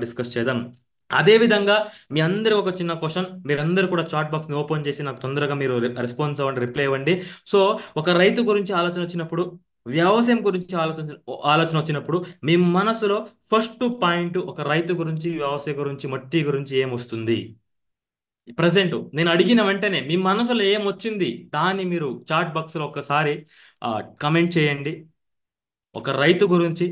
Discuss చేద్దాం. అదే విధంగా మీ అందరూ ఒక చిన్న క్వశ్చన్, మీరందరూ కూడా చాట్ బాక్స్ని ఓపెన్ చేసి నాకు తొందరగా మీరు రెస్పాన్స్ అవ్వండి, రిప్లై ఇవ్వండి. సో ఒక రైతు గురించి ఆలోచన వచ్చినప్పుడు, వ్యవసాయం గురించి ఆలోచన వచ్చినప్పుడు మీ మనసులో ఫస్ట్ పాయింట్ ఒక రైతు గురించి, వ్యవసాయం గురించి, మట్టి గురించి ఏమొస్తుంది? ప్రజెంట్ నేను అడిగిన వెంటనే మీ మనసులో ఏమొచ్చింది దాన్ని మీరు చాట్ బాక్స్లో ఒక్కసారి కమెంట్ చేయండి. ఒక రైతు గురించి,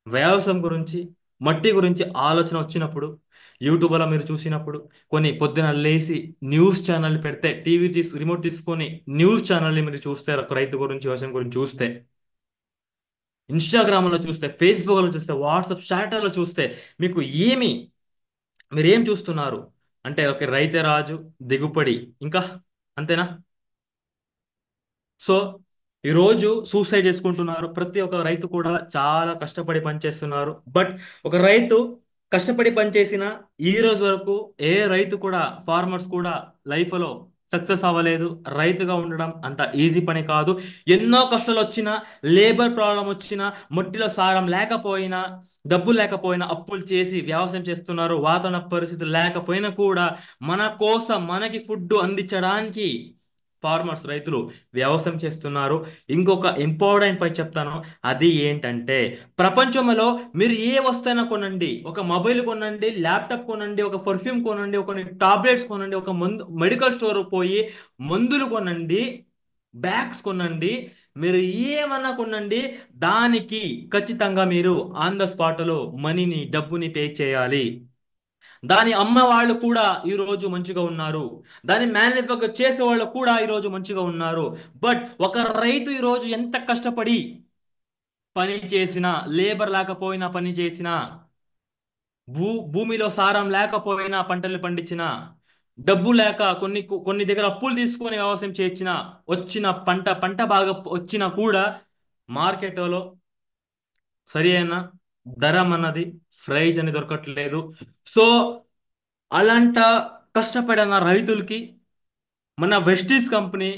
వ్యవసాయం గురించి, మట్టి గురించి ఆలోచన వచ్చినప్పుడు, యూట్యూబ్లో మీరు చూసినప్పుడు, కొన్ని పొద్దున లేసి న్యూస్ ఛానల్ పెడితే, రిమోట్ తీసుకొని న్యూస్ ఛానల్ని మీరు చూస్తే, ఒక రైతు గురించి, వ్యవసాయం గురించి చూస్తే, ఇన్స్టాగ్రామ్లో చూస్తే, ఫేస్బుక్లో చూస్తే, వాట్సాప్ స్టాటస్లో చూస్తే, మీకు ఏమి మీరేం చూస్తున్నారు అంటే ఒక రైతే రాజు, దిగుబడి, ఇంకా అంతేనా? సో ఈరోజు సూసైడ్ చేసుకుంటున్నారు. ప్రతి ఒక్క రైతు కూడా చాలా కష్టపడి పనిచేస్తున్నారు. బట్ ఒక రైతు కష్టపడి పనిచేసిన ఈ రోజు వరకు ఏ రైతు కూడా, ఫార్మర్స్ కూడా లైఫ్లో సక్సెస్ అవ్వలేదు. రైతుగా ఉండడం అంత ఈజీ పని కాదు. ఎన్నో కష్టాలు వచ్చినా, లేబర్ ప్రాబ్లం వచ్చినా, మట్టిలో సారం లేకపోయినా, డబ్బు లేకపోయినా అప్పులు చేసి వ్యవసాయం చేస్తున్నారు. వాతావరణ పరిస్థితులు లేకపోయినా కూడా మన కోసం, మనకి ఫుడ్ అందించడానికి ఫార్మర్స్, రైతులు వ్యవసాయం చేస్తున్నారు. ఇంకొక ఇంపార్టెంట్ పాయింట్ చెప్తాను. అది ఏంటంటే, ప్రపంచంలో మీరు ఏ వస్తువునా కొనండి, ఒక మొబైల్ కొనండి, ల్యాప్టాప్ కొనండి, ఒక పర్ఫ్యూమ్ కొనండి, ఒక టాబ్లెట్స్ కొనండి, ఒక మెడికల్ స్టోర్ పోయి మందులు కొనండి, బ్యాగ్స్ కొనండి, మీరు ఏమన్నా కొనండి, దానికి ఖచ్చితంగా మీరు ఆన్ ద స్పాట్లో మనీని, డబ్బుని పే చేయాలి. దాని అమ్మ వాళ్ళు కూడా ఈ రోజు మంచిగా ఉన్నారు. దాన్ని మ్యానుఫ్యాక్చర్ చేసే వాళ్ళు కూడా ఈ రోజు మంచిగా ఉన్నారు. బట్ ఒక రైతు ఈ రోజు ఎంత కష్టపడి పని చేసినా, లేబర్ లేకపోయినా పని చేసినా, భూమిలో సారం లేకపోయినా పంటలు పండించిన, డబ్బు లేక కొన్ని దగ్గర అప్పులు తీసుకొని వ్యవసాయం చేసిన, వచ్చిన పంట బాగా వచ్చినా కూడా మార్కెట్లో సరి అయిన ధర అన్నది, ప్రైజ్ అని దొరకట్లేదు. సో అలాంట కష్టపడిన రైతులకి మన వెస్టీజ్ కంపెనీ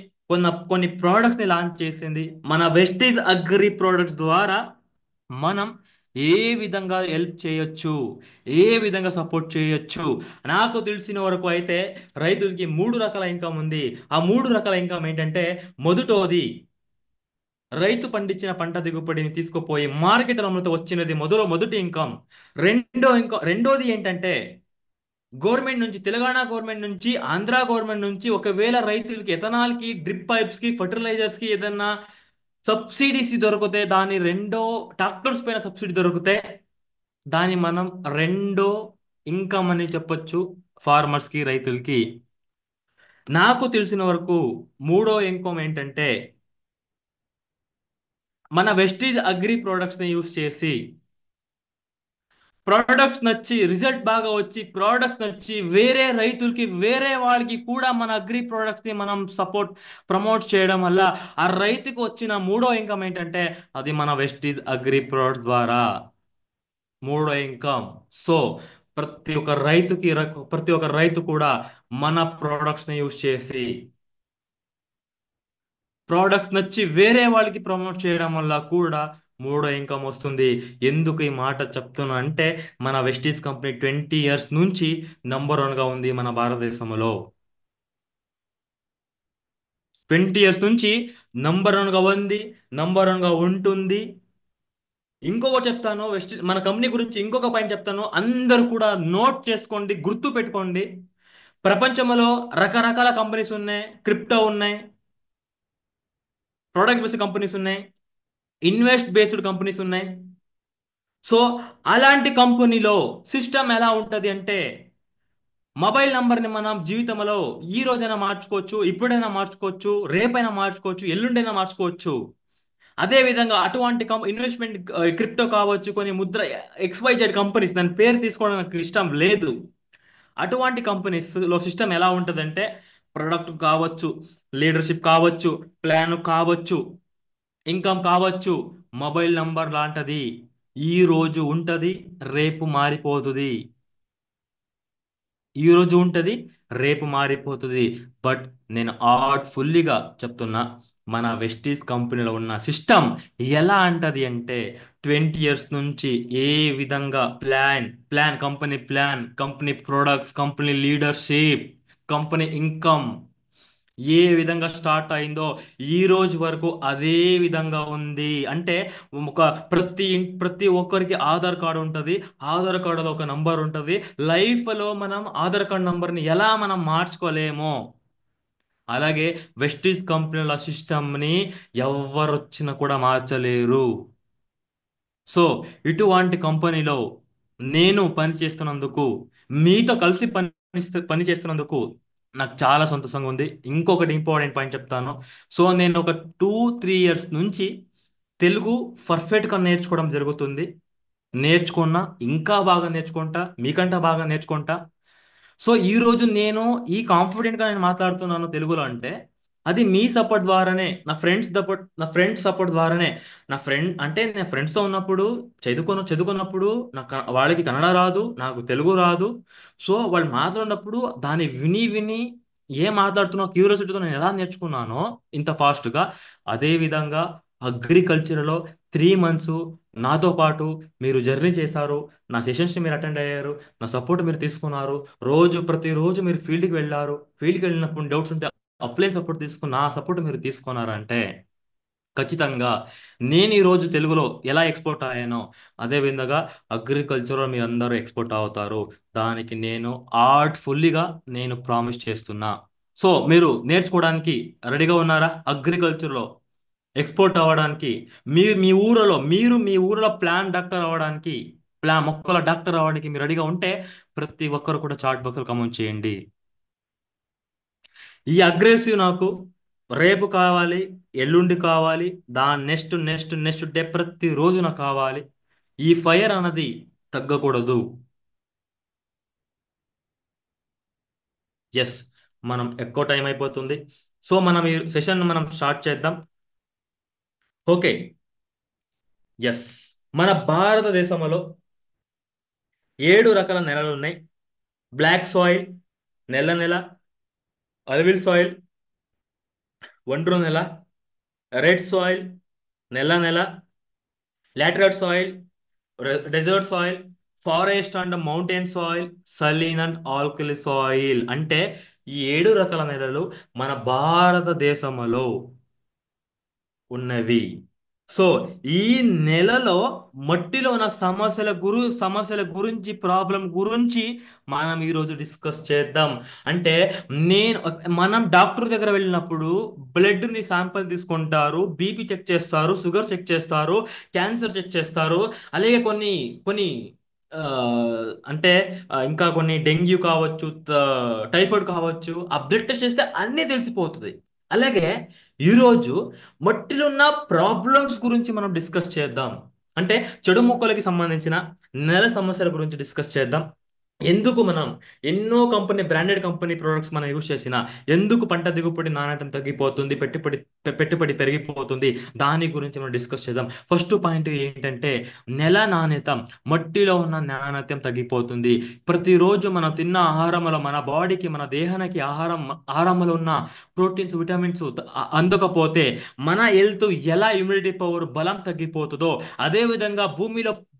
కొన్ని ప్రోడక్ట్స్ని లాంచ్ చేసింది. మన వెస్టీజ్ అగ్రి ప్రోడక్ట్స్ ద్వారా మనం ఏ విధంగా హెల్ప్ చేయొచ్చు, ఏ విధంగా సపోర్ట్ చేయొచ్చు. నాకు తెలిసిన వరకు అయితే రైతులకి మూడు రకాల ఇన్కమ్ ఉంది. ఆ మూడు రకాల ఇన్కమ్ ఏంటంటే, మొదటోది రైతు పండించిన పంట దిగుబడిని తీసుకుపోయి మార్కెట్ అమ్మతో వచ్చినది మొదటి ఇన్కమ్. రెండోది ఏంటంటే, గవర్నమెంట్ నుంచి, తెలంగాణ గవర్నమెంట్ నుంచి, ఆంధ్ర గవర్నమెంట్ నుంచి ఒకవేళ రైతులకి ఎథనాల్కి, డ్రిప్ పైప్స్కి, ఫర్టిలైజర్స్కి ఏదన్నా సబ్సిడీస్ దొరికితే, దాని రెండో ట్రాక్టర్స్ పైన సబ్సిడీ దొరికితే, దాన్ని మనం రెండో ఇన్కమ్ అని చెప్పొచ్చు ఫార్మర్స్కి, రైతులకి. నాకు తెలిసిన వరకు మూడో ఇన్కమ్ ఏంటంటే, మన వెస్టీజ్ అగ్రి ప్రోడక్ట్స్ని యూస్ చేసి, ప్రోడక్ట్స్ నచ్చి, రిజల్ట్ బాగా వచ్చి, ప్రోడక్ట్స్ నచ్చి వేరే రైతులకి, వేరే వాళ్ళకి కూడా మన అగ్రి ప్రోడక్ట్స్ ని మనం ప్రమోట్ చేయడం వల్ల ఆ రైతుకి వచ్చిన మూడో ఇన్కమ్ ఏంటంటే, అది మన వెస్టీజ్ అగ్రి ప్రోడక్ట్ ద్వారా మూడో ఇన్కమ్. సో ప్రతి ఒక్క రైతు కూడా మన ప్రోడక్ట్స్ ని యూస్ చేసి, ప్రోడక్ట్స్ నచ్చి వేరే వాళ్ళకి ప్రమోట్ చేయడం వల్ల కూడా మూడో ఇన్కమ్ వస్తుంది. ఎందుకు ఈ మాట చెప్తున్నా అంటే, మన వెస్టీస్ కంపెనీ 20 years నుంచి నంబర్ 1గా ఉంది మన భారతదేశంలో. 20 years నుంచి నంబర్ 1గా ఉంది, నంబర్ 1గా ఉంటుంది. ఇంకొకటి చెప్తాను, మన కంపెనీ గురించి ఇంకొక పాయింట్ చెప్తాను. అందరూ కూడా నోట్ చేసుకోండి, గుర్తు పెట్టుకోండి. ప్రపంచంలో రకరకాల కంపెనీస్ ఉన్నాయి. క్రిప్టో ఉన్నాయి, ప్రొడక్ట్ బేస్డ్ కంపెనీస్ ఉన్నాయి, ఇన్వెస్ట్ బేస్డ్ కంపెనీస్ ఉన్నాయి. సో అలాంటి కంపెనీలో సిస్టమ్ ఎలా ఉంటుంది అంటే, మొబైల్ నంబర్ని మనం జీవితంలో ఈ రోజైనా మార్చుకోవచ్చు, ఇప్పుడైనా మార్చుకోవచ్చు, రేపైనా మార్చుకోవచ్చు, ఎల్లుండైనా మార్చుకోవచ్చు. అదే విధంగా అటువంటి ఇన్వెస్ట్మెంట్, క్రిప్టో కావచ్చు, కొన్ని ముద్ర, XYZ కంపెనీస్, దాని పేరు తీసుకోవడం నాకు ఇష్టం లేదు. అటువంటి కంపెనీస్లో సిస్టమ్ ఎలా ఉంటుందంటే, ప్రొడక్ట్ కావచ్చు, లీడర్షిప్ కావచ్చు, ప్లాన్ కావచ్చు, ఇన్కమ్ కావచ్చు, మొబైల్ నంబర్ లాంటిది. ఈ రోజు ఉంటుంది, రేపు మారిపోతుంది. ఈ రోజు ఉంటుంది, రేపు మారిపోతుంది. బట్ నేను ఆర్ట్ఫుల్లీగా చెప్తున్నా, మన వెస్టీస్ కంపెనీలో ఉన్న సిస్టమ్ ఎలా అంటది అంటే 20 ఇయర్స్ నుంచి ఏ విధంగా plan company products company leadership company income ఏ విధంగా స్టార్ట్ అయిందో ఈ రోజు వరకు అదే విధంగా ఉంది. అంటే ఒక ప్రతి ఒక్కరికి ఆధార్ కార్డు ఉంటుంది. ఆధార్ కార్డులో ఒక నంబర్ ఉంటుంది. లైఫ్లో మనం ఆధార్ కార్డు నంబర్ని ఎలా మనం మార్చుకోలేమో అలాగే వెస్టీస్ కంపెనీల సిస్టమ్ని ఎవరు వచ్చినా కూడా మార్చలేరు. సో ఇటువంటి కంపెనీలో నేను పని చేస్తున్నందుకు మీతో కలిసి పని చేస్తున్నందుకు నాకు చాలా సంతోషంగా ఉంది. ఇంకొకటి ఇంపార్టెంట్ పాయింట్ చెప్తాను. సో నేను ఒక 2-3 ఇయర్స్ నుంచి తెలుగు పర్ఫెక్ట్గా నేర్చుకోవడం జరుగుతుంది. నేర్చుకున్నా, ఇంకా బాగా నేర్చుకుంటా, మీకంటే బాగా నేర్చుకుంటా. సో ఈ రోజు నేను ఈ కాన్ఫిడెంట్ గా నేను మాట్లాడుతున్నాను తెలుగులో అంటే అది మీ సపోర్ట్ ద్వారానే, నా ఫ్రెండ్స్ సపోర్ట్ ద్వారానే. నా ఫ్రెండ్స్ తో ఉన్నప్పుడు చదువుకున్నప్పుడు వాళ్ళకి కన్నడ రాదు, నాకు తెలుగు రాదు. సో వాళ్ళు మాట్లాడినప్పుడు దాన్ని విని విని ఏం మాట్లాడుతున్నా క్యూరియాసిటీతో నేను ఎలా నేర్చుకున్నానో ఇంత ఫాస్ట్ గా, అదే విధంగా అగ్రికల్చర్లో 3 మంత్స్ నాతో పాటు మీరు జర్నీ చేశారు. నా సెషన్స్ మీరు అటెండ్ అయ్యారు. నా సపోర్ట్ మీరు తీసుకున్నారు. ప్రతిరోజు మీరు ఫీల్డ్కి వెళ్ళారు. ఫీల్డ్కి వెళ్ళినప్పుడు డౌట్స్ ఉంటే అప్లైన్ సపోర్ట్ తీసుకుని నా సపోర్ట్ మీరు తీసుకున్నారంటే ఖచ్చితంగా నేను ఈ రోజు తెలుగులో ఎలా ఎక్స్పోర్ట్ అయ్యానో అదే విధంగా అగ్రికల్చర్లో మీరు అందరూ ఎక్స్పోర్ట్ అవుతారు. దానికి నేను ఆర్ట్ఫుల్లీగా నేను ప్రామిస్ చేస్తున్నా. సో మీరు నేర్చుకోవడానికి రెడీగా ఉన్నారా? అగ్రికల్చర్లో ఎక్స్పోర్ట్ అవ్వడానికి మీ ఊరిలో ప్లాన్ డాక్టర్ అవ్వడానికి, మొక్కల డాక్టర్ అవ్వడానికి మీరు రెడీగా ఉంటే ప్రతి ఒక్కరు కూడా చాట్ బాక్స్లో కమెంట్ చేయండి. ఈ అగ్రెసివ్ నాకు రేపు కావాలి, ఎల్లుండి కావాలి, దాని నెక్స్ట్ నెక్స్ట్ నెక్స్ట్ డే ప్రతిరోజు నాకు కావాలి. ఈ ఫైర్ అన్నది తగ్గకూడదు. ఎస్, మనం ఎక్కువ టైం అయిపోతుంది. సో మనం ఈ సెషన్ మనం స్టార్ట్ చేద్దాం. ఓకే. ఎస్, మన భారతదేశంలో 7 రకాల నెలలు ఉన్నాయి. బ్లాక్ సాయిల్, నెల నెల, అల్విల్ సాయిల్, ఒండ్రు నెల, రెడ్ సాయిల్, నెల నెల, laterite soil, desert soil, forest and mountain soil, saline and alkali soil. అంటే ఈ 7 రకాల నేలలు మన భారతదేశంలో ఉన్నవి. సో ఈ నెలలో మట్టిలో ఉన్న సమస్యల గురించి ప్రాబ్లం గురించి మనం ఈరోజు డిస్కస్ చేద్దాం. అంటే నేను మనం డాక్టర్ దగ్గర వెళ్ళినప్పుడు బ్లడ్ని శాంపిల్ తీసుకుంటారు, బీపీ చెక్ చేస్తారు, షుగర్ చెక్ చేస్తారు, క్యాన్సర్ చెక్ చేస్తారు. అలాగే కొన్ని కొన్ని ఆ, అంటే ఇంకా కొన్ని డెంగ్యూ కావచ్చు, టైఫాయిడ్ కావచ్చు. ఆ బ్లడ్ టెస్ట్ చేస్తే అన్నీ తెలిసిపోతుంది. అలాగే ఈరోజు మట్టిలో ఉన్న ప్రాబ్లమ్స్ గురించి మనం డిస్కస్ చేద్దాం. అంటే చెడు మొక్కలకి సంబంధించిన నెల సమస్యల గురించి డిస్కస్ చేద్దాం. ఎందుకు మనం ఎన్నో బ్రాండెడ్ కంపెనీ ప్రొడక్ట్స్ మనం యూజ్ చేసినా ఎందుకు పంట దిగుబడి నాణ్యత తగ్గిపోతుంది, పెట్టుబడి పెరిగిపోతుంది, దాని గురించి మనం డిస్కస్ చేద్దాం. ఫస్ట్ పాయింట్ ఏంటంటే నెల నాణ్యత, మట్టిలో ఉన్న నాణ్యత తగ్గిపోతుంది. ప్రతిరోజు మనం తిన్న ఆహారంలో మన బాడీకి, మన దేహానికి ఆహారంలో ఉన్న ప్రోటీన్స్, విటమిన్స్ అందకపోతే మన హెల్త్ ఎలా, ఇమ్యూనిటీ పవర్ బలం తగ్గిపోతుందో అదే విధంగా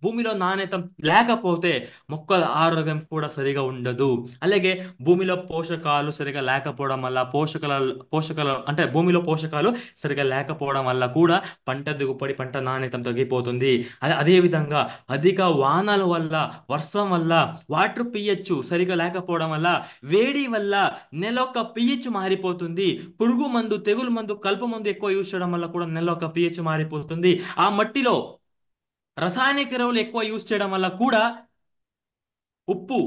భూమిలో నాణ్యత లేకపోతే మొక్కల ఆరోగ్యం కూడా సరిగా ఉండదు. అలాగే భూమిలో పోషకాలు సరిగా లేకపోవడం వల్ల పోషకాలు అంటే భూమిలో పోషకాలు సరిగా లేకపోవడం వల్ల కూడా పంట దిగుబడి, పంట నాణ్యత తగ్గిపోతుంది. అదే విధంగా అధిక వానల వల్ల, వర్షం వల్ల, వాటర్ పిహెచ్ సరిగా లేకపోవడం వల్ల, వేడి వల్ల నెలొక పిహెచ్ మారిపోతుంది. పురుగు మందు, తెగులు మందు, కలుపు మందు ఎక్కువ యూజ్ చేయడం వల్ల కూడా నెలొక పిహెచ్ మారిపోతుంది. ఆ మట్టిలో రసాయనిక ఎరువులు ఎక్కువ యూజ్ చేయడం వల్ల కూడా ఉప్పు,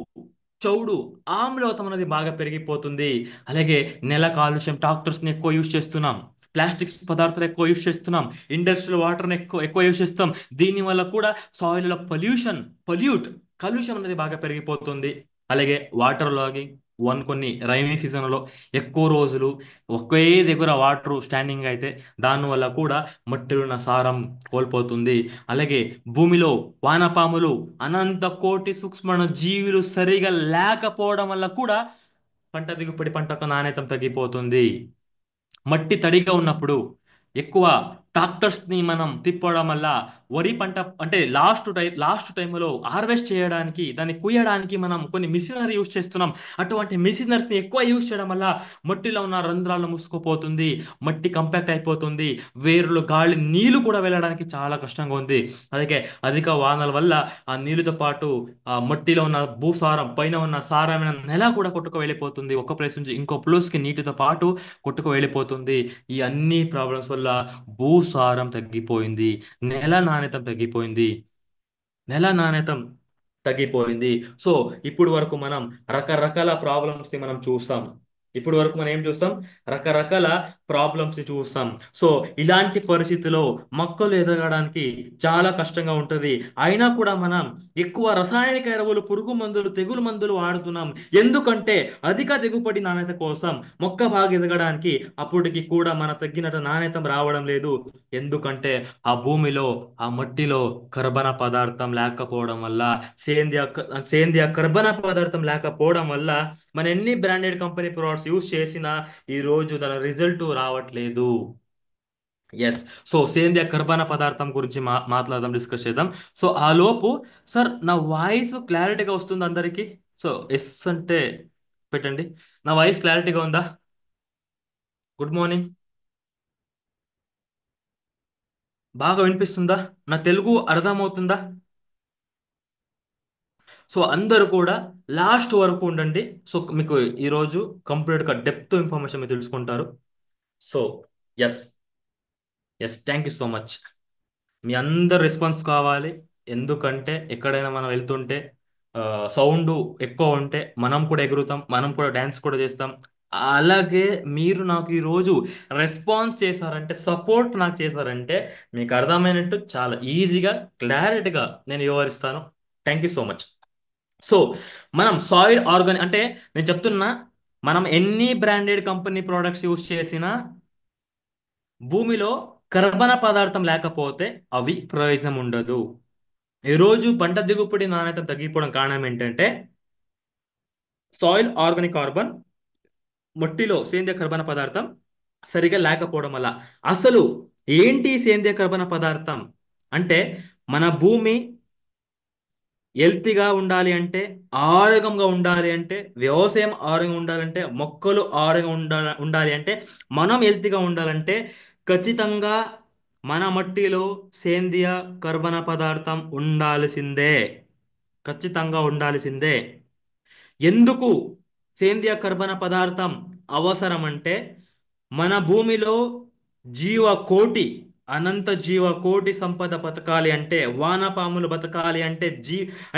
చౌడు, ఆమ్లతం అనేది బాగా పెరిగిపోతుంది. అలాగే నెల కాలుష్యం, ని ఎక్కువ యూజ్ చేస్తున్నాం, ప్లాస్టిక్స్ పదార్థాలు ఎక్కువ యూజ్ చేస్తున్నాం, ఇండస్ట్రియల్ వాటర్ని ఎక్కువ ఎక్కువ యూజ్ చేస్తాం. దీనివల్ల కూడా సాయిల్లో కలుష్యం అనేది బాగా పెరిగిపోతుంది. అలాగే వాటర్ లాగింగ్, కొన్ని రైనీ సీజన్లో ఎక్కువ రోజులు ఒకే దగ్గర వాటర్ స్టాండింగ్ అయితే దానివల్ల కూడా మట్టిలో ఉన్న సారం కోల్పోతుంది. అలాగే భూమిలో వానపాములు, అనంత కోటి సూక్ష్మ జీవులు సరిగా లేకపోవడం వల్ల కూడా పంట దిగుబడి, పంట యొక్క నాణ్యత తగ్గిపోతుంది. మట్టి తడిగా ఉన్నప్పుడు ఎక్కువ ట్రాక్టర్స్ ని మనం తిప్పడం వల్ల వరి పంట అంటే లాస్ట్ టైంలో హార్వెస్ట్ చేయడానికి దాన్ని కుయ్యడానికి మనం కొన్ని మిషనరీ యూస్ చేస్తున్నాం. అటువంటి మిషనరీస్ ని ఎక్కువ యూస్ చేయడం వల్ల మట్టిలో ఉన్న రంధ్రాలు మూసుకుపోతుంది, మట్టి కంపాక్ట్ అయిపోతుంది, వేర్లు గాలి నీళ్లు కూడా వెళ్ళడానికి చాలా కష్టంగా ఉంది. అలాగే అధిక వానల వల్ల ఆ నీళ్ళతో పాటు ఆ మట్టిలో ఉన్న భూసారం పైన ఉన్న సారమైన నెల కూడా కొట్టుకు వెళ్ళిపోతుంది. ఒక ప్లేస్ నుంచి ఇంకో ప్లేస్ కి నీటితో పాటు కొట్టుకు వెళ్ళిపోతుంది. ఈ అన్ని ప్రాబ్లమ్స్ వల్ల భూసారం తగ్గిపోయింది, నేల నాణ్యత తగ్గిపోయింది, నెల నాణ్యత తగ్గిపోయింది. సో ఇప్పుడు వరకు మనం రకరకాల ప్రాబ్లమ్స్ ని మనం చూస్తాం. ఇప్పుడు వరకు మనం ఏం చూస్తాం? రకరకాల ప్రాబ్లమ్స్ ని చూస్తాం. సో ఇలాంటి పరిస్థితిలో మొక్కలు ఎదగడానికి చాలా కష్టంగా ఉంటది. అయినా కూడా మనం ఎక్కువ రసాయనిక ఎరువులు, పురుగు మందులు, తెగులు మందులు వాడుతున్నాం. ఎందుకంటే అధిక దిగుబడి నాణ్యత కోసం మొక్క బాగా ఎదగడానికి అప్పటికి కూడా మన తగ్గినట్టు నాణ్యత రావడం లేదు. ఎందుకంటే ఆ భూమిలో, ఆ మట్టిలో కర్బన పదార్థం లేకపోవడం వల్ల, సేంద్రియ కర్బన పదార్థం లేకపోవడం వల్ల మన ఎన్ని బ్రాండెడ్ కంపెనీ ప్రొడక్ట్స్ యూస్ చేసినా ఈ రోజు దాని రిజల్ట్ రావట్లేదు. ఎస్. సో సేంద్రియ కర్బన పదార్థం గురించి మాట్లాడదాం, డిస్కస్ చేద్దాం. సో ఆ లోపు సార్ నా వాయిస్ క్లారిటీగా వస్తుంది అందరికీ? సో ఎస్ అంటే పెట్టండి. నా వాయిస్ క్లారిటీగా ఉందా? Good morning. బాగా వినిపిస్తుందా? నా తెలుగు అర్థమవుతుందా? సో అందరూ కూడా లాస్ట్ వరకు ఉండండి. సో మీకు ఈరోజు కంప్లీట్గా డెప్త్ ఇన్ఫర్మేషన్ మీరు తెలుసుకుంటారు. So yes, yes, thank you so much. మీ అందరు రెస్పాన్స్ కావాలి. ఎందుకంటే ఎక్కడైనా మనం వెళ్తుంటే సౌండ్ ఎక్కువ ఉంటే మనం కూడా ఎగురుతాం, మనం కూడా డ్యాన్స్ కూడా చేస్తాం. అలాగే మీరు నాకు ఈరోజు రెస్పాన్స్ చేశారంటే, సపోర్ట్ నాకు చేశారంటే మీకు అర్థమైనట్టు చాలా ఈజీగా క్లారిటీగా నేను వివరిస్తాను. Thank you so much. So మనం సాయిల్ ఆర్గానిక్ అంటే నేను చెప్తున్నా, మనం ఎన్ని బ్రాండెడ్ కంపెనీ ప్రోడక్ట్స్ యూస్ చేసినా భూమిలో కర్బన పదార్థం లేకపోతే అవి ప్రయోజనం ఉండదు. ఈరోజు పంట దిగుబడి నాణ్యత తగ్గిపోవడం కారణం ఏంటంటే సాయిల్ ఆర్గానిక్ కార్బన్, మట్టిలో సేంద్రియ కర్బన పదార్థం సరిగా లేకపోవడం వల్ల. అసలు ఏంటి సేంద్రియ కర్బన పదార్థం అంటే, మన భూమి హెల్తీగా ఉండాలి అంటే, ఆరోగ్యంగా ఉండాలి అంటే, వ్యవసాయం ఆరోగ్యంగా ఉండాలంటే, మొక్కలు ఆరోగ్యంగా ఉండాలి అంటే, మనం హెల్తీగా ఉండాలంటే ఖచ్చితంగా మన మట్టిలో సేంద్రియ కర్బన పదార్థం ఉండాల్సిందే. ఖచ్చితంగా ఉండాల్సిందే. ఎందుకు సేంద్రియ కర్బన పదార్థం అవసరం అంటే, మన భూమిలో జీవకోటి, అనంత జీవకోటి సంపద బతకాలి అంటే, వానపాములు బతకాలి అంటే,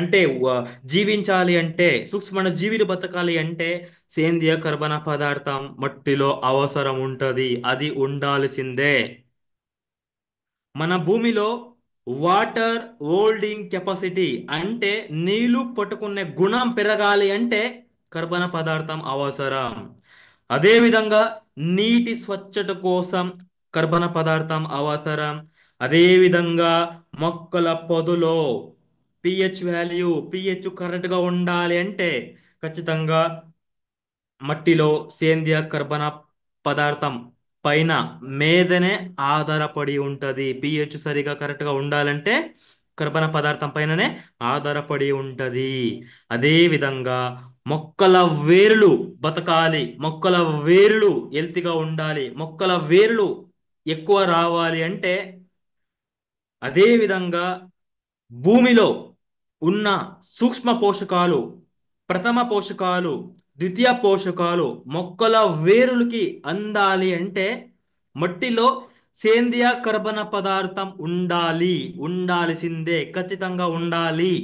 అంటే జీవించాలి అంటే, సూక్ష్మ జీవులు బతకాలి అంటే సేంద్రియ కర్బన పదార్థం మట్టిలో అవసరం ఉంటది. అది ఉండాల్సిందే. మన భూమిలో వాటర్ హోల్డింగ్ కెపాసిటీ అంటే నీళ్లు పట్టుకునే గుణం పెరగాలి అంటే కర్బన పదార్థం అవసరం. అదేవిధంగా నీటి స్వచ్ఛత కోసం కర్బన పదార్థం అవసరం. అదేవిధంగా మొక్కల పొదలో పిహెచ్ కరెక్ట్గా ఉండాలి అంటే ఖచ్చితంగా మట్టిలో సేంద్రియ కర్బన పదార్థం పైన మీదనే ఆధారపడి ఉంటది. పిహెచ్ సరిగా కరెక్ట్గా ఉండాలంటే కర్బన పదార్థం పైననే ఆధారపడి ఉంటది. అదే విధంగా మొక్కల వేర్లు బతకాలి, మొక్కల వేర్లు హెల్తీగా ఉండాలి, మొక్కల వేర్లు ఎక్కువ రావాలి అంటే అదే విధంగా భూమిలో ఉన్న సూక్ష్మ పోషకాలు, ప్రథమ పోషకాలు, ద్వితీయ పోషకాలు మొక్కల వేరులకి అందాలి అంటే మట్టిలో సేంద్రియ కర్బన పదార్థం ఉండాలి. ఉండాల్సిందే, ఖచ్చితంగా ఉండాలి.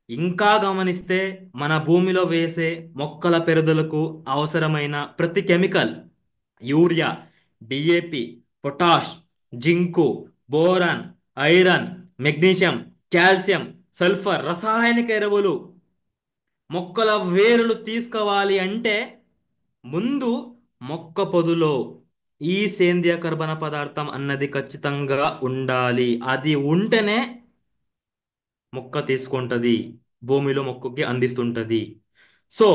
ఇంకా గమనిస్తే మన భూమిలో వేసే మొక్కల పెరుగుదలకు అవసరమైన ప్రతి chemical, urea, DAP, potash, zinc, boron, iron, magnesium, calcium, sulphur, రసాయనిక ఎరువులు మొక్కల వేరులు తీసుకోవాలి అంటే ముందు మొక్క పొదులో ఈ సేంద్రియ కర్బన పదార్థం అన్నది ఖచ్చితంగా ఉండాలి. అది ఉంటేనే మొక్క తీసుకుంటది, భూమిలో మొక్కకి అందిస్తుంటది. సో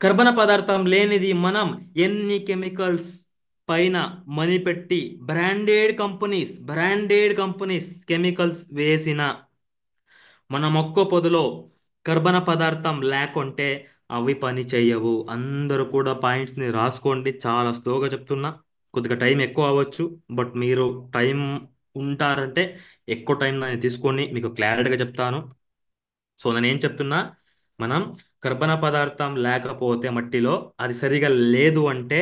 కర్బన పదార్థం లేనిది మనం ఎన్ని కెమికల్స్ పైన మనీ పెట్టి బ్రాండెడ్ కంపెనీస్ కెమికల్స్ వేసిన మన మొక్క పొదలో కర్బన పదార్థం లేకుంటే అవి పని చేయవు. అందరూ కూడా పాయింట్స్ని రాసుకోండి. చాలా స్లోగా చెప్తున్నా, కొద్దిగా టైం ఎక్కువ అవ్వచ్చు. బట్ మీరు టైం ఉంటారంటే ఎక్కువ టైం నేను తీసుకొని మీకు క్లారిటీగా చెప్తాను. సో నేను ఏం చెప్తున్నా, మనం కర్బన పదార్థం లేకపోతే మట్టిలో అది సరిగా లేదు అంటే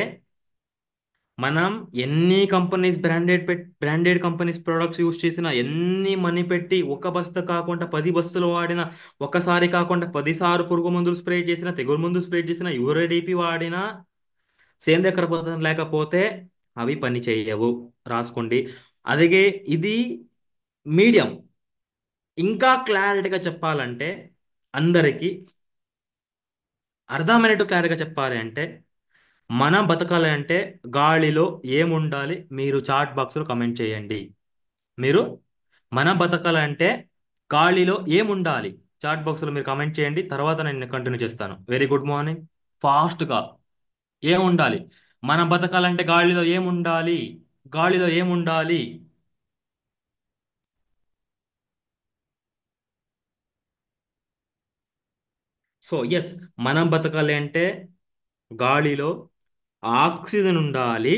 మనం ఎన్ని companies branded companies products use చేసినా, ఎన్ని మనీ పెట్టి ఒక బస్తా కాకుండా 10 బస్తులు వాడినా, ఒకసారి కాకుండా 10 సార్లు పురుగు మందులు స్ప్రే చేసినా, తెగులు మందులు స్ప్రే చేసినా, యూరియడిపి వాడినా, సేంద్రియ కర్బనం లేకపోతే అవి పని చేయవు. రాసుకోండి. అలాగే ఇది మీడియం. ఇంకా క్లారిటీగా చెప్పాలంటే, అందరికీ అర్థమైనట్టు క్లారిటీగా చెప్పాలి అంటే, మనం బతకాలి అంటే గాలిలో ఏముండాలి మీరు చాట్ బాక్స్లో కమెంట్ చేయండి. మీరు మనం బతకాలంటే గాలిలో ఏముండాలి చాట్ బాక్స్లో మీరు కమెంట్ చేయండి. తర్వాత నేను కంటిన్యూ చేస్తాను. Very good morning. ఫాస్ట్గా ఏముండాలి? మనం బతకాలంటే గాలిలో ఏముండాలి? గాలిలో ఏముండాలి? సో ఎస్, మనం బతకాలి అంటే గాలిలో ఆక్సిజన్ ఉండాలి.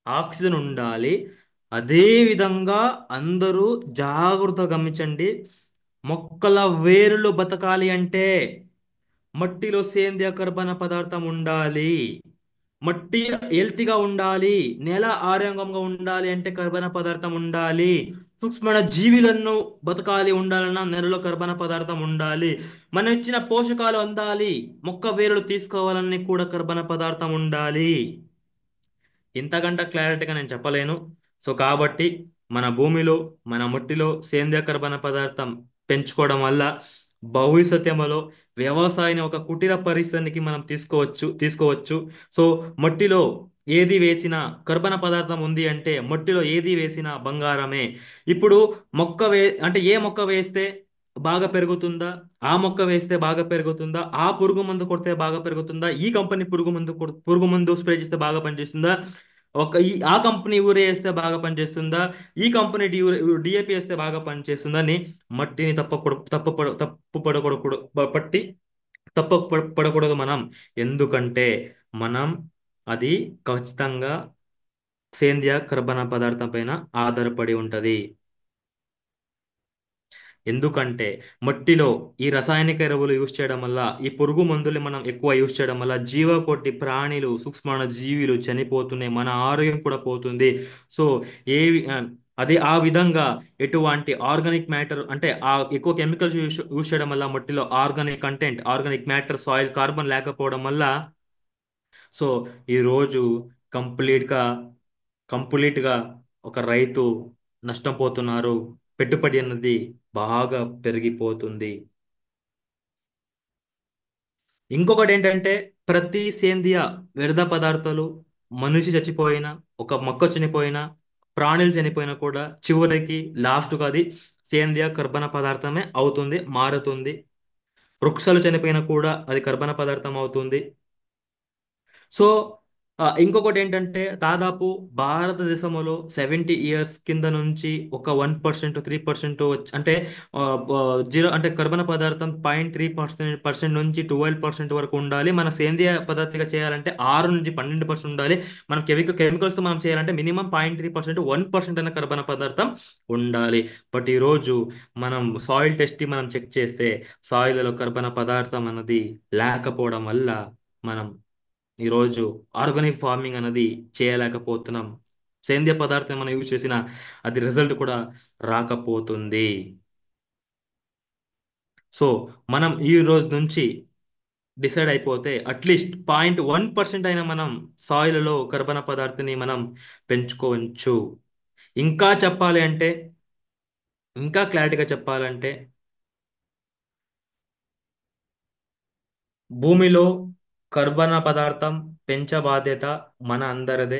ఆక్సిజన్ ఉండాలి. అదే విధంగా అందరూ జాగ్రత్తగా గమనించండి. మొక్కల వేరులు బతకాలి అంటే మట్టిలో సేంద్రియ కర్బన పదార్థం ఉండాలి. మట్టి హెల్తీగా ఉండాలి. నేల ఆరోగ్యంగా ఉండాలి అంటే కర్బన పదార్థం ఉండాలి. సూక్ష్మ జీవులను బతకాలి ఉండాలన్నా నేలలో కర్బన పదార్థం ఉండాలి. మనం ఇచ్చిన పోషకాలు అందాలి, మొక్క వేరులు తీసుకోవాలని కూడా కర్బన పదార్థం ఉండాలి. ఇంతకంటే క్లారిటీగా నేను చెప్పలేను. సో కాబట్టి మన భూమిలో, మన మట్టిలో సేంద్రియ కర్బన పదార్థం పెంచుకోవడం వల్ల భవిష్యత్తులో వ్యవసాయాన్ని ఒక కుటీర పరిశ్రమకి మనం తీసుకోవచ్చు. సో మట్టిలో ఏది వేసినా కర్బన పదార్థం ఉంది అంటే మట్టిలో ఏది వేసినా బంగారమే. ఇప్పుడు అంటే ఏ మొక్క వేస్తే బాగా పెరుగుతుందా, ఆ మొక్క వేస్తే బాగా పెరుగుతుందా, ఆ పురుగు మందు కొడితే బాగా పెరుగుతుందా, ఈ కంపెనీ పురుగు మందు స్ప్రే చేస్తే బాగా పనిచేస్తుందా, ఆ కంపెనీ యూరియా వేస్తే బాగా పనిచేస్తుందా, ఈ కంపెనీ డిఏపి వేస్తే బాగా పనిచేస్తుందా అని మట్టిని తప్పు పడకూడదు, పట్టి తప్పు పడకూడదు మనం. ఎందుకంటే మనం అది ఖచ్చితంగా సేంద్రియ కర్బన పదార్థం పైన ఆధారపడి ఉంటది. ఎందుకంటే మట్టిలో ఈ రసాయనిక ఎరువులు యూజ్ చేయడం వల్ల, ఈ పురుగు మందులు మనం ఎక్కువ యూజ్ చేయడం వల్ల జీవకోటి ప్రాణులు, సూక్ష్మ జీవులు చనిపోతున్నాయి. మన ఆరోగ్యం కూడా పోతుంది. సో ఏవి అదే ఆ విధంగా ఎటువంటి ఆర్గానిక్ మ్యాటర్ అంటే ఆ ఎక్కువ కెమికల్స్ యూజ్ చేయడం వల్ల మట్టిలో organic content, organic matter, soil carbon లేకపోవడం వల్ల సో ఈరోజు కంప్లీట్గా కంప్లీట్గా ఒక రైతు నష్టపోతున్నారు. పెట్టుబడి అన్నది బాగా పెరిగిపోతుంది. ఇంకొకటి ఏంటంటే, ప్రతి సేంద్రియ వ్యర్థ పదార్థాలు, మనిషి చచ్చిపోయినా, ఒక మొక్క చనిపోయినా, ప్రాణులు చనిపోయినా కూడా చివరికి లాస్ట్గా అది సేంద్రియ కర్బన పదార్థమే అవుతుంది, మారుతుంది. వృక్షాలు చనిపోయినా కూడా అది కర్బన పదార్థం అవుతుంది. సో ఇంకొకటి ఏంటంటే, దాదాపు భారతదేశంలో 70 ఇయర్స్ కింద నుంచి ఒక 1%, 3% అంటే జీరో అంటే కర్బన పదార్థం 0.3% నుంచి 12% వరకు ఉండాలి. మన సేంద్రియ పద్ధతిగా చేయాలంటే 6 నుంచి 12% ఉండాలి. మనం కెమికల్స్తో మనం చేయాలంటే మినిమం 0.3%, 1% అనే కర్బన పదార్థం ఉండాలి. బట్ ఈరోజు మనం సాయిల్ టెస్ట్ మనం చెక్ చేస్తే సాయిల్లో కర్బన పదార్థం అన్నది లేకపోవడం వల్ల మనం ఈరోజు ఆర్గానిక్ ఫార్మింగ్ అనేది చేయలేకపోతున్నాం. సేంద్రియ పదార్థం మనం యూజ్ చేసిన అది రిజల్ట్ కూడా రాకపోతుంది. సో మనం ఈ రోజు నుంచి డిసైడ్ అయిపోతే అట్లీస్ట్ 0.1% అయినా మనం సాయిల్లో కర్బన పదార్థాన్ని మనం పెంచుకోవచ్చు. ఇంకా చెప్పాలి అంటే, ఇంకా క్లారిటీగా చెప్పాలంటే, భూమిలో కర్బన పదార్థం పెంచ బాధ్యత మన అందరిదే.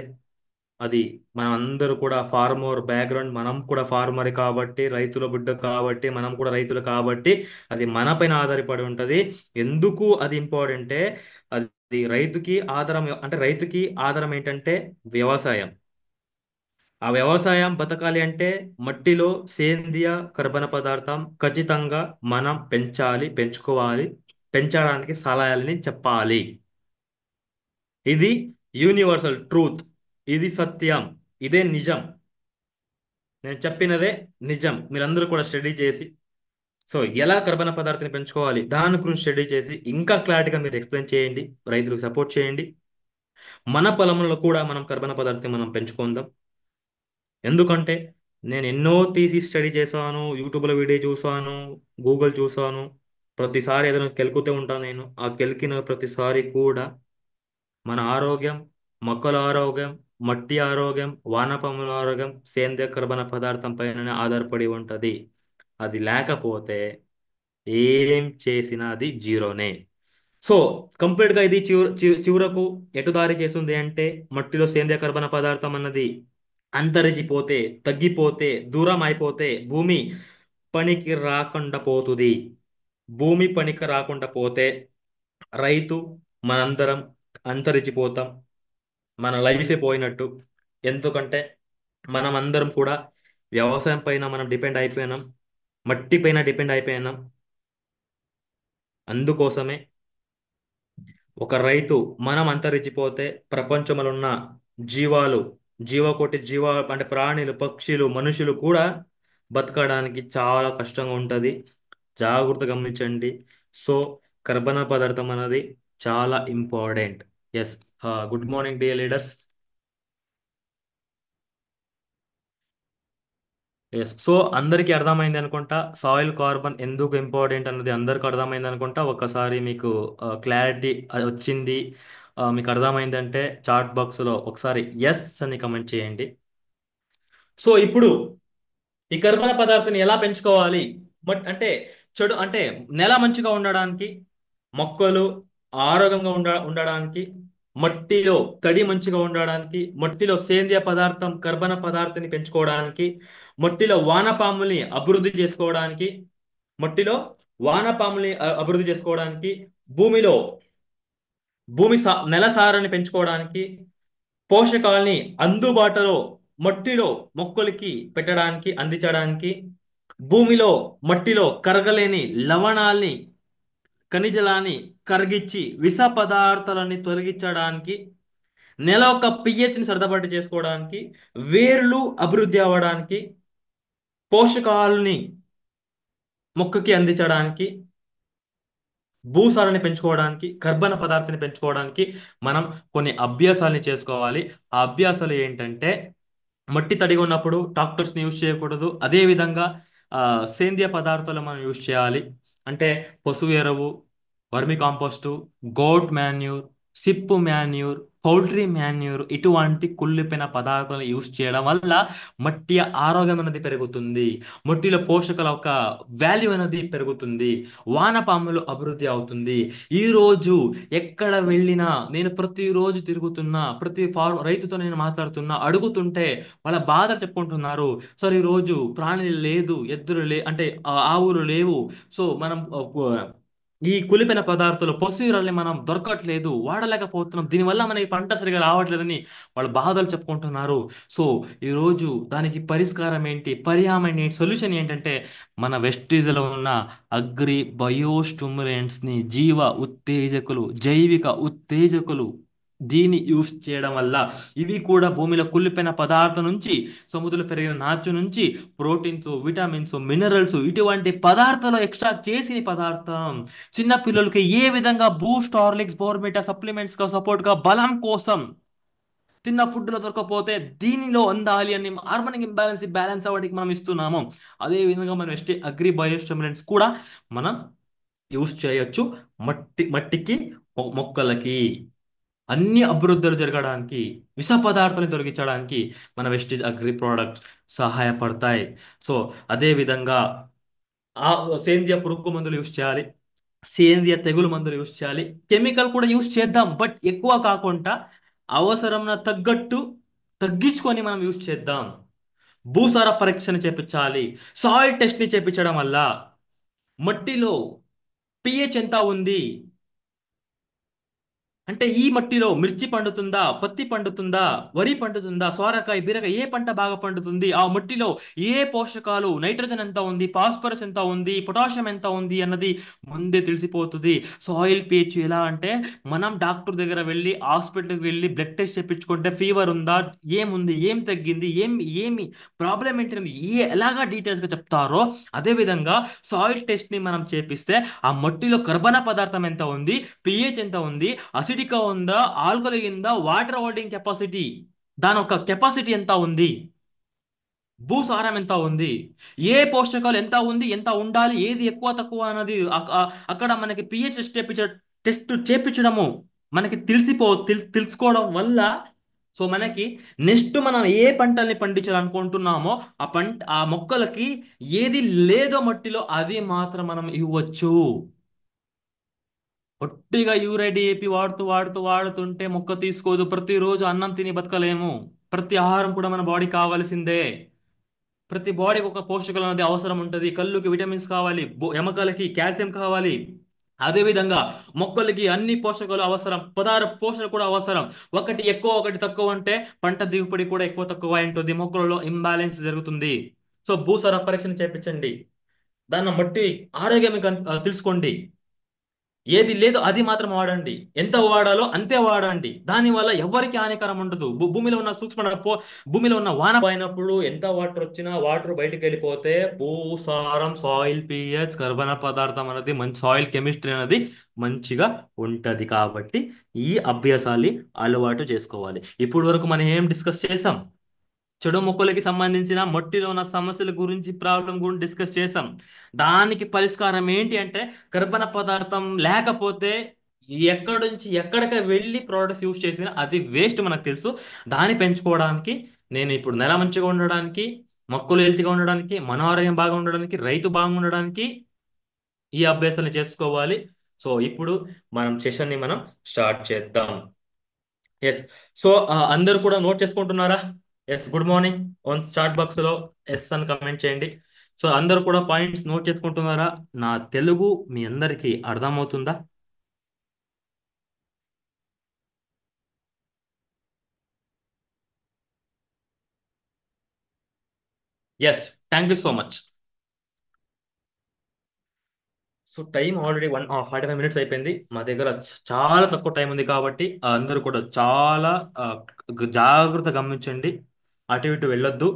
అది మనం అందరూ కూడా ఫార్మర్ బ్యాక్గ్రౌండ్, మనం కూడా ఫార్మర్ కాబట్టి, రైతుల బిడ్డ కాబట్టి, మనం కూడా రైతులు కాబట్టి అది మన పైన ఆధారపడి ఉంటది. ఎందుకు అది ఇంపార్టెంటే, అది రైతుకి ఆధారం, అంటే రైతుకి ఆధారం ఏంటంటే వ్యవసాయం. ఆ వ్యవసాయం బతకాలి అంటే మట్టిలో సేంద్రియ కర్బన పదార్థం ఖచ్చితంగా మనం పెంచాలి, పెంచుకోవాలి, పెంచడానికి సలహాలని చెప్పాలి. ఇది యూనివర్సల్ ట్రూత్, ఇది సత్యం, ఇదే నిజం. నేను చెప్పినదే నిజం. మీరందరూ కూడా స్టడీ చేసి, సో ఎలా కర్బన పదార్థాన్ని పెంచుకోవాలి దాని గురించి స్టడీ చేసి ఇంకా క్లారిటీగా మీరు ఎక్స్ప్లెయిన్ చేయండి, రైతులకు సపోర్ట్ చేయండి. మన పొలంలో కూడా మనం కర్బన పదార్థాన్ని మనం పెంచుకుందాం. ఎందుకంటే నేను ఎన్నో తీసి స్టడీ చేశాను, యూట్యూబ్లో వీడియో చూసాను, గూగుల్ చూసాను. ప్రతిసారి ఏదైనా కెలుకుతూ ఉంటాను. నేను ఆ కెలికిన ప్రతిసారి కూడా మన ఆరోగ్యం, మొక్కల ఆరోగ్యం, మట్టి ఆరోగ్యం, వానపాముల ఆరోగ్యం సేంద్రియ కర్బన పదార్థం పైన ఆధారపడి ఉంటుంది. అది లేకపోతే ఏం చేసినా అది జీరోనే. సో కంప్లీట్ గా ఇది చివరకు ఎటు దారి చేస్తుంది అంటే, మట్టిలో సేంద్రియ కర్బన పదార్థం అన్నది అంతరించిపోతే, తగ్గిపోతే, దూరం అయిపోతే భూమి పనికి రాకుండా పోతుంది. భూమి పనికి రాకుండా పోతే రైతు, మనందరం అంతరించిపోతాం. మన లైఫే పోయినట్టు. ఎందుకంటే మనం అందరం కూడా వ్యవసాయం పైన మనం డిపెండ్ అయిపోయినాం, మట్టి పైన డిపెండ్ అయిపోయినాం. అందుకోసమే ఒక రైతు మనం అంతరించిపోతే ప్రపంచంలో ఉన్న జీవాలు, జీవకోటి జీవ అంటే ప్రాణులు, పక్షులు, మనుషులు కూడా బతకడానికి చాలా కష్టంగా ఉంటుంది. జాగ్రత్త గమనించండి. సో కర్బన పదార్థం అనేది చాలా important. Yes. Good morning dear leaders. Yes. So అందరికీ అర్థమైంది అనుకుంటా, సాయిల్ కార్బన్ ఎందుకు ఇంపార్టెంట్ అన్నది అందరికీ అర్థమైంది అనుకుంటా. ఒకసారి మీకు క్లారిటీ వచ్చింది, మీకు అర్థమైందంటే చాట్ బాక్స్లో ఒకసారి ఎస్ అని కమెంట్ చేయండి. సో ఇప్పుడు ఈ కర్బన పదార్థాన్ని ఎలా పెంచుకోవాలి? బట్ అంటే చెడు అంటే నెల మంచిగా ఉండడానికి, మొక్కలు ఆరోగ్యంగా ఉండడానికి, మట్టిలో తడి మంచిగా ఉండడానికి, మట్టిలో సేంద్రియ పదార్థం కర్బన పదార్థాన్ని పెంచుకోవడానికి, మట్టిలో వానపాముల్ని అభివృద్ధి చేసుకోవడానికి, మట్టిలో వానపాముల్ని అభివృద్ధి చేసుకోవడానికి, భూమిలో నెల సారాన్ని పెంచుకోవడానికి, పోషకాల్ని అందుబాటులో మట్టిలో మొక్కలకి పెట్టడానికి, అందించడానికి, భూమిలో మట్టిలో కరగలేని లవణాల్ని, ఖనిజాలని కరిగించి విష పదార్థాలని తొలగించడానికి, నెల ఒక పిహెచ్ని సర్దుబాటు చేసుకోవడానికి, వేర్లు అభివృద్ధి అవ్వడానికి, పోషకాలని మొక్కకి అందించడానికి, భూసారాన్ని పెంచుకోవడానికి, కర్బన పదార్థాన్ని పెంచుకోవడానికి మనం కొన్ని అభ్యాసాలని చేసుకోవాలి. ఆ అభ్యాసాలు ఏంటంటే, మట్టి తడిగా ఉన్నప్పుడు ట్రాక్టర్స్ని యూజ్ చేయకూడదు. అదేవిధంగా సేంద్రియ పదార్థాలు మనం యూజ్ చేయాలి. అంటే పశువు ఎరువు, vermicompost, goat manure, sheep manure, poultry manure, ఇటువంటి కుళ్ళిపోయిన పదార్థాలను యూజ్ చేయడం వల్ల మట్టి ఆరోగ్యం అనేది పెరుగుతుంది, మట్టిలో పోషకాల యొక్క వాల్యూ అనేది పెరుగుతుంది, వానపాములు అభివృద్ధి అవుతుంది. ఈరోజు ఎక్కడ వెళ్ళినా, నేను ప్రతిరోజు తిరుగుతున్నా, రైతుతో నేను మాట్లాడుతున్నా, అడుగుతుంటే వాళ్ళ బాధ చెప్పుకుంటున్నారు. సార్ ఈరోజు ప్రాణులు లేదు, ఎద్దులు అంటే ఆవులు లేవు. సో మనం ఈ కులిపిన పదార్థాలు పశువులని మనం దొరకట్లేదు, వాడలేకపోతున్నాం, దీనివల్ల మనకి పంట సరిగా రావట్లేదని వాళ్ళు బాధలు చెప్పుకుంటున్నారు. సో ఈరోజు దానికి పరిష్కారం ఏంటి, పర్యావరణ ఏంటి, సొల్యూషన్ ఏంటంటే మన వెస్టీజ్లో ఉన్న అగ్రి బయోస్టిమ్యులెంట్స్ని, జీవ ఉత్తేజకులు, జైవిక ఉత్తేజకులు, దీన్ని యూస్ చేయడం వల్ల ఇవి కూడా భూమిలో కుళ్ళిపోయిన పదార్థం నుంచి, సముద్రంలో పెరిగిన నాచు నుంచి ప్రోటీన్స్, విటమిన్స్, మినరల్స్, ఇటువంటి పదార్థాలు ఎక్స్ట్రా చేసిన పదార్థం చిన్న పిల్లలకి ఏ విధంగా బూస్ట్, హార్లిక్స్, బోర్మిటా సప్లిమెంట్స్ గా సపోర్ట్ గా బలం కోసం తిన్న ఫుడ్ లో దొరకపోతే దీనిలో అందాలి అని హార్మోనిక్ ఇంబ్యాలెన్స్ బ్యాలెన్స్ అవ్వడానికి మనం ఇస్తున్నాము. అదే విధంగా మనం అగ్రి బయోస్టిమ్యులెంట్స్ కూడా మనం యూస్ చేయొచ్చు. మట్టికి, మొక్కలకి అన్ని అభివృద్ధులు జరగడానికి, విష పదార్థాలను తొలగించడానికి మన వెస్టేజ్ అగ్రి ప్రోడక్ట్స్ సహాయపడతాయి. సో అదే విధంగా ఆ సేంద్రియ పురుగు మందులు యూస్ చేయాలి, సేంద్రియ తెగులు మందులు యూస్ చేయాలి, కెమికల్ కూడా యూస్ చేద్దాం, బట్ ఎక్కువ కాకుండా అవసరం తగ్గట్టు తగ్గించుకొని మనం యూజ్ చేద్దాం. భూసార పరీక్షని చేపించాలి. సాయిల్ టెస్ట్ ని చేపించడం వల్ల మట్టిలో పిహెచ్ ఎంత ఉంది, అంటే ఈ మట్టిలో మిర్చి పండుతుందా, పత్తి పండుతుందా, వరి పండుతుందా, సోరకాయ, బీరకాయ ఏ పంట బాగా పండుతుంది, ఆ మట్టిలో ఏ పోషకాలు, నైట్రోజన్ ఎంత ఉంది, ఫాస్ఫరస్ ఎంత ఉంది, పొటాషియం ఎంత ఉంది అన్నది ముందే తెలిసిపోతుంది. సాయిల్ pH ఎలా అంటే, మనం డాక్టర్ దగ్గర వెళ్ళి హాస్పిటల్కి వెళ్ళి బ్లడ్ టెస్ట్ చేయించుకుంటే ఫీవర్ ఉందా, ఏముంది, ఏం తగ్గింది, ఏమి ప్రాబ్లం ఏంటి అనేది ఎలాగా డీటెయిల్స్గా చెప్తారో అదే విధంగా సాయిల్ టెస్ట్ ని మనం చేపిస్తే ఆ మట్టిలో కర్బన పదార్థం ఎంత ఉంది, పిహెచ్ ఎంత ఉంది, అసిడిక్ ఉందా, ఆల్కలీ ఉందా, వాటర్ హోల్డింగ్ కెపాసిటీ, దాని యొక్క కెపాసిటీ ఎంత ఉంది, భూసారం ఎంత ఉంది, ఏ పోషకాలు ఎంత ఉంది, ఎంత ఉండాలి, ఏది ఎక్కువ తక్కువ అన్నది అక్కడ మనకి పిహెచ్ టెస్ట్ చేపించడము మనకి తెలుసుకోవడం వల్ల, సో మనకి నెక్స్ట్ మనం ఏ పంటల్ని పండించాలనుకుంటున్నామో ఆ మొక్కలకి ఏది లేదో మట్టిలో అది మాత్రం మనం ఇవ్వచ్చు. ఒట్టిగా యూరియా డిఏపి వాడుతుంటే మొక్క తీసుకోదు. ప్రతిరోజు అన్నం తిని బతకలేము. ప్రతి ఆహారం కూడా మన బాడీ కావాల్సిందే. ప్రతి బాడీకి ఒక పోషకాలు అనేది అవసరం ఉంటుంది. కళ్ళుకి విటమిన్స్ కావాలి, ఎముకలకి కాల్షియం కావాలి. అదే విధంగా మొక్కలకి అన్ని పోషకాలు అవసరం, పదార్థ పోషణ కూడా అవసరం. ఒకటి ఎక్కువ ఒకటి తక్కువ అంటే పంట దిగుబడి కూడా ఎక్కువ తక్కువ ఉంటుంది, మొక్కలలో ఇంబ్యాలెన్స్ జరుగుతుంది. సో భూసార పరీక్షను చేపించండి, దాన్ని బట్టి ఆరోగ్యం తెలుసుకోండి. ఏది లేదో అది మాత్రం వాడండి. ఎంత వాడాలో అంతే వాడండి. దానివల్ల ఎవరికి హానికరం ఉండదు. భూమిలో ఉన్న భూమిలో ఉన్న వాన పోయినప్పుడు ఎంత వాటర్ వచ్చినా వాటర్ బయటికి వెళ్ళిపోతే భూసారం, సాయిల్ పిహెచ్, కర్బన పదార్థం అనేది మంచి సాయిల్ కెమిస్ట్రీ అనేది మంచిగా ఉంటది. కాబట్టి ఈ అభ్యాసాన్ని అలవాటు చేసుకోవాలి. ఇప్పుడు వరకు మనం ఏం డిస్కస్ చేసాం? చెడు మొక్కలకి సంబంధించిన మట్టిలో ఉన్న సమస్యల గురించి, ప్రాబ్లం గురించి డిస్కస్ చేసాం. దానికి పరిష్కారం ఏంటి అంటే, కర్బన పదార్థం లేకపోతే ఎక్కడి నుంచి ఎక్కడికి వెళ్ళి ప్రోడక్ట్స్ యూజ్ చేసినా అది వేస్ట్ మనకు తెలుసు. దాన్ని పెంచుకోవడానికి, నేను ఇప్పుడు నెల మంచిగా ఉండడానికి, మొక్కలు హెల్తీగా ఉండడానికి, మన ఆరోగ్యం బాగా ఉండడానికి, రైతు బాగుండడానికి ఈ అభ్యాసాన్ని చేసుకోవాలి. సో ఇప్పుడు మనం సెషన్ని మనం స్టార్ట్ చేద్దాం. ఎస్. సో అందరూ కూడా నోట్ చేసుకుంటున్నారా? Yes, good morning. Chat box లో ఎస్ అని కమెంట్ చేయండి. సో అందరూ కూడా పాయింట్స్ నోట్ చేసుకుంటున్నారా? నా తెలుగు మీ అందరికీ అర్థమవుతుందా? Yes, thank you so much. So time already 45 minutes అయిపోయింది. మా దగ్గర చాలా తక్కువ టైం ఉంది కాబట్టి అందరూ కూడా చాలా జాగ్రత్త గమనించండి. అటు ఇటు వెళ్ళొద్దు.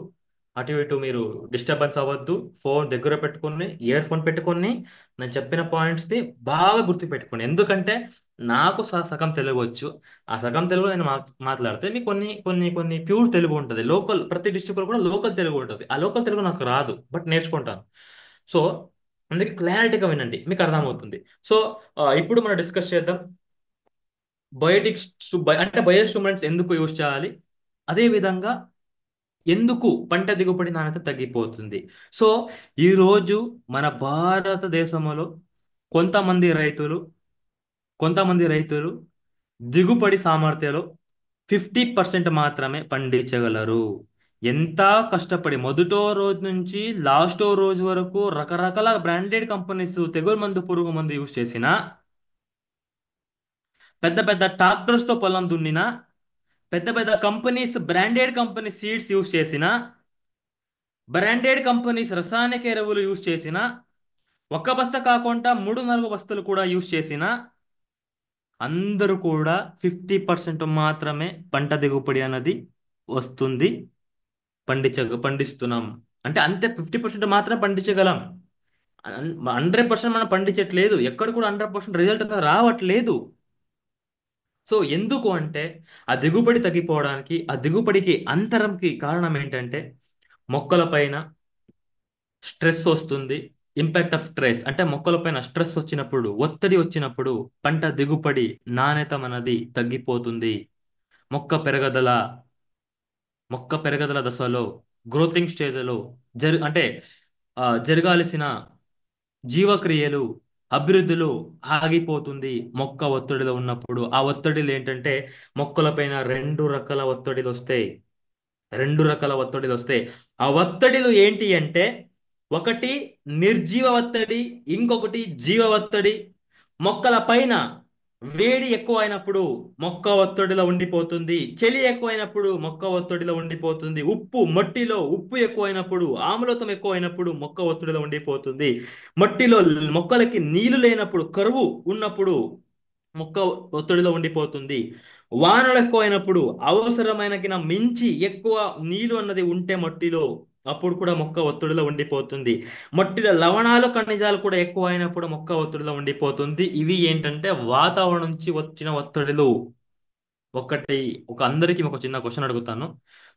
అటు ఇటు మీరు డిస్టర్బెన్స్ అవ్వద్దు. ఫోన్ దగ్గర పెట్టుకొని, ఇయర్ ఫోన్ పెట్టుకొని నేను చెప్పిన పాయింట్స్ని బాగా గుర్తు పెట్టుకోండి. ఎందుకంటే నాకు సగం తెలుగు వచ్చు. ఆ సగం తెలుగు నేను మాట్లాడితే మీకు కొన్ని కొన్ని కొన్ని ప్యూర్ తెలుగు ఉంటుంది. లోకల్ ప్రతి డిస్ట్రిక్ట్లో కూడా లోకల్ తెలుగు ఉంటుంది. ఆ లోకల్ తెలుగు నాకు రాదు, బట్ నేర్చుకుంటాను. సో అందుకే క్లారిటీగా వినండి, మీకు అర్థమవుతుంది. సో ఇప్పుడు మనం డిస్కస్ చేద్దాం. బయోటిక్స్ అంటే బయో స్టిమ్యులెంట్స్ ఎందుకు యూజ్ చేయాలి, అదే విధంగా ఎందుకు పంట దిగుబడి నాణ్యత తగ్గిపోతుంది. సో ఈరోజు మన భారతదేశంలో కొంతమంది రైతులు కొంతమంది రైతులు దిగుబడి సామర్థ్యంలో 50% మాత్రమే పండించగలరు. ఎంత కష్టపడి మొదటో రోజు నుంచి లాస్టో రోజు వరకు రకరకాల బ్రాండెడ్ కంపెనీస్ తెగులు మందు, పురుగు మందు యూజ్ చేసిన, పెద్ద పెద్ద ట్రాక్టర్స్ తో పొలం దున్నిన, పెద్ద పెద్ద companies branded company seeds use చేసిన, బ్రాండెడ్ కంపెనీస్ రసాయనిక ఎరువులు యూజ్ చేసిన, ఒక్క బస్తా కాకుండా 3-4 బస్తాలు కూడా యూజ్ చేసిన, అందరూ కూడా 50% మాత్రమే పంట దిగుబడి అన్నది వస్తుంది. పండిస్తున్నాం అంటే అంతే, 50% మాత్రమే పండించగలం. 100% మనం పండించట్లేదు. ఎక్కడ కూడా 100% రిజల్ట్ అనేది రావట్లేదు. సో ఎందుకు అంటే ఆ దిగుబడి తగ్గిపోవడానికి, ఆ దిగుబడికి అంతరంకి కారణం ఏంటంటే మొక్కల పైన స్ట్రెస్ వస్తుంది. ఇంపాక్ట్ ఆఫ్ స్ట్రెస్ అంటే మొక్కల పైన స్ట్రెస్ వచ్చినప్పుడు, ఒత్తిడి వచ్చినప్పుడు పంట దిగుబడి నాణ్యత అనేది తగ్గిపోతుంది. మొక్క పెరగదల మొక్క పెరగదల దశలో, గ్రోతింగ్ స్టేజ్లో అంటే జరగాల్సిన జీవక్రియలు, అభివృద్ధిలో ఆగిపోతుంది. మొక్క ఒత్తిడిలో ఉన్నప్పుడు ఆ ఒత్తిడిలు ఏంటంటే మొక్కలపైన 2 రకాల ఒత్తిడిలు వస్తాయి. రెండు రకాల ఒత్తిడిలు వస్తాయి. ఆ ఒత్తిడిలు ఏంటి అంటే, ఒకటి నిర్జీవ ఒత్తిడి, ఇంకొకటి జీవ ఒత్తిడి. మొక్కల పైన వేడి ఎక్కువ అయినప్పుడు మొక్క ఒత్తిడిలో ఉండిపోతుంది, చలి ఎక్కువైనప్పుడు మొక్క ఒత్తిడిలో ఉండిపోతుంది, మట్టిలో ఉప్పు ఎక్కువైనప్పుడు, ఆమ్లత్వం ఎక్కువైనప్పుడు మొక్క ఒత్తిడిలో ఉండిపోతుంది, మట్టిలో మొక్కలకి నీళ్లు లేనప్పుడు, కరువు ఉన్నప్పుడు మొక్క ఒత్తిడిలో ఉండిపోతుంది, వానలు ఎక్కువైనప్పుడు అవసరమైన మించి ఎక్కువ నీరు అన్నది ఉంటే మట్టిలో అప్పుడు కూడా మొక్క ఒత్తిడిలో ఉండిపోతుంది, మట్టిలో లవణాలు ఖనిజాలు కూడా ఎక్కువ అయినప్పుడు మొక్క ఒత్తిడిలో ఉండిపోతుంది. ఇవి ఏంటంటే వాతావరణం నుంచి వచ్చిన ఒత్తిడిలు. ఒకటి అందరికీ ఒక చిన్న క్వశ్చన్ అడుగుతాను.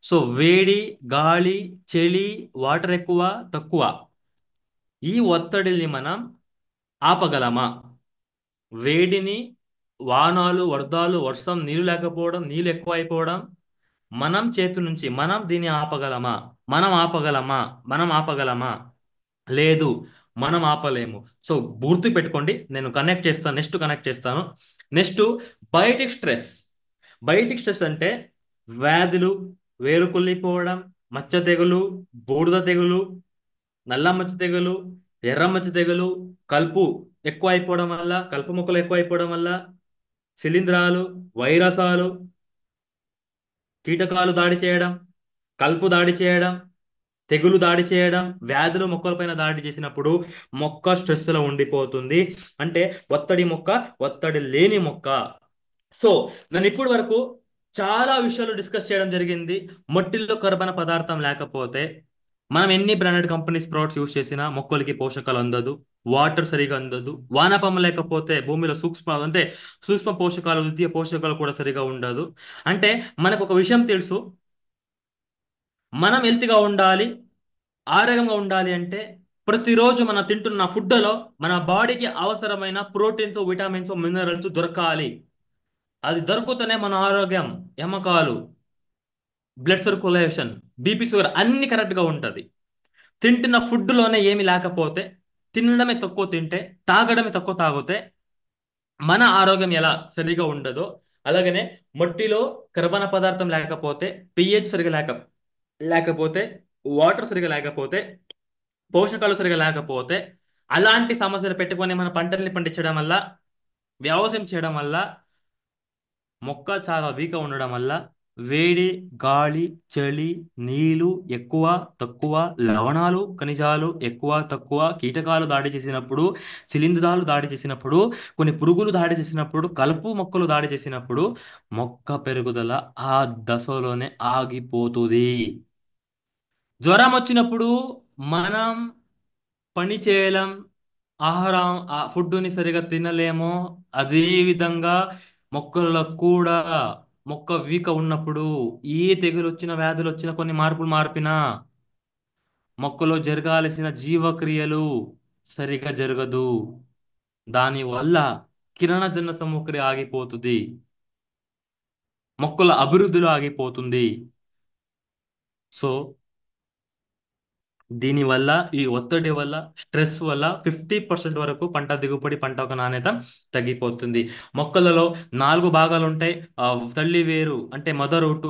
సో వేడి, గాలి, చలి, వాటర్ ఎక్కువ, తక్కువ, ఈ ఒత్తిడిని మనం ఆపగలమా? వేడిని, వానాలు, వరదలు, వర్షం, నీళ్ళు లేకపోవడం, నీళ్ళు ఎక్కువ అయిపోవడం మనం చేతి నుంచి మనం దీన్ని ఆపగలమా? మనం ఆపగలమా? లేదు, మనం ఆపలేము. సో గుర్తు పెట్టుకోండి, నేను కనెక్ట్ చేస్తాను, నెక్స్ట్ కనెక్ట్ చేస్తాను. Next biotic stress. Biotic stress అంటే వ్యాధులు, వేరుకుళ్ళిపోవడం, మచ్చ తెగులు, బూడిద తెగులు, నల్ల మచ్చ తెగులు, ఎర్ర మచ్చ తెగులు, కలుపు ఎక్కువ అయిపోవడం వల్ల, కలుపు మొక్కలు ఎక్కువ అయిపోవడం వల్ల, శిలీంధ్రాలు, వైరసాలు, కీటకాలు దాడి చేయడం, కలుపు దాడి చేయడం, తెగులు దాడి చేయడం, వ్యాధులు మొక్కలపైన దాడి చేసినప్పుడు మొక్క స్ట్రెస్ లో ఉండిపోతుంది. అంటే ఒత్తిడి లేని మొక్క. సో నేను ఇప్పటి వరకు చాలా విషయాలు డిస్కస్ చేయడం జరిగింది. మట్టిలో కర్బన పదార్థం లేకపోతే మనం ఎన్ని బ్రాండెడ్ కంపెనీస్ ప్రొడక్ట్స్ యూస్ చేసినా మొక్కలకి పోషకాలు అందదు, వాటర్ సరిగా అందదు, వానపాము లేకపోతే భూమిలో సూక్ష్మ పోషకాలు, ద్వితీయ పోషకాలు కూడా సరిగా ఉండదు. అంటే మనకు ఒక విషయం తెలుసు, మనం హెల్తీగా ఉండాలి, ఆరోగ్యంగా ఉండాలి అంటే ప్రతిరోజు మనం తింటున్న ఫుడ్లో మన బాడీకి అవసరమైన ప్రోటీన్స్, విటమిన్స్, మినరల్స్ దొరకాలి. అది దొరుకుతూనే మన ఆరోగ్యం, ఎమకాలు, బ్లడ్ సర్క్యులేషన్, బీపీ, షుగర్ అన్ని కరెక్ట్గా ఉంటుంది. తింటున్న ఫుడ్లోనే ఏమి లేకపోతే, తినడమే తక్కువ తింటే, తాగడమే తక్కువ తాగితే మన ఆరోగ్యం ఎలా సరిగా ఉండదో, అలాగనే మట్టిలో కర్బన పదార్థం లేకపోతే, పిహెచ్ సరిగా లేకపోతే, వాటర్ సరిగా లేకపోతే, పోషకాలు సరిగా లేకపోతే, అలాంటి సమస్యలు పెట్టుకొని మన పంటల్ని పండించడం వల్ల, వ్యవసాయం చేయడం వల్ల మొక్క చాలా వీక్గా ఉండడం వల్ల వేడి, గాలి, చలి, నీళ్లు ఎక్కువ తక్కువ, లవణాలు ఖనిజాలు ఎక్కువ తక్కువ, కీటకాలు దాడి చేసినప్పుడు, శిలీంధ్రాలు దాడి చేసినప్పుడు, కొన్ని పురుగులు దాడి చేసినప్పుడు, కలుపు మొక్కలు దాడి చేసినప్పుడు మొక్క పెరుగుదల ఆ దశలోనే ఆగిపోతుంది. జ్వరం వచ్చినప్పుడు మనం పని చేయలేం, ఆహారం ఫుడ్ని సరిగా తినలేము. అదే విధంగా మొక్కల్లో కూడా మొక్క వీక ఉన్నప్పుడు ఏ తెగులు వచ్చిన, వ్యాధులు వచ్చిన, కొన్ని మార్పినా మొక్కలో జరగాల్సిన జీవక్రియలు సరిగా జరగదు. దానివల్ల కిరణజన్య సమగ్రి ఆగిపోతుంది, మొక్కల అభివృద్ధిలో ఆగిపోతుంది. సో దీనివల్ల, ఈ ఒత్తిడి వల్ల, స్ట్రెస్ వల్ల 50% వరకు పంట దిగుబడి, పంట ఒక నాణ్యత తగ్గిపోతుంది. మొక్కలలో 4 భాగాలు ఉంటాయి. తల్లి వేరు అంటే మదర్ రూట్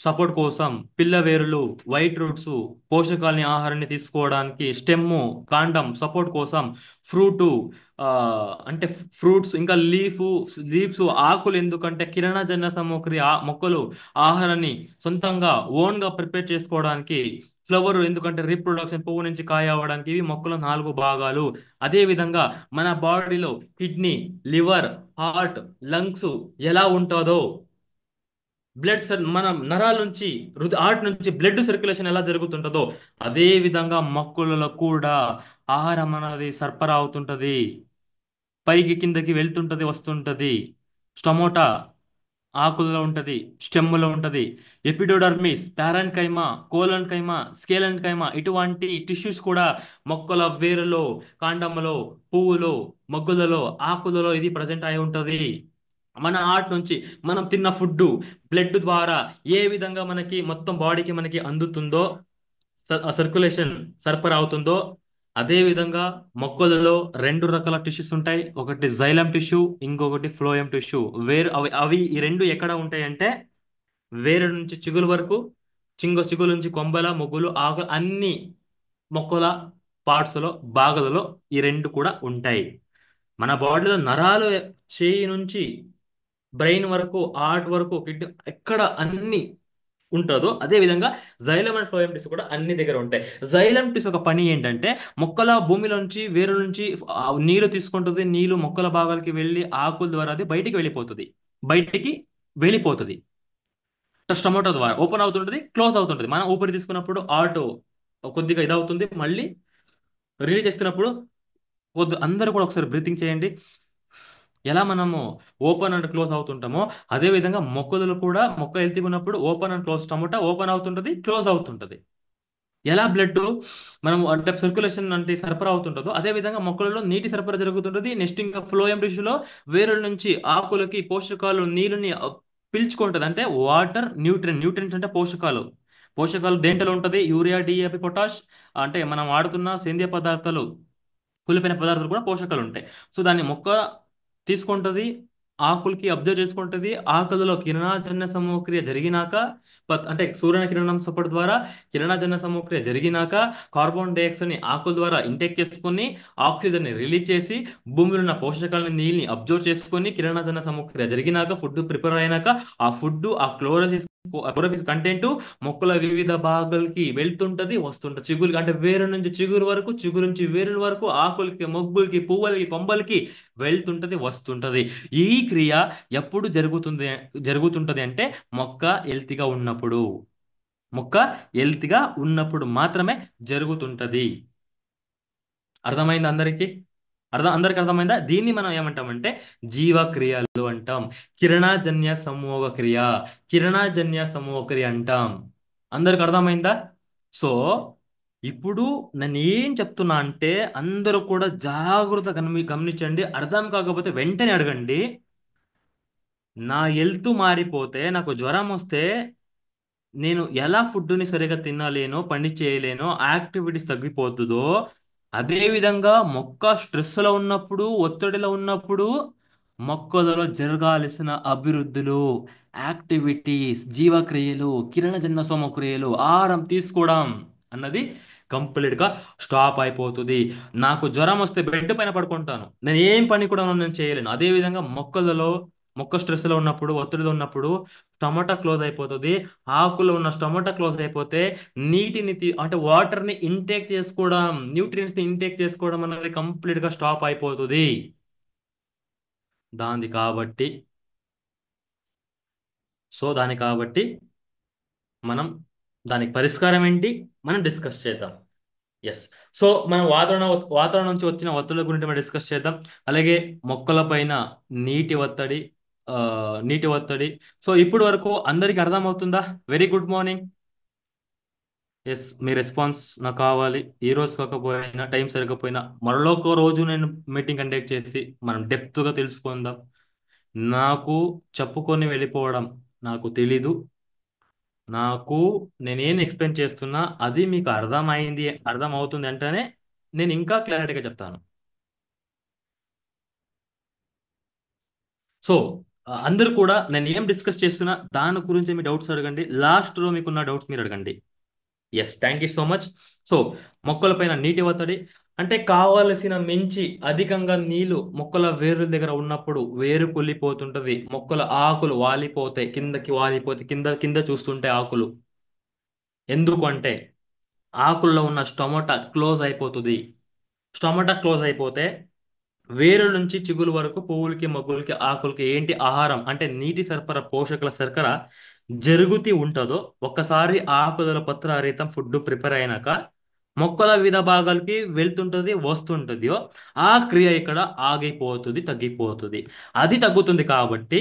సపోర్ట్ కోసం, పిల్ల వేరులు వైట్ రూట్స్ పోషకాలని, ఆహారాన్ని తీసుకోవడానికి, స్టెమ్ కాండం సపోర్ట్ కోసం, ఫ్రూట్ అంటే ఫ్రూట్స్, ఇంకా లీవ్స్ ఆకులు ఎందుకంటే కిరణజన్య సామగ్రి, మొక్కలు ఆహారాన్ని సొంతంగా ఓన్గా ప్రిపేర్ చేసుకోవడానికి, ఫ్లవర్ ఎందుకంటే రీప్రొడక్షన్, పువ్వు నుంచి కాయ అవ్వడానికి. ఇవి మొక్కల 4 భాగాలు. అదే విధంగా మన బాడీలో కిడ్నీ, లివర్, హార్ట్, లంగ్స్ ఎలా ఉంటుందో, మన నరాల నుంచి, హార్ట్ నుంచి బ్లడ్ సర్క్యులేషన్ ఎలా జరుగుతుంటుందో, అదే విధంగా మొక్కలలో కూడా ఆహారం అనేది సరఫరా అవుతుంటది, పైకి కిందకి వెళ్తుంటది, వస్తుంటది. స్టమోటా ఆకుల్లో ఉంటది, స్టెమ్లో ఉంటది. ఎపిడోడర్మిస్, ప్యారెంట్ కైమా, కోలన్ కైమా, స్కేలన్ కైమా, ఇటువంటి టిష్యూస్ కూడా మొక్కల వేరులో, కాండంలో, పువ్వులో, మొగ్గులలో, ఆకులలో ఇది ప్రజెంట్ అయి ఉంటది. మన హార్ట్ నుంచి మనం తిన్న ఫుడ్ బ్లడ్ ద్వారా ఏ విధంగా మనకి మొత్తం బాడీకి మనకి అందుతుందో, సర్క్యులేషన్ సరఫరా అవుతుందో, అదే విధంగా మొక్కలలో 2 రకాల టిష్యూస్ ఉంటాయి. ఒకటి జైలం టిష్యూ, ఇంకొకటి ఫ్లోయం టిష్యూ. అవి ఈ రెండు ఎక్కడ ఉంటాయి అంటే వేరు నుంచి చిగురు వరకు, చిగురు నుంచి కొంబల, మొగ్గులు, ఆకులు అన్ని మొక్కల పార్ట్స్లో భాగాలలో ఈ రెండు కూడా ఉంటాయి. మన బాడీలో నరాలు చేయి నుంచి బ్రెయిన్ వరకు, హార్ట్ వరకు, కిడ్నీ ఎక్కడ అన్ని ఉంటుందో అదే విధంగా జైలం అండ్ ఫ్లోయం టిష్యూ కూడా అన్ని దగ్గర ఉంటాయి. జైలం టిష్యూ ఒక పని ఏంటంటే మొక్కల భూమిలోంచి వేరు నుంచి నీరు తీసుకుంటుంది. నీళ్లు మొక్కల భాగాలకి వెళ్ళి ఆకుల ద్వారా అది బయటికి వెళ్ళిపోతుంది. స్టొమటో ద్వారా ఓపెన్ అవుతుంటుంది, క్లోజ్ అవుతుంటుంది. మనం ఊపిరి తీసుకున్నప్పుడు ఆటో కొద్దిగా ఇదవుతుంది, మళ్ళీ రిలీజ్ చేస్తున్నప్పుడు అందరూ కూడా ఒకసారి బ్రీతింగ్ చేయండి. ఎలా మనము ఓపెన్ అండ్ క్లోజ్ అవుతుంటామో అదే విధంగా మొక్కలు కూడా మొక్క హెల్తీగా ఉన్నప్పుడు open and close, tomato open అవుతుంటది, క్లోజ్ అవుతుంటది. ఎలా బ్లడ్ మనం అంటే సర్క్యులేషన్ అంటే సరఫరా అవుతుంటుందో అదే విధంగా మొక్కలలో నీటి సరఫరా జరుగుతుంటుంది. నెక్స్ట్ ఇంకా ఫ్లోయం టిష్యూలో వేరుల నుంచి ఆకులకి పోషకాలు నీరుని పీల్చుకుంటుంది. అంటే వాటర్, న్యూట్రియన్స్ అంటే పోషకాలు దేంట్లో ఉంటుంది? యూరియా, డిఏపి, పొటాష్, అంటే మనం వాడుతున్న సేంద్రియ పదార్థాలు, కులిపోయిన పదార్థాలు కూడా పోషకాలు ఉంటాయి. సో దాన్ని మొక్క తీసుకుంటుంది, ఆకులకి అబ్జర్వ్ చేసుకుంటుంది. ఆకులలో కిరణజన్య సమక్రియ జరిగినాక అంటే సూర్య కిరణం సపోర్ట్ ద్వారా కిరణజన్య సమక్రియ జరిగినాక కార్బన్ డైఆక్సైడ్ ని ఆకుల ద్వారా ఇంటేక్ చేసుకొని ఆక్సిజన్ ని రిలీజ్ చేసి భూమిలో ఉన్న పోషకాలని నీళ్ళని అబ్జర్వ్ చేసుకొని కిరణజన్య సమక్రియ జరిగినాక ఫుడ్ ప్రిపేర్ అయినాక ఆ ఫుడ్ ఆ క్లోరోఫిస్ కంటెంట్ మొక్కల వివిధ భాగాలకి వెళ్తుంటది, వస్తుంటది. చిగురు అంటే వేరు నుంచి చిగురు వరకు, చిగురు నుంచి వేరుల వరకు, ఆకులకి, మొగ్గులకి, పువ్వులకి, కొమ్మలకి వెళ్తుంటది, వస్తుంటది. ఈ క్రియ ఎప్పుడు జరుగుతుంటది అంటే మొక్క హెల్తీగా ఉన్నప్పుడు మాత్రమే జరుగుతుంటది. అర్థమైంది అందరికీ? అందరికి అర్థమైందా? దీన్ని మనం ఏమంటామంటే జీవక్రియలు అంటాం. కిరణజన్య సమూహ క్రియ కిరణజన్య సమూహ క్రియ అంటాం. అందరికి అర్థమైందా? సో ఇప్పుడు నేను ఏం చెప్తున్నా అంటే అందరూ కూడా జాగ్రత్త గమనించండి. అర్థం కాకపోతే వెంటనే అడగండి. నా హెల్త్ మారిపోతే, నాకు జ్వరం వస్తే నేను ఎలా ఫుడ్ని సరిగా తినలేనో, పని చేయలేనో, యాక్టివిటీస్ తగ్గిపోతుందో అదే విధంగా మొక్క స్ట్రెస్లో ఉన్నప్పుడు, ఒత్తిడిలో ఉన్నప్పుడు మొక్కలలో జరగాల్సిన అభివృద్ధులు, యాక్టివిటీస్, జీవక్రియలు, కిరణజన్య సమక్రియలు, ఆహారం తీసుకోవడం అన్నది కంప్లీట్గా స్టాప్ అయిపోతుంది. నాకు జ్వరం వస్తే బెడ్ పైన పడుకుంటాను, నేను ఏం పని కూడా నేను చేయలేను. అదే విధంగా మొక్క స్ట్రెస్లో ఉన్నప్పుడు, ఒత్తిడిలో ఉన్నప్పుడు టమాటా క్లోజ్ అయిపోతుంది. ఆకులో ఉన్న టమాటా క్లోజ్ అయిపోతే అంటే వాటర్ని ఇంటేక్ చేసుకోవడం, న్యూట్రియన్స్ని ఇంటేక్ చేసుకోవడం అనేది కంప్లీట్గా స్టాప్ అయిపోతుంది. దాని కాబట్టి దాని కాబట్టి మనం దానికి పరిష్కారం ఏంటి మనం డిస్కస్ చేద్దాం. ఎస్. సో మనం వాతావరణం నుంచి వచ్చిన ఒత్తిడి గురించి మనం డిస్కస్ చేద్దాం. అలాగే మొక్కల పైన నీటి ఒత్తిడి ఆ, నీటి ఒత్తిడి. సో ఇప్పుడు వరకు అందరికి అర్థమవుతుందా? Very good morning. ఎస్, మీ రెస్పాన్స్ నాకు కావాలి. ఈ రోజు కాకపోయినా, టైం సరికపోయినా మరొక రోజు నేను మీటింగ్ కండక్ట్ చేసి మనం డెప్త్గా తెలుసుకుందాం. నాకు చెప్పుకొని వెళ్ళిపోవడం నాకు తెలీదు. నాకు నేనేం ఎక్స్ప్లెయిన్ చేస్తున్నా అది మీకు అర్థం అవుతుంది అంటేనే నేను ఇంకా క్లారిటీగా చెప్తాను. సో అందరూ కూడా నేను ఏం డిస్కస్ చేస్తున్నా దాని గురించి మీ డౌట్స్ అడగండి. లాస్ట్ లో మీకున్న డౌట్స్ మీరు అడగండి. Yes, thank you so much. So మొక్కలపైన నీటి ఒత్తిడి అంటే కావలసిన మించి అధికంగా నీళ్లు మొక్కల వేర్ల దగ్గర ఉన్నప్పుడు వేరు కుళ్ళిపోతుంటది. మొక్కల ఆకులు వాలిపోతాయి, కిందకి వాలిపోతాయి, కింద కింద చూస్తుంటే ఆకులు. ఎందుకంటే ఆకుల్లో ఉన్న స్టొమటా క్లోజ్ అయిపోతే వేరు నుంచి చిగురు వరకు పువ్వులకి, మొగ్గులకి, ఆకులకి ఏంటి ఆహారం అంటే నీటి సరఫరా, పోషకాల సరఫరా జరుగుతూ ఉంటుందో ఒక్కసారి ఆకుల పత్రహరితం ఫుడ్ ప్రిపేర్ అయినాక మొక్కల వివిధ భాగాలకి వెళ్తుంటది, వస్తుంటది. ఆ క్రియ ఇక్కడ ఆగిపోతుంది, తగ్గిపోతుంది. అది తగ్గుతుంది కాబట్టి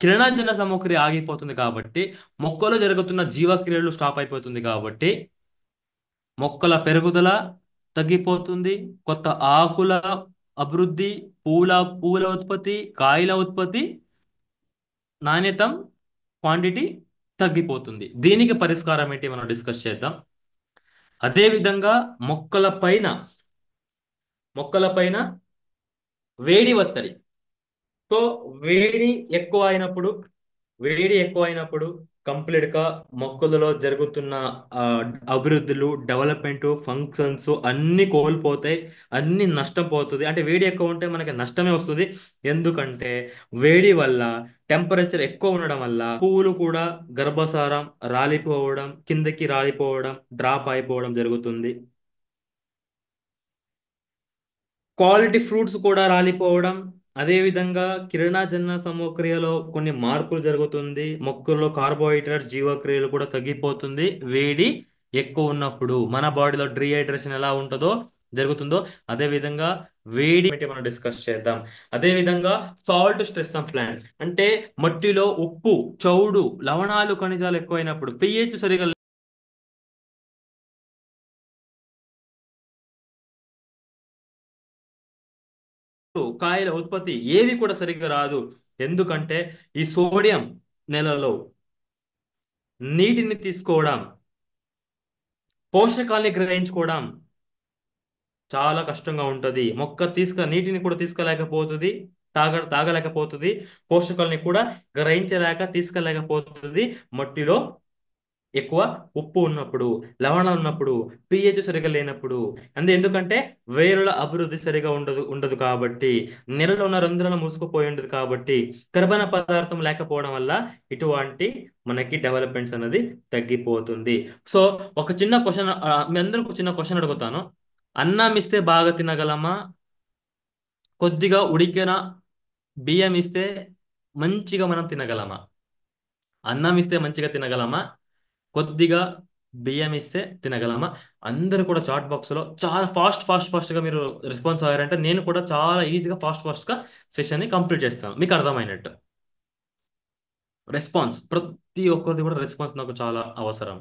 కిరణజన్య సమక్రియ ఆగిపోతుంది కాబట్టి మొక్కలో జరుగుతున్న జీవక్రియలు స్టాప్ అయిపోతుంది కాబట్టి మొక్కల పెరుగుదల తగ్గిపోతుంది. కొత్త ఆకుల అభివృద్ధి, పూల ఉత్పత్తి, కాయల ఉత్పత్తి, నాణ్యత, క్వాంటిటీ తగ్గిపోతుంది. దీనికి పరిష్కారం ఏంటి మనం డిస్కస్ చేద్దాం. అదే విధంగా మొక్కల పైన వేడి ఒత్తిడి. సో వేడి ఎక్కువ అయినప్పుడు వేడి ఎక్కువ అయినప్పుడు కంప్లీట్ గా మొక్కలలో జరుగుతున్న ఆ, అభివృద్ధులు, డెవలప్మెంట్, ఫంక్షన్స్ అన్ని కోల్పోతాయి, అన్ని నష్టం పోతుంది. అంటే వేడి ఎక్కువ ఉంటే మనకి నష్టమే వస్తుంది. ఎందుకంటే వేడి వల్ల, టెంపరేచర్ ఎక్కువ ఉండడం వల్ల పువ్వులు కూడా గర్భసారం రాలిపోవడం, కిందకి రాలిపోవడం, డ్రాప్ అయిపోవడం జరుగుతుంది. క్వాలిటీ ఫ్రూట్స్ కూడా రాలిపోవడం, అదేవిధంగా కిరణజన్య సమక్రియలో కొన్ని మార్పులు జరుగుతుంది. మొక్కల్లో కార్బోహైడ్రేట్స్ జీవక్రియలు కూడా తగ్గిపోతుంది. వేడి ఎక్కువ ఉన్నప్పుడు మన బాడీలో డీహైడ్రేషన్ ఎలా ఉంటుందో జరుగుతుందో అదే విధంగా వేడి మనం డిస్కస్ చేద్దాం. అదే విధంగా సాల్ట్ స్ట్రెస్ ప్లాంట్ అంటే మట్టిలో ఉప్పు, చౌడు, లవణాలు, ఖనిజాలు ఎక్కువైనప్పుడు పిహెచ్ సరిగా కాయల ఉత్పత్తి ఏవి కూడా సరిగ్గా రాదు. ఎందుకంటే ఈ సోడియం నెలలో నీటిని తీసుకోవడం, పోషకాల్ని గ్రహించుకోవడం చాలా కష్టంగా ఉంటది. మొక్క నీటిని కూడా తీసుకోలేకపోతుంది, తాగలేకపోతుంది, పోషకాలని కూడా గ్రహించలేక తీసుకోలేకపోతుంది. మట్టిలో ఎక్కువ ఉప్పు ఉన్నప్పుడు, లవణం ఉన్నప్పుడు, పిహెచ్ సరిగా లేనప్పుడు. ఎందుకంటే వేరుల అభివృద్ధి సరిగా ఉండదు కాబట్టి, నెలలో ఉన్న రంధ్రాలు మూసుకుపోయి ఉండదు కాబట్టి, కర్బన పదార్థం లేకపోవడం వల్ల ఇటువంటి మనకి డెవలప్మెంట్స్ అనేది తగ్గిపోతుంది. సో ఒక చిన్న క్వశ్చన్, మీ అందరికి ఒక చిన్న క్వశ్చన్ అడుగుతాను. అన్నం ఇస్తే బాగా తినగలమా? కొద్దిగా ఉడికిన బియ్యం ఇస్తే మంచిగా మనం తినగలమా? అన్నం ఇస్తే మంచిగా తినగలమా? కొద్దిగా బియ్యం ఇస్తే తినగలమా? అందరూ కూడా చాట్ బాక్స్ లో చాలా ఫాస్ట్ గా మీరు రెస్పాన్స్ అయ్యారంటే నేను కూడా చాలా ఈజీగా ఫాస్ట్ గా సెషన్ ని కంప్లీట్ చేస్తాను, మీకు అర్థమైనట్టు. రెస్పాన్స్, ప్రతి ఒక్కరిది కూడా రెస్పాన్స్ నాకు చాలా అవసరం.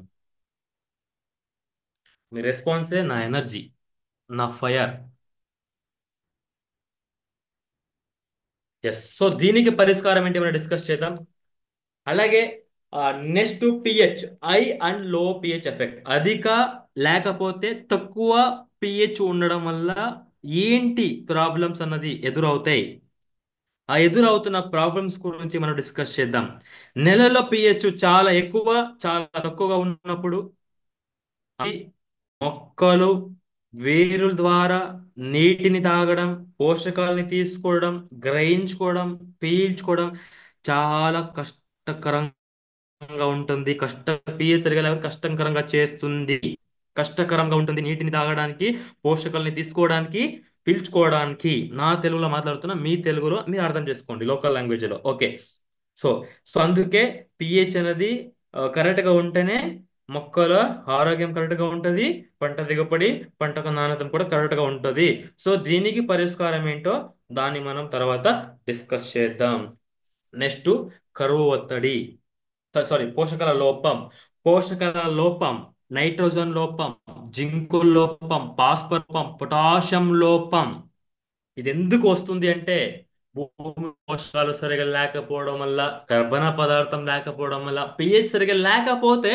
మీ రెస్పాన్సే నా ఎనర్జీ, నా ఫైర్. ఎస్. సో దీనికి పరిష్కారం ఏంటి మనం డిస్కస్ చేద్దాం. అలాగే నెక్స్ట్ పిహెచ్, హై అండ్ లో పిహెచ్ ఎఫెక్ట్. అధిక లేకపోతే తక్కువ పిహెచ్ ఉండడం వల్ల ఏంటి ప్రాబ్లమ్స్ అన్నది ఎదురవుతాయి. ఆ ఎదురవుతున్న ప్రాబ్లమ్స్ గురించి మనం డిస్కస్ చేద్దాం. నెలలో పిహెచ్ చాలా ఎక్కువ, చాలా తక్కువగా ఉన్నప్పుడు అది మొక్కలు వేరుల ద్వారా నీటిని తాగడం, పోషకాలని తీసుకోవడం, గ్రహించుకోవడం, పీల్చుకోవడం చాలా కష్టకరంగా ఉంటుంది. పిహెచ్ సరిగా లేకపోతే కష్టకరంగా చేస్తుంది. కష్టకరంగా ఉంటుంది నీటిని తాగడానికి, పోషకాలని తీసుకోవడానికి, పీల్చుకోవడానికి. నా తెలుగులో మాట్లాడుతున్నా, మీ తెలుగులో మీరు అర్థం చేసుకోండి, లోకల్ లాంగ్వేజ్ లో. ఓకే. సో సో అందుకే పిహెచ్ అనేది కరెక్ట్ గా ఉంటేనే మొక్కల ఆరోగ్యం కరెక్ట్ గా ఉంటది, పంట దిగుబడి, పంటకు నాణ్యత కూడా కరెక్ట్ గా ఉంటది. సో దీనికి పరిష్కారం ఏంటో దాన్ని మనం తర్వాత డిస్కస్ చేద్దాం. నెక్స్ట్ కరువు ఒత్తిడి, సారీ పోషకాల లోపం. పోషకాల లోపం, నైట్రోజన్ లోపం, జింకు లోపం, భాస్వరం లోపం, పొటాషియం లోపం. ఇది ఎందుకు వస్తుంది అంటే భూమి పోషకాలు సరిగా లేకపోవడం వల్ల, కర్బన పదార్థం లేకపోవడం వల్ల, పిహెచ్ సరిగా లేకపోతే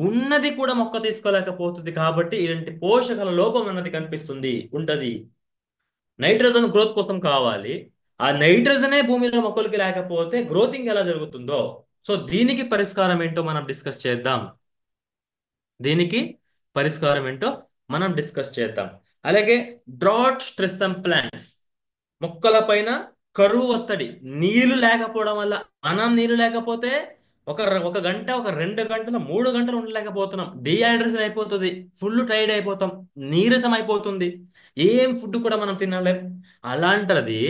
ఉన్నది కూడా మొక్క తీసుకోలేకపోతుంది. కాబట్టి ఇలాంటి పోషకాల లోపం అన్నది కనిపిస్తుంది, ఉంటది. నైట్రోజన్ గ్రోత్ కోసం కావాలి, ఆ నైట్రోజనే భూమిలో మొక్కలకి లేకపోతే గ్రోతింగ్ ఎలా జరుగుతుందో. సో దీనికి పరిష్కారం ఏంటో మనం డిస్కస్ చేద్దాం. దీనికి పరిష్కారం ఏంటో మనం డిస్కస్ చేద్దాం. అలాగే డ్రాట్ స్ట్రెస్ అండ్ ప్లాంట్స్, మొక్కల పైన కరువు ఒత్తిడి. నీళ్లు లేకపోవడం వల్ల, నీళ్లు లేకపోతే ఒక ఒక గంట, ఒక 2 గంటలు, 3 గంటలు ఉండలేకపోతున్నాం. డిహైడ్రేషన్ అయిపోతుంది, ఫుల్ టైర్డ్ అయిపోతాం, నీరసం అయిపోతుంది, ఏం ఫుడ్ కూడా మనం తినలేం. అలాంటిది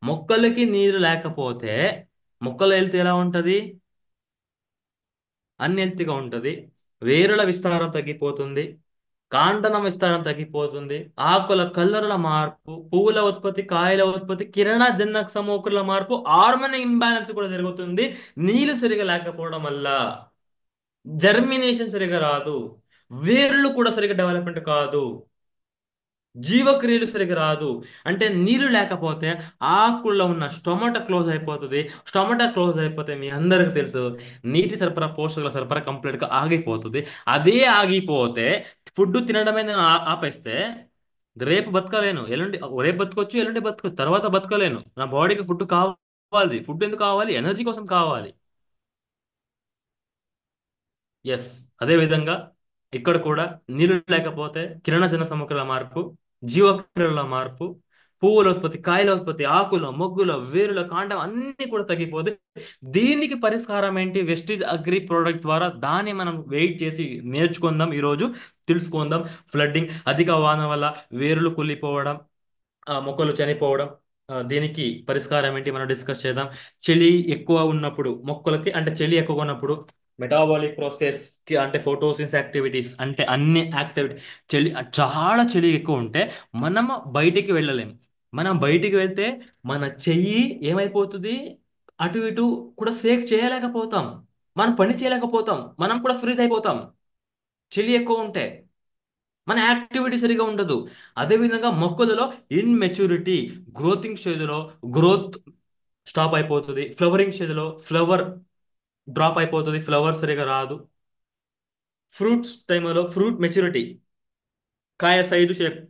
మొక్కలకి నీరు లేకపోతే మొక్కల హెల్త్ ఎలా ఉంటది? అన్హెల్తీగా ఉంటది. వేరుల విస్తారం తగ్గిపోతుంది, కాండన విస్తారం తగ్గిపోతుంది, ఆకుల కలర్ల మార్పు, పువ్వుల ఉత్పత్తి, కాయల ఉత్పత్తి, కిరణజన్య సమూహకుల మార్పు, హార్మోన్ ఇంబ్యాలెన్స్ కూడా జరుగుతుంది. నీళ్లు సరిగా లేకపోవడం వల్ల జర్మినేషన్ సరిగా రాదు, వేర్లు కూడా సరిగా డెవలప్మెంట్ కాదు, జీవక్రియలు సరిగా రాదు. అంటే నీరు లేకపోతే ఆకుల్లో ఉన్న స్టొమటా క్లోజ్ అయిపోతుంది. స్టొమటా క్లోజ్ అయిపోతే మీ అందరికి తెలుసు, నీటి సరఫరా, పోషకాల సరఫరా కంప్లీట్ గా ఆగిపోతుంది. అదే ఆగిపోతే ఫుడ్ తినడమే నేను ఆపేస్తే రేపు బతకలేను, ఎల్లుండి, రేపు బతకొచ్చు, ఎల్లుండి బతకొచ్చు, తర్వాత బతకలేను. నా బాడీకి ఫుడ్ కావాలి. ఫుడ్ ఎందుకు కావాలి? ఎనర్జీ కోసం కావాలి. ఎస్. అదే విధంగా ఇక్కడ కూడా నీళ్లు లేకపోతే కిరణజన సమగ్ర మార్పు, జీవక్రియల మార్పు, పువ్వుల ఉత్పత్తి, కాయల ఉత్పత్తి, ఆకుల, మొగ్గుల, వేరుల, కాండం అన్ని కూడా తగ్గిపోతే దీనికి పరిష్కారం ఏంటి? వెస్టీజ్ అగ్రి ప్రోడక్ట్ ద్వారా దాన్ని మనం వెయిట్ చేసి నేర్చుకుందాం, ఈరోజు తెలుసుకుందాం. ఫ్లడ్డింగ్, అధిక వాన వల్ల వేరులు కుళ్ళిపోవడం, మొక్కలు చనిపోవడం, దీనికి పరిష్కారం ఏంటి మనం డిస్కస్ చేద్దాం. చలి ఎక్కువ ఉన్నప్పుడు మొక్కలకి, అంటే చలి ఎక్కువ ఉన్నప్పుడు మెటాబాలిక్ ప్రాసెస్ కి, అంటే ఫోటోసిన్స్ యాక్టివిటీస్, అంటే అన్ని యాక్టివిటీ, చలి చాలా చలి ఎక్కువ ఉంటే మనం బయటికి వెళ్ళలేం. మనం బయటికి వెళ్తే మన చెయ్యి ఏమైపోతుంది, అటు ఇటు కూడా సేక్ చేయలేకపోతాం, మనం పని చేయలేకపోతాం, మనం కూడా ఫ్రీజ్ అయిపోతాం చలి ఎక్కువ ఉంటే. మన యాక్టివిటీ సరిగా ఉండదు. అదేవిధంగా మొక్కలలో ఇన్మెచ్యూరిటీ, గ్రోతింగ్ స్టేజ్లో గ్రోత్ స్టాప్ అయిపోతుంది, ఫ్లవరింగ్ స్టేజ్లో ఫ్లవర్ డ్రాప్ అయిపోతుంది, ఫ్లవర్ సరిగా రాదు, ఫ్రూట్స్ టైంలో ఫ్రూట్ మెచ్యూరిటీ, కాయ సైజు షేప్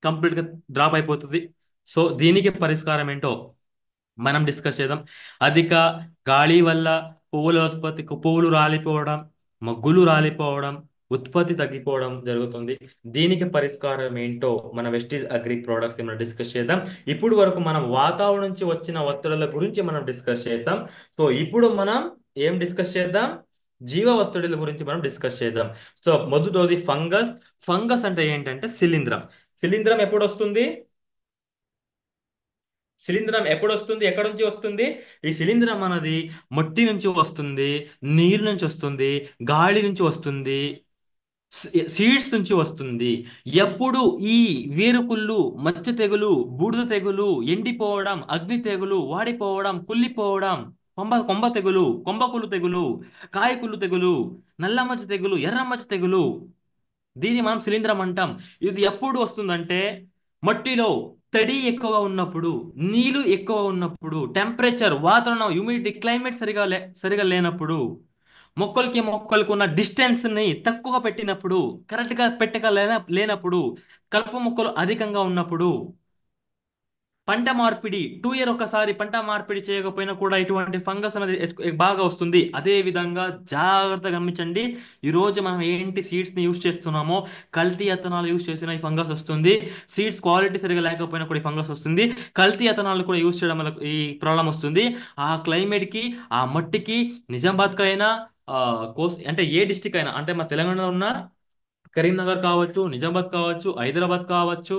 కంప్లీట్గా డ్రాప్ అయిపోతుంది. సో దీనికి పరిష్కారం ఏంటో మనం డిస్కస్ చేద్దాం. అధిక గాలి వల్ల పువ్వుల ఉత్పత్తికి పువ్వులు రాలిపోవడం, మొగ్గులు రాలిపోవడం, ఉత్పత్తి తగ్గిపోవడం జరుగుతుంది. దీనికి పరిష్కారం ఏంటో మన వెస్టీజ్ అగ్రి ప్రోడక్ట్స్ మనం డిస్కస్ చేద్దాం. ఇప్పుడు వరకు మనం వాతావరణం నుంచి వచ్చిన ఒత్తిడుల గురించి మనం డిస్కస్ చేస్తాం. సో ఇప్పుడు మనం ఏం డిస్కస్ చేద్దాం? జీవ ఒత్తిడుల గురించి మనం డిస్కస్ చేద్దాం. సో మొదటిది ఫంగస్. ఫంగస్ అంటే ఏంటంటే శిలీంధ్రం. శిలీంధ్రం ఎప్పుడు వస్తుంది? శిలీంధ్రం ఎప్పుడు వస్తుంది, ఎక్కడ నుంచి వస్తుంది? ఈ శిలీంధ్రం అనేది మట్టి నుంచి వస్తుంది, నీరు నుంచి వస్తుంది, గాలి నుంచి వస్తుంది, సీడ్స్ నుంచి వస్తుంది. ఎప్పుడు ఈ వేరుకుళ్ళు, మచ్చ తెగులు, బూడిద తెగులు, ఎండిపోవడం, అగ్ని తెగులు, వాడిపోవడం, కుళ్ళిపోవడం, కొంబ కొంబ తెగులు, కొంబకుళ్ళు తెగులు, కాయకుళ్ళు తెగులు, నల్ల మచ్చ తెగులు, ఎర్ర మచ్చ తెగులు, దీన్ని మనం శిలీంధ్రం అంటాం. ఇది ఎప్పుడు వస్తుందంటే మట్టిలో తడి ఎక్కువ ఉన్నప్పుడు, నీళ్లు ఎక్కువ ఉన్నప్పుడు, టెంపరేచర్, వాతావరణం, హ్యూమిడిటీ, క్లైమేట్ సరిగా లేనప్పుడు, మొక్కలకి మొక్కలకు ఉన్న డిస్టెన్స్ ని తక్కువ పెట్టినప్పుడు, కరెక్ట్ గా లేనప్పుడు, కలుపు మొక్కలు అధికంగా ఉన్నప్పుడు, పంట మార్పిడి 2 ఇయర్ ఒకసారి పంట మార్పిడి చేయకపోయినా కూడా ఇటువంటి ఫంగస్ అనేది బాగా వస్తుంది. అదే విధంగా జాగ్రత్తగా గమనించండి. ఈ రోజు మనం ఏంటి సీడ్స్ ని యూస్ చేస్తున్నామో, కల్తీ ఇథనాల్ యూస్ చేసిన ఈ ఫంగస్ వస్తుంది. సీడ్స్ క్వాలిటీ సరిగా లేకపోయినా కూడా ఈ ఫంగస్ వస్తుంది. కల్తీ ఇథనాల్ కూడా యూస్ చేయడం వల్ల ఈ ప్రాబ్లం వస్తుంది. ఆ క్లైమేట్ కి, ఆ మట్టికి, నిజామాబాద్ అయినా, అంటే ఏ డిస్టిక్ అయినా, అంటే మా తెలంగాణలో ఉన్న కరీంనగర్ కావచ్చు, నిజామాబాద్ కావచ్చు, హైదరాబాద్ కావచ్చు,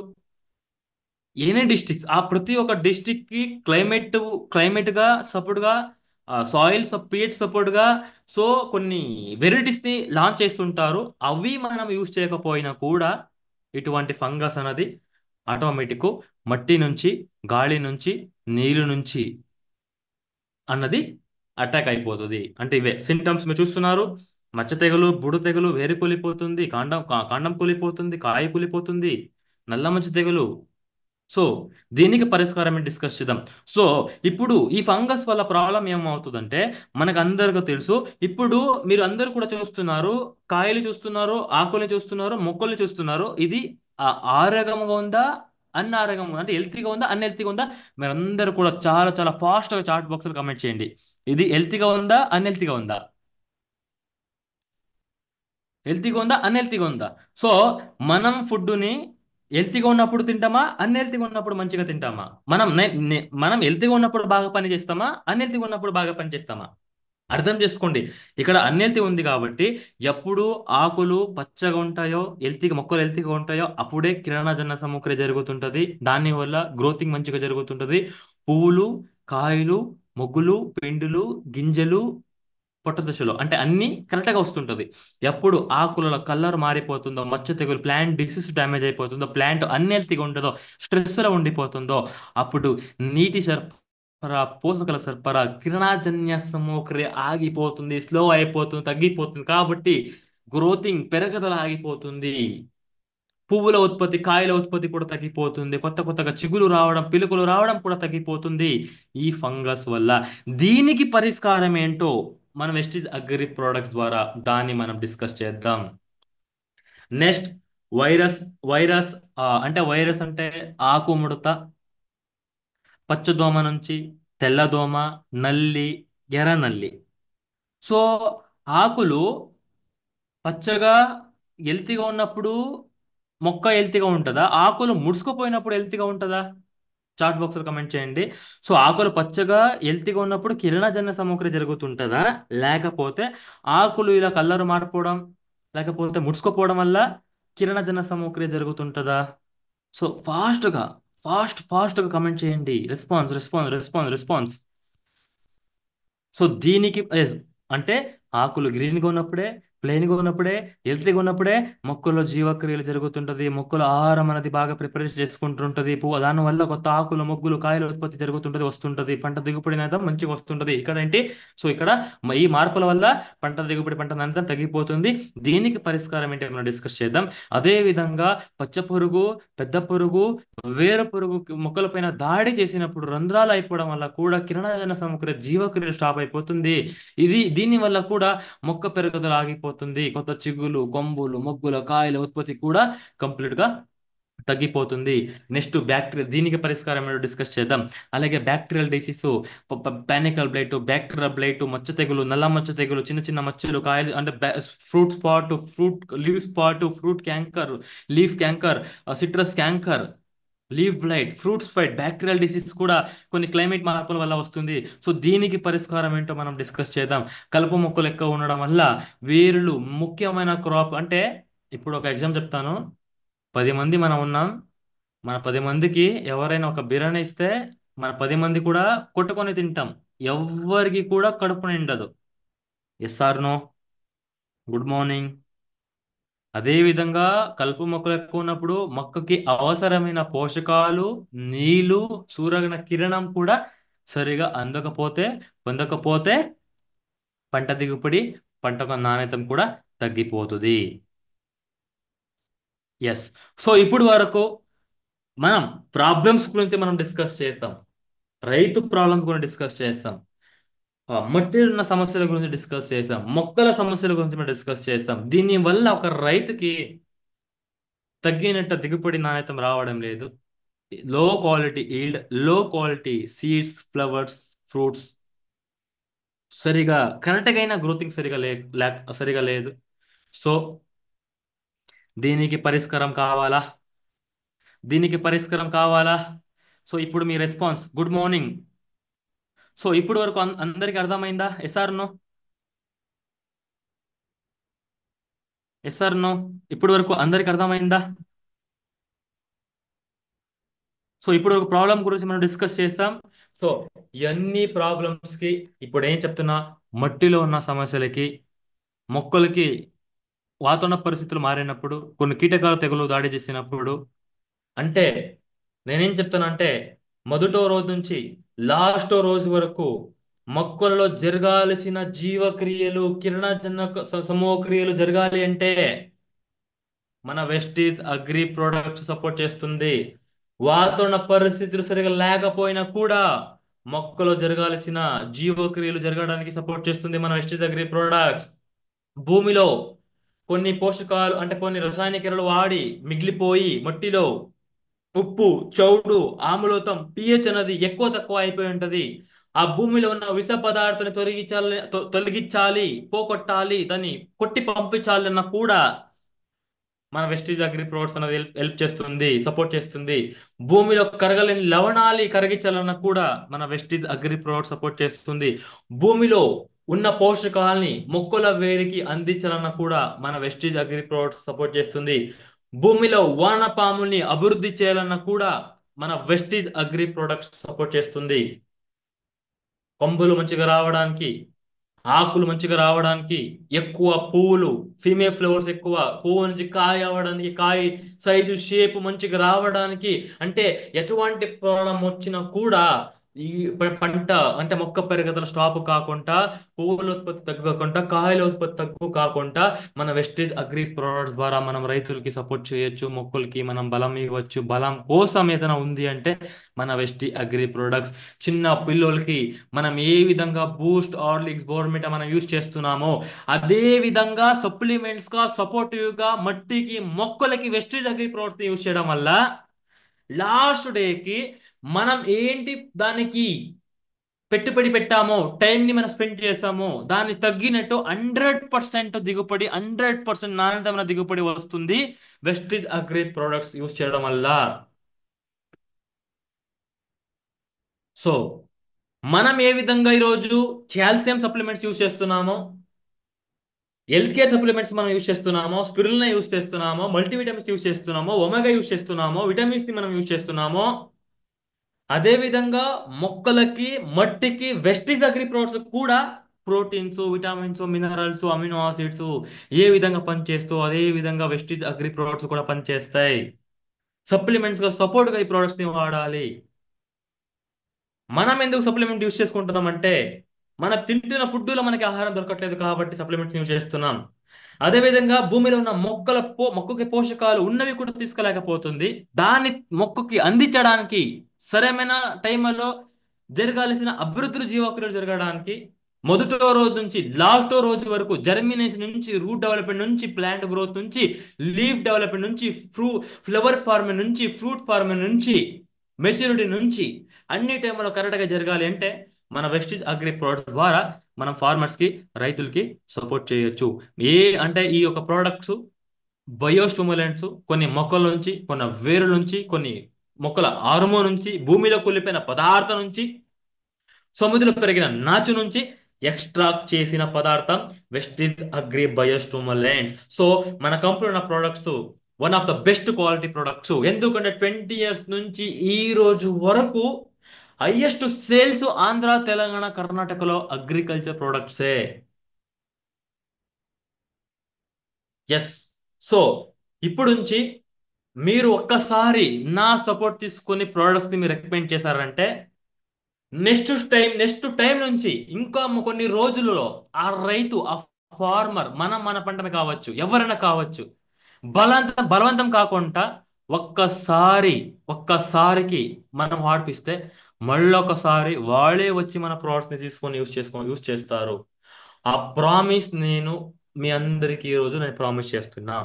ఎనీ డిస్ట్రిక్ట్స్, ఆ ప్రతి ఒక్క డిస్ట్రిక్ట్ కి క్లైమేట్ గా సపోర్ట్ గా, సాయిల్ పిహెచ్ సపోర్ట్ గా, సో కొన్ని వెరైటీస్ ని లాంచ్ చేస్తుంటారు. అవి మనం యూజ్ చేయకపోయినా కూడా ఇటువంటి ఫంగస్ అనేది ఆటోమేటిక్ మట్టి నుంచి, గాలి నుంచి, నీరు నుంచి అన్నది అటాక్ అయిపోతుంది. అంటే ఇవే సింటమ్స్ మీరు చూస్తున్నారు. మచ్చ తెగులు, బుడు తెగులు, వేరు కూలిపోతుంది, కాండం కూలిపోతుంది, కాయ కూలిపోతుంది, నల్ల మచ్చ తెగులు. సో దీనికి పరిష్కారం డిస్కస్ చేద్దాం. సో ఇప్పుడు ఈ ఫంగస్ వల్ల ప్రాబ్లం ఏమవుతుందంటే మనకు అందరికీ తెలుసు. ఇప్పుడు మీరు అందరూ కూడా చూస్తున్నారు, కాయలు చూస్తున్నారు, ఆకుల్ని చూస్తున్నారు, మొక్కల్ని చూస్తున్నారు. ఇది ఆరోగ్యంగా ఉందా, అనారోగ్యంగా ఉందా, అంటే హెల్తీగా ఉందా, అన్హెల్తీగా ఉందా? మీరు అందరూ కూడా చాలా చాలా ఫాస్ట్ గా చాట్ బాక్స్ లో కమెంట్ చేయండి. ఇది హెల్తీగా ఉందా, అన్హెల్తీగా ఉందా? హెల్తీగా ఉందా, అన్హెల్తీగా ఉందా? సో మనం ఫుడ్ని హెల్తీగా ఉన్నప్పుడు తింటామా, అన్హెల్తీగా ఉన్నప్పుడు మంచిగా తింటామా? మనం హెల్తీగా ఉన్నప్పుడు బాగా పని చేస్తామా, అన్హెల్తీగా ఉన్నప్పుడు బాగా పని చేస్తామా? అర్థం చేసుకోండి. ఇక్కడ అన్హెల్తీ ఉంది కాబట్టి ఎప్పుడు ఆకులు పచ్చగా ఉంటాయో, మొక్కలు హెల్తీగా ఉంటాయో అప్పుడే కిరణజన సమృద్ధి జరుగుతుంటది. దాని వల్ల గ్రోతింగ్ మంచిగా జరుగుతుంటది. పువ్వులు, కాయలు, మొగ్గులు, పిండులు, గింజలు పొట్ట దశలో, అంటే అన్ని కరెక్ట్గా వస్తుంటది. ఎప్పుడు ఆకుల కలర్ మారిపోతుందో, మచ్చ తెగులు, ప్లాంట్ డిసీజ్ డ్యామేజ్ అయిపోతుందో, ప్లాంట్ అన్హెల్తీగా ఉంటుందో, స్ట్రెస్ లో ఉండిపోతుందో, అప్పుడు నీటి సరఫరా, పోషకాల సరఫరా, కిరణజన్య సమోక్రియ ఆగిపోతుంది, స్లో అయిపోతుంది, తగ్గిపోతుంది. కాబట్టి గ్రోతింగ్, పెరుగుదల ఆగిపోతుంది. పువ్వుల ఉత్పత్తి, కాయల ఉత్పత్తి కూడా తగ్గిపోతుంది. కొత్త కొత్తగా చిగురు రావడం, పిలుకలు రావడం కూడా తగ్గిపోతుంది ఈ ఫంగస్ వల్ల. దీనికి పరిష్కారం ఏంటో మనం వెస్టిజ్ అగ్రి ప్రోడక్ట్స్ ద్వారా దాన్ని మనం డిస్కస్ చేద్దాం. Next virus. వైరస్ అంటే ఆకుముడత, పచ్చదోమ నుంచి తెల్లదోమ, నల్లి, ఎర్ర నల్లి. సో ఆకులు పచ్చగా హెల్తీగా ఉన్నప్పుడు మొక్క హెల్తీగా ఉంటుందా? ఆకులు ముడుచుకుపోయినప్పుడు హెల్తీగా ఉంటుందా? చాట్ బాక్స్ లో కమెంట్ చేయండి. సో ఆకులు పచ్చగా హెల్తీగా ఉన్నప్పుడు కిరణజన్య సమగ్ర జరుగుతుంటుందా, లేకపోతే ఆకులు ఇలా కలర్ మారిపోవడం లేకపోతే ముడుచుకుపోవడం వల్ల కిరణజన్య సమగ్ర జరుగుతుంటుందా? సో ఫాస్ట్ గా కమెంట్ చేయండి. రెస్పాన్స్. సో దీనికి అంటే ఆకులు గ్రీన్గా ఉన్నప్పుడే, ప్లెయిన్గా ఉన్నప్పుడే, హెల్తీగా ఉన్నప్పుడే మొక్కల్లో జీవక్రియలు జరుగుతుంటది. మొక్కల ఆహారం అనేది బాగా ప్రిపరేషన్ చేసుకుంటుంటది. పువ్వు దానివల్ల కొత్త ఆకులు, మొగ్గులు, కాయలు ఉత్పత్తి జరుగుతుంటది, వస్తుంటది. పంట దిగుబడి అనేది మంచిగా వస్తుంటది. ఇక్కడ ఏంటి? సో ఇక్కడ ఈ మార్పుల వల్ల పంట దిగుబడి, పంట నాణ్యత తగ్గిపోతుంది. దీనికి పరిష్కారం ఏంటి మనం డిస్కస్ చేద్దాం. అదే విధంగా పచ్చ పురుగు, పెద్ద పురుగు, వేరు పురుగు మొక్కలపైన దాడి చేసినప్పుడు రంధ్రాలు అయిపోవడం వల్ల కూడా కిరణజన సమగ్ర జీవక్రియ స్టాప్ అయిపోతుంది. దీని వల్ల కూడా మొక్క పెరుగుదల ఆగిపోతుంది. కొత్త చిగులు, కొమ్ములు, మొగ్గుల, కాయల ఉత్పత్తి కూడా కంప్లీట్ గా తగ్గిపోతుంది. నెక్స్ట్ బ్యాక్టీరియల్, దీనికి పరిష్కారం ఏంటో డిస్కస్ చేద్దాం. అలాగే bacterial disease, panicle blight, bacterial blight, మచ్చ తెగులు, నల్ల మచ్చ తెగులు, చిన్న చిన్న మచ్చలు, కాయలు అంటే fruit spot, leave spot, fruit canker, leaf canker, citrus canker, leaf blight, fruit spite, bacterial disease కూడా కొన్ని క్లైమేట్ మార్పుల వల్ల వస్తుంది. సో దీనికి పరిష్కారం ఏంటో మనం డిస్కస్ చేద్దాం. కలుపు మొక్కలు ఎక్కువ ఉండడం వల్ల వేర్లు ముఖ్యమైన క్రాప్ అంటే, ఇప్పుడు ఒక ఎగ్జామ్ చెప్తాను. 10 మంది మనం ఉన్నాం. మన 10 మందికి ఎవరైనా ఒక బిర్యానీ ఇస్తే మన 10 మంది కూడా కొట్టుకొని తింటాం. ఎవ్వరికి కూడా కడుపు నిండదు. Yes or no? Good morning. అదే విధంగా కలుపు మొక్కలు ఎక్కువ ఉన్నప్పుడు మొక్కకి అవసరమైన పోషకాలు, నీళ్లు, సూర్యగ్రహణ కిరణం కూడా సరిగా పొందకపోతే పంట దిగుబడి, పంట యొక్క నాణ్యత కూడా తగ్గిపోతుంది. ఎస్. సో ఇప్పుడు వరకు మనం ప్రాబ్లమ్స్ గురించి మనం డిస్కస్ చేస్తాం. రైతు ప్రాబ్లమ్స్ గురించి డిస్కస్ చేస్తాం. మట్టి ఉన్న సమస్యల గురించి డిస్కస్ చేస్తాం. మొక్కల సమస్యల గురించి మనం డిస్కస్ చేస్తాం. దీని వల్ల ఒక రైతుకి తగ్గినట్టు దిగుబడి నాణ్యత రావడం లేదు. లో క్వాలిటీ ఈల్డ్, లో క్వాలిటీ సీడ్స్, ఫ్లవర్స్, ఫ్రూట్స్, సరిగా కరెక్ట్గా అయినా గ్రోతింగ్ సరిగా లేదు. సో దీనికి పరిష్కారం కావాలా? దీనికి పరిష్కారం కావాలా? సో ఇప్పుడు మీ రెస్పాన్స్ గుడ్ మార్నింగ్. సో ఇప్పుడు వరకు అందరికి అర్థమైందా? Yes or no? Yes or no? ఇప్పుడు వరకు అందరికి అర్థమైందా? సో ఇప్పుడు ఒక ప్రాబ్లం గురించి మనం డిస్కస్ చేస్తాం. సో ఇవన్నీ ప్రాబ్లమ్స్ కి ఇప్పుడు ఏం చెప్తున్నా, మట్టిలో ఉన్న సమస్యలకి, మొక్కలకి వాతావరణ పరిస్థితులు మారినప్పుడు, కొన్ని కీటకాల తెగులు దాడి చేసినప్పుడు, అంటే నేనేం చెప్తాను అంటే, మొదటో రోజు నుంచి లాస్టో రోజు వరకు మొక్కల్లో జరగాల్సిన జీవక్రియలు, కిరణజనక సమూహక్రియలు జరగాలి అంటే మన వెస్టీజ్ అగ్రి ప్రొడక్ట్స్ సపోర్ట్ చేస్తుంది. వాతావరణ పరిస్థితులు సరిగా లేకపోయినా కూడా మొక్కలో జరగాల్సిన జీవక్రియలు జరగడానికి సపోర్ట్ చేస్తుంది మన వెస్టీజ్ అగ్రి ప్రొడక్ట్స్. భూమిలో కొన్ని పోషకాలు అంటే కొన్ని రసాయనిక ఎరువులు వాడి మిగిలిపోయి మట్టిలో ఉప్పు, చౌడు, ఆమ్లతం, పిహెచ్ అనేది ఎక్కువ తక్కువ అయిపోయి ఉంటది. ఆ భూమిలో ఉన్న విష పదార్థాన్ని తొలగించాలి, పోగొట్టాలి, దాన్ని కొట్టి పంపించాలి అన్న కూడా మన వెస్టీజ్ అగ్రి ప్రొడక్ట్స్ అనేది హెల్ప్ చేస్తుంది, సపోర్ట్ చేస్తుంది. భూమిలో కరగలేని లవణాలు కరిగించాలన్నా కూడా మన వెస్టీజ్ అగ్రి ప్రొడక్ట్స్ సపోర్ట్ చేస్తుంది. భూమిలో ఉన్న పోషకాలని మొక్కల వేరికి అందించాలన్నా కూడా మన వెస్టీజ్ అగ్రి ప్రొడక్ట్స్ సపోర్ట్ చేస్తుంది. భూమిలో వానపాముల్ని అభివృద్ధి చేయాలన్నా కూడా మన వెస్టీజ్ అగ్రి ప్రొడక్ట్స్ సపోర్ట్ చేస్తుంది. కొమ్ములు మంచిగా రావడానికి, ఆకులు మంచిగా రావడానికి, ఎక్కువ పువ్వులు, ఫీమేల్ ఫ్లవర్స్ ఎక్కువ, పువ్వు నుంచి కాయ అవ్వడానికి, కాయ సైజు షేప్ మంచిగా రావడానికి, అంటే ఎటువంటి ప్రాబ్లం వచ్చినా కూడా ఈ పంట అంటే మొక్క పెరుగుదల స్టాప్ కాకుండా, పువ్వుల ఉత్పత్తి తగ్గకుండా, కాయల ఉత్పత్తి తక్కువ కాకుండా మన వెస్టేజ్ అగ్రి ప్రొడక్ట్స్ ద్వారా మనం రైతులకి సపోర్ట్ చేయొచ్చు. మొక్కలకి మనం బలం ఇవ్వచ్చు. బలం కోసం ఏదైనా ఉంది అంటే మన వెస్టీ అగ్రి ప్రొడక్ట్స్. చిన్న పిల్లలకి మనం ఏ విధంగా బూస్ట్, హార్లిక్స్, బోర్మిటా మనం యూజ్ చేస్తున్నామో అదే విధంగా సప్లిమెంట్స్ గా, సపోర్టివ్ గా మట్టికి, మొక్కలకి వెస్టీజ్ అగ్రి ప్రొడక్ట్స్ యూజ్ చేయడం వల్ల లాస్ట్ డేకి మనం ఏంటి దానికి పెట్టుబడి పెట్టామో, టైంని మనం స్పెండ్ చేసామో, దాన్ని తగ్గినట్టు 100% దిగుబడి, 100% నాణ్యతమైన దిగుబడి వస్తుంది వెస్టీజ్ అగ్రి ప్రోడక్ట్స్ యూస్ చేయడం వల్ల. సో మనం ఏ విధంగా ఈరోజు కాల్షియం సప్లిమెంట్స్ యూస్ చేస్తున్నామో, హెల్త్ కేర్ సప్లిమెంట్స్ మనం యూస్ చేస్తున్నామో, స్పిరులినా యూస్ చేస్తున్నామో, మల్టీవిటమిన్స్ యూస్ చేస్తున్నామో, ఒమేగా యూస్ చేస్తున్నామో, విటమిన్స్ ని మనం యూస్ చేస్తున్నామో, అదే విధంగా మొక్కలకి, మట్టికి, వెస్టీజ్ అగ్రి ప్రోడక్ట్స్ కూడా proteins, vitamins, minerals, amino acids ఏ విధంగా పనిచేస్తూ అదే విధంగా వెస్టీజ్ అగ్రి ప్రోడక్ట్స్ కూడా పనిచేస్తాయి. సప్లిమెంట్స్ గా సపోర్ట్ గా ఈ ప్రోడక్ట్స్ ని వాడాలి. మనం ఎందుకు సప్లిమెంట్ యూస్ చేసుకుంటున్నాం అంటే, మన తింటున్న ఫుడ్లో మనకి ఆహారం దొరకట్లేదు కాబట్టి సప్లిమెంట్స్ యూస్ చేస్తున్నాం. అదేవిధంగా భూమిలో ఉన్న మొక్కకి పోషకాలు ఉన్నవి కూడా తీసుకోలేకపోతుంది. దాన్ని మొక్కకి అందించడానికి సరైన టైంలో జరగాల్సిన అభివృద్ధులు, జీవక్రియలు జరగడానికి మొదటో రోజు నుంచి లాస్టో రోజు వరకు, జర్మినేషన్ నుంచి, రూట్ డెవలప్మెంట్ నుంచి, ప్లాంట్ గ్రోత్ నుంచి, లీఫ్ డెవలప్మెంట్ నుంచి, ఫ్లవర్ ఫార్మ్ నుంచి, ఫ్రూట్ ఫార్మ్ నుంచి, మెచ్యూరిటీ నుంచి అన్ని టైంలో కరెక్ట్గా జరగాలి అంటే మన వెస్టీజ్ అగ్రి ప్రోడక్ట్స్ ద్వారా మనం ఫార్మర్స్ కి, రైతులకి సపోర్ట్ చేయొచ్చు. ఏ అంటే ఈ యొక్క ప్రోడక్ట్స్ బయోస్టిమ్యులెంట్స్ కొన్ని మొక్కల నుంచి, కొన్ని వేరుల నుంచి, కొన్ని మొక్కల హార్మోన్ నుంచి, భూమిలో కూలిపోయిన పదార్థం నుంచి, సముద్రంలో పెరిగిన నాచు నుంచి ఎక్స్ట్రాక్ట్ చేసిన పదార్థం వెస్టీజ్ అగ్రి బయోస్టిమ్యులెంట్స్. సో మన కంపెనీ ఉన్న products one of the best quality products. ఎందుకంటే 20 years నుంచి ఈ రోజు వరకు హైయెస్ట్ సేల్స్ ఆంధ్ర, తెలంగాణ, కర్ణాటకలో అగ్రికల్చర్ ప్రొడక్ట్సే. ఎస్. సో ఇప్పుడు నుంచి మీరు ఒక్కసారి నా సపోర్ట్ తీసుకుని ప్రోడక్ట్స్ ని మీరు రికమెండ్ చేశారంటే నెక్స్ట్ టైం నుంచి ఇంకా కొన్ని రోజులలో ఆ రైతు, ఆ ఫార్మర్, మన పంటమే కావచ్చు, ఎవరైనా కావచ్చు, బలవంతం కాకుండా ఒక్కసారికి మనం వాడిపిస్తే మళ్ళొకసారి వాళ్ళే వచ్చి మన ప్రోడక్ట్స్ ని తీసుకొని యూస్ చేస్తారు. ఆ ప్రామిస్ నేను మీ అందరికీ ఈ రోజు నేను ప్రామిస్ చేస్తున్నా.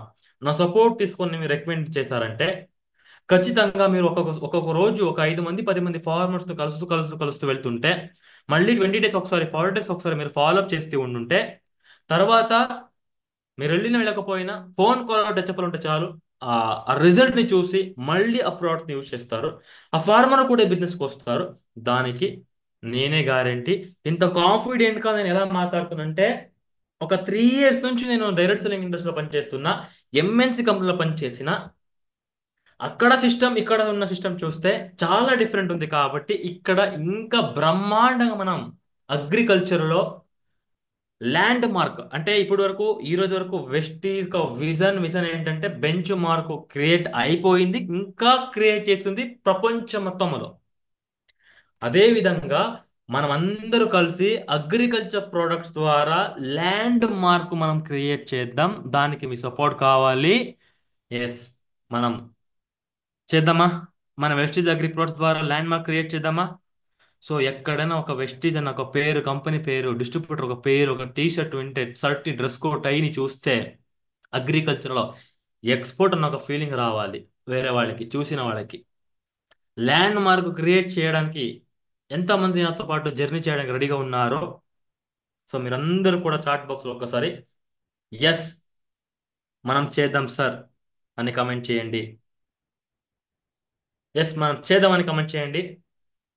నా సపోర్ట్ తీసుకొని మీరు రికమెండ్ చేశారంటే ఖచ్చితంగా మీరు ఒక్కొక్క రోజు ఒక 5 మంది 10 మంది ఫార్మర్స్ తో కలుస్తూ వెళ్తుంటే, మళ్ళీ 20 days ఒకసారి, 40 days ఒకసారి మీరు ఫాలోఅప్ చేస్తూ ఉండుంటే, తర్వాత మీరు వెళ్ళకపోయినా ఫోన్ కాల్ టచ్అప్ ఉంటే చాలు, ఆ రిజల్ట్ ని చూసి మళ్ళీ ఆ ప్రోడక్ట్ ని యూజ్ చేస్తారు. ఆ ఫార్మర్ కూడా బిజినెస్కి వస్తారు. దానికి నేనే గ్యారంటీ. ఇంత కాన్ఫిడెంట్ గా నేను ఎలా మాట్లాడుతున్నంటే, ఒక 3 years నుంచి నేను డైరెక్ట్ సెల్లింగ్ ఇండస్ట్రీలో పనిచేస్తున్నా, ఎంఎన్సి కంపెనీలో పనిచేసిన, అక్కడ సిస్టమ్ ఇక్కడ ఉన్న సిస్టమ్ చూస్తే చాలా డిఫరెంట్ ఉంది. కాబట్టి ఇక్కడ ఇంకా బ్రహ్మాండంగా మనం అగ్రికల్చర్లో ల్యాండ్ మార్క్ అంటే ఈ రోజు వరకు వెస్టీజ్ విజన్ ఏంటంటే బెంచ్ మార్క్ క్రియేట్ అయిపోయింది, ఇంకా క్రియేట్ చేస్తుంది ప్రపంచం మొత్తంలో. అదే విధంగా మనం అందరూ కలిసి అగ్రికల్చర్ ప్రోడక్ట్స్ ద్వారా ల్యాండ్ మార్క్ మనం క్రియేట్ చేద్దాం. దానికి మీ సపోర్ట్ కావాలి. ఎస్, మనం చేద్దామా? మన వెస్టీజ్ అగ్రి ప్రోడక్ట్స్ ద్వారా ల్యాండ్ మార్క్ క్రియేట్ చేద్దామా? సో ఎక్కడైనా ఒక వెస్టీజ్ అన్న ఒక పేరు, కంపెనీ పేరు, డిస్ట్రిబ్యూటర్ ఒక పేరు, ఒక టీ షర్ట్ వింటే, షర్ట్, డ్రెస్ కోడ్, టైని చూస్తే అగ్రికల్చర్లో ఎక్స్పోర్ట్ అన్న ఒక ఫీలింగ్ రావాలి వేరే వాళ్ళకి, చూసిన వాళ్ళకి. ల్యాండ్ మార్క్ క్రియేట్ చేయడానికి ఎంతమంది నాతో పాటు జర్నీ చేయడానికి రెడీగా ఉన్నారో, సో మీరందరూ కూడా చాట్ బాక్స్లో ఒక్కసారి ఎస్ మనం చేద్దాం సార్ అని కమెంట్ చేయండి. ఎస్ మనం చేద్దామని కమెంట్ చేయండి.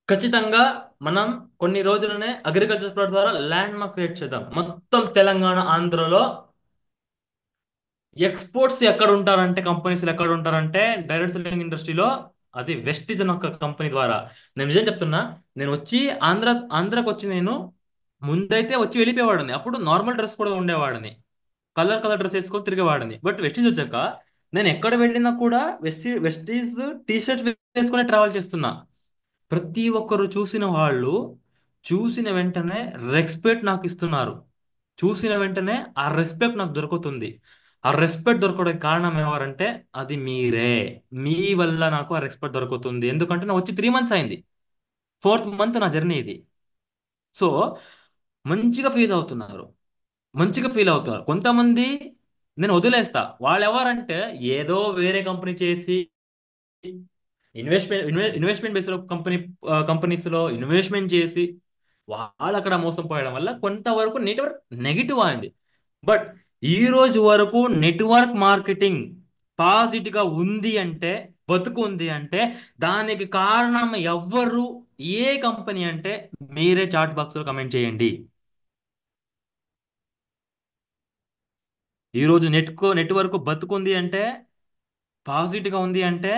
ఖచ్చితంగా మనం కొన్ని రోజులనే అగ్రికల్చర్ ప్లాట్ ద్వారా ల్యాండ్ మార్క్ క్రియేట్ చేద్దాం. మొత్తం తెలంగాణ, ఆంధ్రలో ఎక్స్పోర్ట్స్ ఎక్కడ ఉంటారంటే, కంపెనీస్ ఎక్కడ ఉంటారంటే డైరెక్ట్ సెల్లింగ్ ఇండస్ట్రీలో అది వెస్టీజ్ అనే ఒక కంపెనీ ద్వారా. నేను నిజం చెప్తున్నా, నేను వచ్చి ఆంధ్రాకి వచ్చి నేను ముందైతే వచ్చి వెళ్ళిపోయేవాడిని. అప్పుడు నార్మల్ డ్రెస్ కూడా ఉండేవాడిని, కలర్ డ్రెస్ వేసుకొని తిరిగేవాడిని. బట్ వెస్టీజ్ వచ్చాక నేను ఎక్కడ వెళ్ళినా కూడా వెస్టీజ్ టీ షర్ట్స్ వేసుకొని ట్రావెల్ చేస్తున్నా. ప్రతి ఒక్కరు చూసిన వాళ్ళు చూసిన వెంటనే రెస్పెక్ట్ నాకు ఇస్తున్నారు. చూసిన వెంటనే ఆ రెస్పెక్ట్ నాకు దొరుకుతుంది. ఆ రెస్పెక్ట్ దొరకడానికి కారణం ఎవరంటే అది మీరే. మీ వల్ల నాకు ఆ రెస్పెక్ట్ దొరుకుతుంది. ఎందుకంటే నా వచ్చి 3 months అయింది, 4th month నా జర్నీ ఇది. సో మంచిగా ఫీల్ అవుతున్నారు, కొంతమంది నేను వదిలేస్తా. వాళ్ళు ఎవరంటే ఏదో వేరే కంపెనీ చేసి ఇన్వెస్ట్మెంట్ బేస్డ్ కంపెనీస్ లో ఇన్వెస్ట్మెంట్ చేసి వాళ్ళు అక్కడ మోసం పోయడం వల్ల కొంతవరకు నెట్వర్క్ నెగిటివ్ అయింది. బట్ ఈ రోజు వరకు నెట్వర్క్ మార్కెటింగ్ పాజిటివ్ గా ఉంది అంటే, బతుకుంది అంటే, దానికి కారణం ఎవ్వరు, ఏ కంపెనీ అంటే మీరే చాట్ బాక్స్ లో కమెంట్ చేయండి. ఈ రోజు నెట్వర్క్ బతుకుంది అంటే, పాజిటివ్ గా ఉంది అంటే,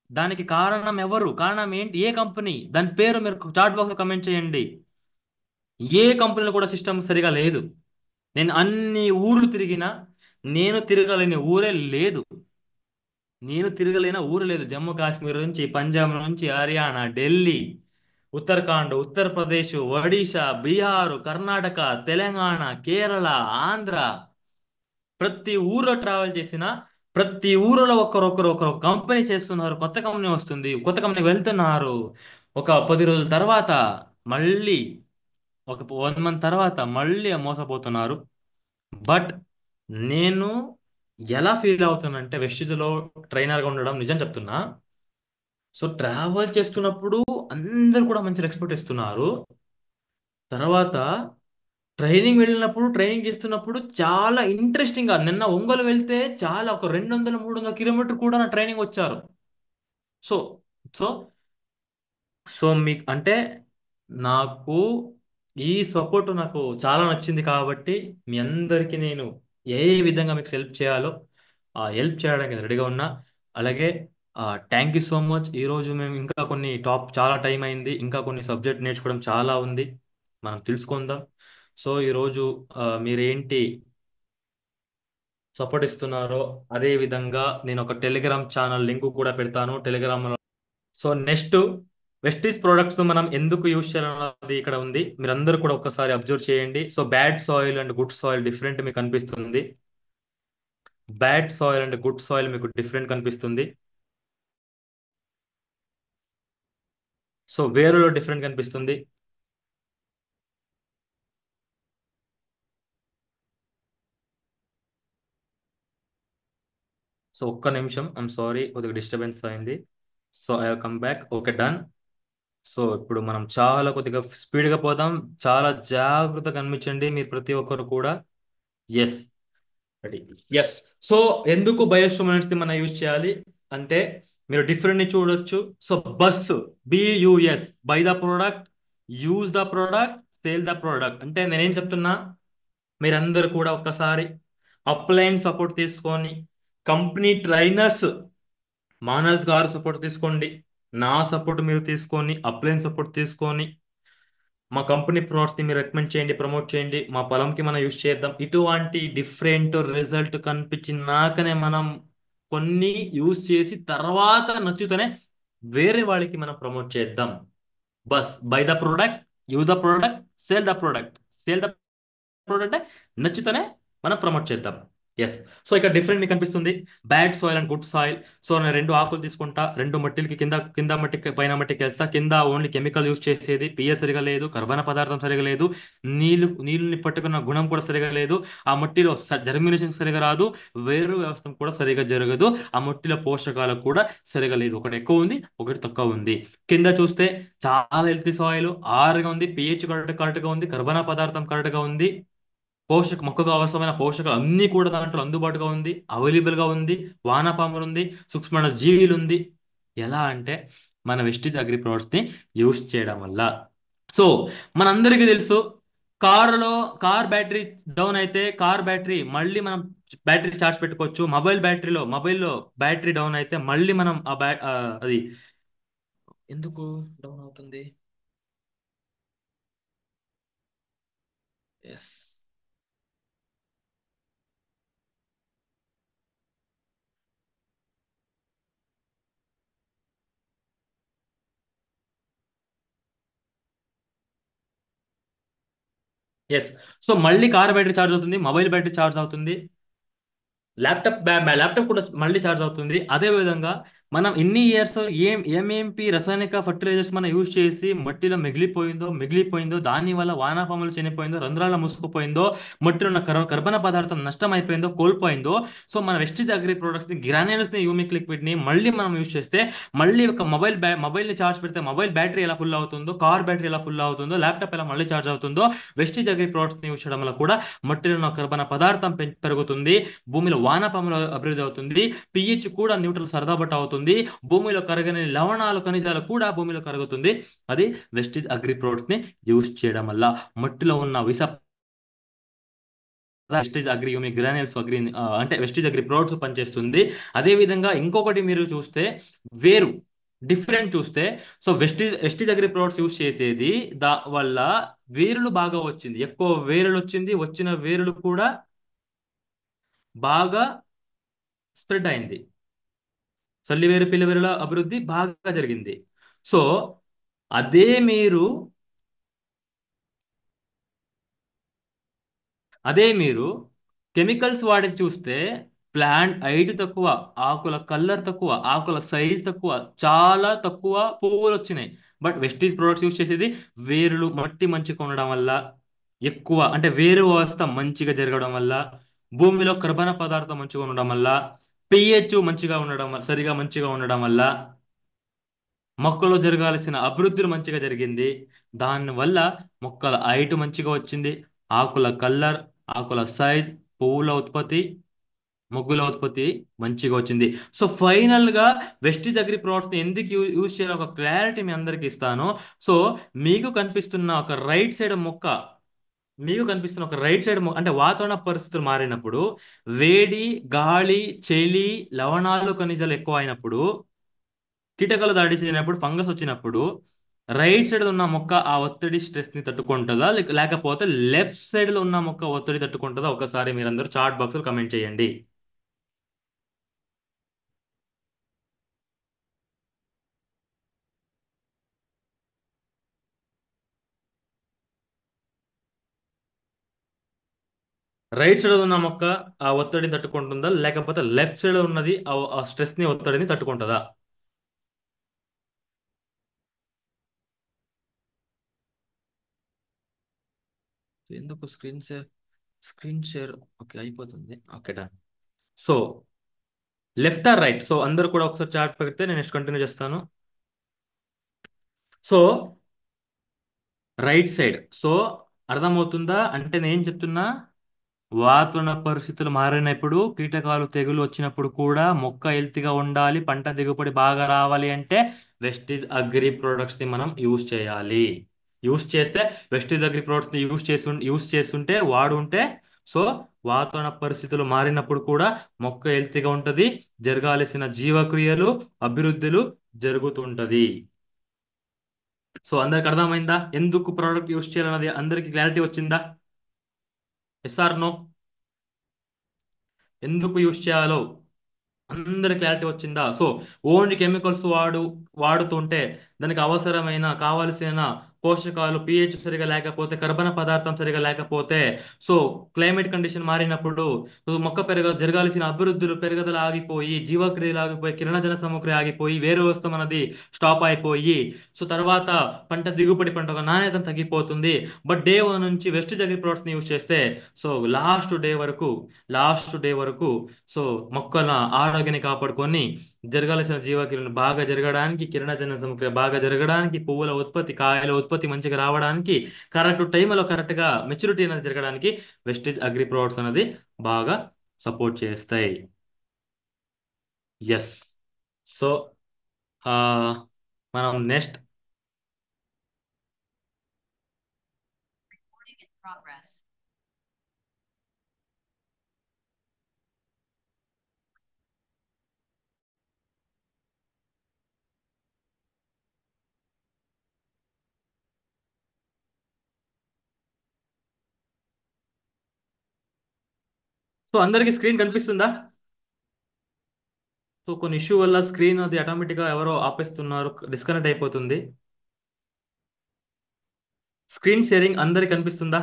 దానికి కారణం ఎవరు, కారణం ఏంటి, ఏ కంపెనీ, దాని పేరు మీరు చాట్ బాక్స్ లో కమెంట్ చేయండి. ఏ కంపెనీలో కూడా సిస్టమ్ సరిగా లేదు. నేను అన్ని ఊర్లు తిరిగినా, నేను తిరగలేని ఊరే లేదు. జమ్మూ కాశ్మీర్ నుంచి, పంజాబ్ నుంచి, హర్యానా, ఢిల్లీ, ఉత్తరాఖండ్, ఉత్తరప్రదేశ్, ఒడిశా, బీహార్, కర్ణాటక, తెలంగాణ, కేరళ, ఆంధ్ర, ప్రతి ఊర్లో ట్రావెల్ చేసిన, ప్రతి ఊరిలో ఒకరు కంపెనీ చేస్తున్నారు, కొత్త కంపెనీ వస్తుంది, కొత్త కంపెనీకి వెళ్తున్నారు. ఒక 10 రోజుల తర్వాత మళ్ళీ, ఒక 1 మంత్ తర్వాత మళ్ళీ మోసపోతున్నారు. బట్ నేను ఎలా ఫీల్ అవుతానంటే, వెస్టిజ్లో ట్రైనర్గా ఉండడం నిజం చెప్తున్నా. సో ట్రావెల్ చేస్తున్నప్పుడు అందరు కూడా మంచి రెస్పెక్ట్ ఇస్తున్నారు. తర్వాత ట్రైనింగ్ వెళ్ళినప్పుడు, ట్రైనింగ్ చేస్తున్నప్పుడు చాలా ఇంట్రెస్టింగ్ గా, నిన్న ఒంగోలు వెళ్తే చాలా ఒక 200-300 కిలోమీటర్ కూడా నా ట్రైనింగ్ వచ్చారు. సో సో సో మీకు అంటే, నాకు ఈ సపోర్ట్ నాకు చాలా నచ్చింది కాబట్టి, మీ అందరికీ నేను ఏ ఏ విధంగా మీకు హెల్ప్ చేయాలో ఆ హెల్ప్ చేయడానికి రెడీగా ఉన్నా. అలాగే థ్యాంక్ యూ సో మచ్. ఈరోజు మేము ఇంకా కొన్ని చాలా టైం అయింది, ఇంకా కొన్ని సబ్జెక్ట్ నేర్చుకోవడం చాలా ఉంది, మనం తెలుసుకుందాం. సో ఈరోజు మీరేంటి సపోర్ట్ ఇస్తున్నారో, అదే విధంగా నేను ఒక టెలిగ్రామ్ ఛానల్ లింక్ కూడా పెడతాను Telegram. So next, Vestige products మనం ఎందుకు యూజ్ చేయాలన్నది ఇక్కడ ఉంది, మీరందరూ కూడా ఒక్కసారి అబ్జర్వ్ చేయండి. So bad soil and good soil different మీకు కనిపిస్తుంది. Bad soil and good soil మీకు డిఫరెంట్ కనిపిస్తుంది. సో వేరులో డిఫరెంట్ కనిపిస్తుంది. సో ఒక్క నిమిషం, ఐమ్ సారీ, కొద్దిగా డిస్టర్బెన్స్ అయింది. So I come back. Okay, done. So ఇప్పుడు మనం చాలా కొద్దిగా స్పీడ్గా పోదాం, చాలా జాగ్రత్తగా కనిపించండి మీరు ప్రతి ఒక్కరు కూడా. Yes, ready. ఎస్. సో ఎందుకు బయోస్టిమ్యులెంట్స్ ని మనం యూజ్ చేయాలి అంటే, మీరు డిఫరెంట్ ని చూడొచ్చు. So bus, B U S, buy the product, use the product, sale the product అంటే నేనేం చెప్తున్నా, మీరందరూ కూడా ఒక్కసారి అప్లైన్ సపోర్ట్ తీసుకొని, company trainers Manas garu support తీసుకోండి, నా సపోర్ట్ మీరు తీసుకొని, అప్లైన్ సపోర్ట్ తీసుకొని, మా కంపెనీ ప్రోడక్ట్స్ ని మీరు రికమెండ్ చేయండి, ప్రమోట్ చేయండి, మా పొలంకి మనం యూజ్ చేద్దాం. ఇటువంటి డిఫరెంట్ రిజల్ట్ కనిపించినాకనే మనం కొన్ని యూజ్ చేసి తర్వాత నచ్చుతూనే వేరే వాళ్ళకి మనం ప్రమోట్ చేద్దాం. బస్ buy the product, use the product, sale the product. Sale the product నచ్చుతూనే మనం ప్రమోట్ చేద్దాం. ఎస్. సో ఇక్కడ డిఫరెంట్ మీకు కనిపిస్తుంది, bad soil and good soil. So నేను 2 ఆకులు తీసుకుంటా, 2 మట్టిలకి, కింద కింద మట్టికి పైన మట్టికి వేస్తా. కింద ఓన్లీ కెమికల్ యూజ్ చేసేది, పిఎస్ సరిగా లేదు, కర్బన పదార్థం సరిగా లేదు, నీళ్ళని పట్టుకున్న గుణం కూడా సరిగా లేదు, ఆ మట్టిలో జర్మినేషన్ సరిగా రాదు, వేరు వ్యవస్థ కూడా సరిగా జరగదు, ఆ మట్టిలో పోషకాలు కూడా సరిగా లేదు, ఒకటి ఎక్కువ ఉంది, ఒకటి తక్కువ ఉంది. కింద చూస్తే చాలా హెల్తీ సాయిల్, ఆరుగా ఉంది, పిహెచ్ కరెక్ట్గా ఉంది, కర్బన పదార్థం కరెక్ట్గా ఉంది, మొక్కకు అవసరమైన పోషకాలు అన్నీ కూడా దాంట్లో అందుబాటుగా ఉంది, అవైలబుల్గా ఉంది, వానపాములు ఉంది, సూక్ష్మ జీవులు ఉంది. ఎలా అంటే మన వెస్టిజ్ అగ్రి ప్రొడక్ట్స్ ని యూస్ చేయడం వల్ల. సో మనందరికీ తెలుసు, కారులో కార్ బ్యాటరీ డౌన్ అయితే, కార్ బ్యాటరీ మళ్ళీ మనం బ్యాటరీ చార్జ్ పెట్టుకోవచ్చు. మొబైల్లో బ్యాటరీ డౌన్ అయితే మళ్ళీ మనం అది ఎందుకు డౌన్ అవుతుంది. ఎస్. ఎస్. సో మళ్ళీ కార్ బ్యాటరీ ఛార్జ్ అవుతుంది, మొబైల్ బ్యాటరీ ఛార్జ్ అవుతుంది, ల్యాప్టాప్ కూడా మళ్ళీ ఛార్జ్ అవుతుంది. అదే విధంగా మనం ఇన్ని ఇయర్స్ ఏమేంపి రసాయనిక ఫర్టిలైజర్స్ మనం యూజ్ చేసి మట్టిలో మిగిలిపోయిందో దాని వల్ల వానాపాములు చనిపోయిందో, రంధ్రాల మూసుకుపోయిందో, మట్టిలో ఉన్న కర్బన పదార్థం నష్టం అయిపోయిందో, కోల్పోయిందో. సో మన వెస్టిజ్ అగ్రి ప్రొడక్ట్స్ ని, గ్రాన్యూల్స్ ని, యూమిక్ లిక్విడ్ ని మళ్ళీ మనం యూజ్ చేస్తే, మళ్ళీ ఒక మొబైల్ ని చార్జ్ పెడితే మొబైల్ బ్యాటరీ ఎలా ఫుల్ అవుతుందో, కార్ బ్యాటరీ ఎలా ఫుల్ అవుతుందో, ల్యాప్టాప్ ఎలా మళ్ళీ చార్జ్ అవుతుందో, వెస్టిజ్ అగ్రి ప్రొడక్ట్స్ ని యూజ్ చేయడం వల్ల కూడా మట్టిలో ఉన్న కర్బన పదార్థం పెరుగుతుంది, భూమిలో వానపాములు అభివృద్ధి అవుతుంది, పిహెచ్ కూడా న్యూట్రల్ సరదాబట్ట అవుతుంది, భూమిలో కరగని లవణాలు ఖనిజాలు కూడా భూమిలో కరుగుతుంది. అది వెస్టిజ్ అగ్రి ప్రొడక్ట్స్ ని యూజ్ చేయడం వల్ల. మట్టిలో ఉన్న వెస్టిజ్ అగ్రి హ్యూమిక్ గ్రాన్యూల్స్ అంటే వెస్టిజ్ అగ్రి ప్రొడక్ట్స్ పనిచేస్తుంది. అదే విధంగా ఇంకొకటి మీరు చూస్తే, వేరు డిఫరెంట్ చూస్తే, so Vestige agri products use చేసేది వల్ల వేరులు బాగా వచ్చింది, ఎక్కువ వేరులు వచ్చింది, వచ్చిన వేరులు కూడా బాగా స్ప్రెడ్ అయింది, సల్లివేరు పిల్లవేరుల అభివృద్ధి బాగా జరిగింది. సో అదే మీరు అదే మీరు కెమికల్స్ వాడి చూస్తే, ప్లాంట్ హైట్ తక్కువ, ఆకుల కలర్ తక్కువ, ఆకుల సైజ్ తక్కువ, చాలా తక్కువ పువ్వులు వచ్చినాయి. బట్ వెస్టీజ్ ప్రొడక్ట్స్ యూజ్ చేసేది వేరులు మట్టి మంచిగా ఉండడం వల్ల, ఎక్కువ అంటే వేరు వ్యవస్థ మంచిగా జరగడం వల్ల, భూమిలో కర్బన పదార్థం మంచిగా ఉండడం వల్ల, పిహెచ్ మంచిగా ఉండడం వల్ల, సరిగా మంచిగా ఉండడం వల్ల మొక్కలో జరగాల్సిన అభివృద్ధి మంచిగా జరిగింది. దానివల్ల మొక్కల హైట్ మంచిగా వచ్చింది, ఆకుల కలర్, ఆకుల సైజ్, పువ్వుల ఉత్పత్తి, మొగ్గుల ఉత్పత్తి మంచిగా వచ్చింది. సో ఫైనల్ గా వెస్టిజ్ అగ్రి ప్రొడక్ట్స్ ఎందుకు యూజ్ చేయాలో ఒక క్లారిటీ మీ అందరికి ఇస్తాను. సో మీకు కనిపిస్తున్న ఒక రైట్ సైడ్ మొక్క మీకు కనిపిస్తున్న ఒక రైట్ సైడ్ అంటే వాతావరణ పరిస్థితులు మారినప్పుడు, వేడి, గాలి, చలి, లవణాలు ఖనిజాలు ఎక్కువ అయినప్పుడు, కీటకాలు దాడి చేసినప్పుడు, ఫంగస్ వచ్చినప్పుడు, రైట్ సైడ్ ఉన్న మొక్క ఆ ఒత్తిడి స్ట్రెస్ ని తట్టుకుంటుందా, లేకపోతే లెఫ్ట్ సైడ్ లో ఉన్న మొక్క ఒత్తిడి తట్టుకుంటుందా? ఒకసారి మీరందరూ చాట్ బాక్స్ లో కమెంట్ చేయండి. రైట్ సైడ్ ఉన్న మొక్క ఆ ఒత్తిడిని తట్టుకుంటుందా, లేకపోతే లెఫ్ట్ సైడ్ ఉన్నది ఆ స్ట్రెస్ ని, ఒత్తిడిని తట్టుకుంటుందా? ఎందుకు స్క్రీన్ షేర్ ఓకే అయిపోతుంది, okay done. So left or right, so అందరూ కూడా ఒకసారి చాట్ పెడితే నేను నెక్స్ట్ కంటిన్యూ చేస్తాను. సో రైట్ సైడ్, సో అర్థమవుతుందా? అంటే నేను చెప్తున్నా, వాతావరణ పరిస్థితులు మారినప్పుడు, కీటకాలు తెగులు వచ్చినప్పుడు కూడా మొక్క హెల్తీగా ఉండాలి, పంట దిగుబడి బాగా రావాలి అంటే వెస్టిజ్ అగ్రి ప్రొడక్ట్స్ ని మనం యూజ్ చేయాలి. యూజ్ చేస్తే, వెస్టిజ్ అగ్రి ప్రొడక్ట్స్ ని యూజ్ చేస్తుంటే, వాడుంటే, సో వాతావరణ పరిస్థితులు మారినప్పుడు కూడా మొక్క హెల్తీగా ఉంటది, జరగాల్సిన జీవక్రియలు, అభివృద్ధులు జరుగుతుంటది. సో అందరికి అర్థమైందా ఎందుకు ప్రోడక్ట్ యూజ్ చేయాలన్నది? అందరికి క్లారిటీ వచ్చిందా? Yes or no? ఎందుకు యూజ్ చేయాలో అందరి క్లారిటీ వచ్చిందా? సో ఓన్లీ కెమికల్స్ వాడుతుంటే, దానికి కావలసిన పోషకాలు, పిహెచ్ సరిగా లేకపోతే, కర్బన పదార్థం సరిగా లేకపోతే, సో క్లైమేట్ కండిషన్ మారినప్పుడు, సో మొక్క జరగాల్సిన అభివృద్ధులు, పెరుగుదల ఆగిపోయి, జీవక్రియలు ఆగిపోయి, కిరణజన సమగ్ర ఆగిపోయి, వేరు వ్యవస్థ మనది స్టాప్ అయిపోయి, సో తర్వాత పంట ఒక నాణ్యత తగ్గిపోతుంది. బట్ డే 1 నుంచి వెస్ట్ అగ్రి ప్రొడక్ట్స్ ని యూజ్ చేస్తే, సో లాస్ట్ డే వరకు సో మొక్కల ఆరోగ్యాన్ని కాపాడుకొని, జరగాల్సిన జీవక్రియలను బాగా జరగడానికి, కిరణజన సమక్రియ బాగా జరగడానికి, పువ్వుల ఉత్పత్తి, కాయల ఉత్పత్తి మంచిగా రావడానికి, కరెక్ట్ టైంలో కరెక్ట్ గా మెచ్యూరిటీ అనేది జరగడానికి వెస్టేజ్ అగ్రి ప్రొడక్ట్స్ అనేది బాగా సపోర్ట్ చేస్తాయి. ఎస్. సో మనం నెక్స్ట్, సో అందరికి స్క్రీన్ కనిపిస్తుందా? సో కొన్ని ఇష్యూ వల్ల స్క్రీన్ అది ఆటోమేటిక్ గా ఎవరో ఆపేస్తున్నారు, డిస్కనెక్ట్ అయిపోతుంది. స్క్రీన్ షేరింగ్ అందరికి కనిపిస్తుందా?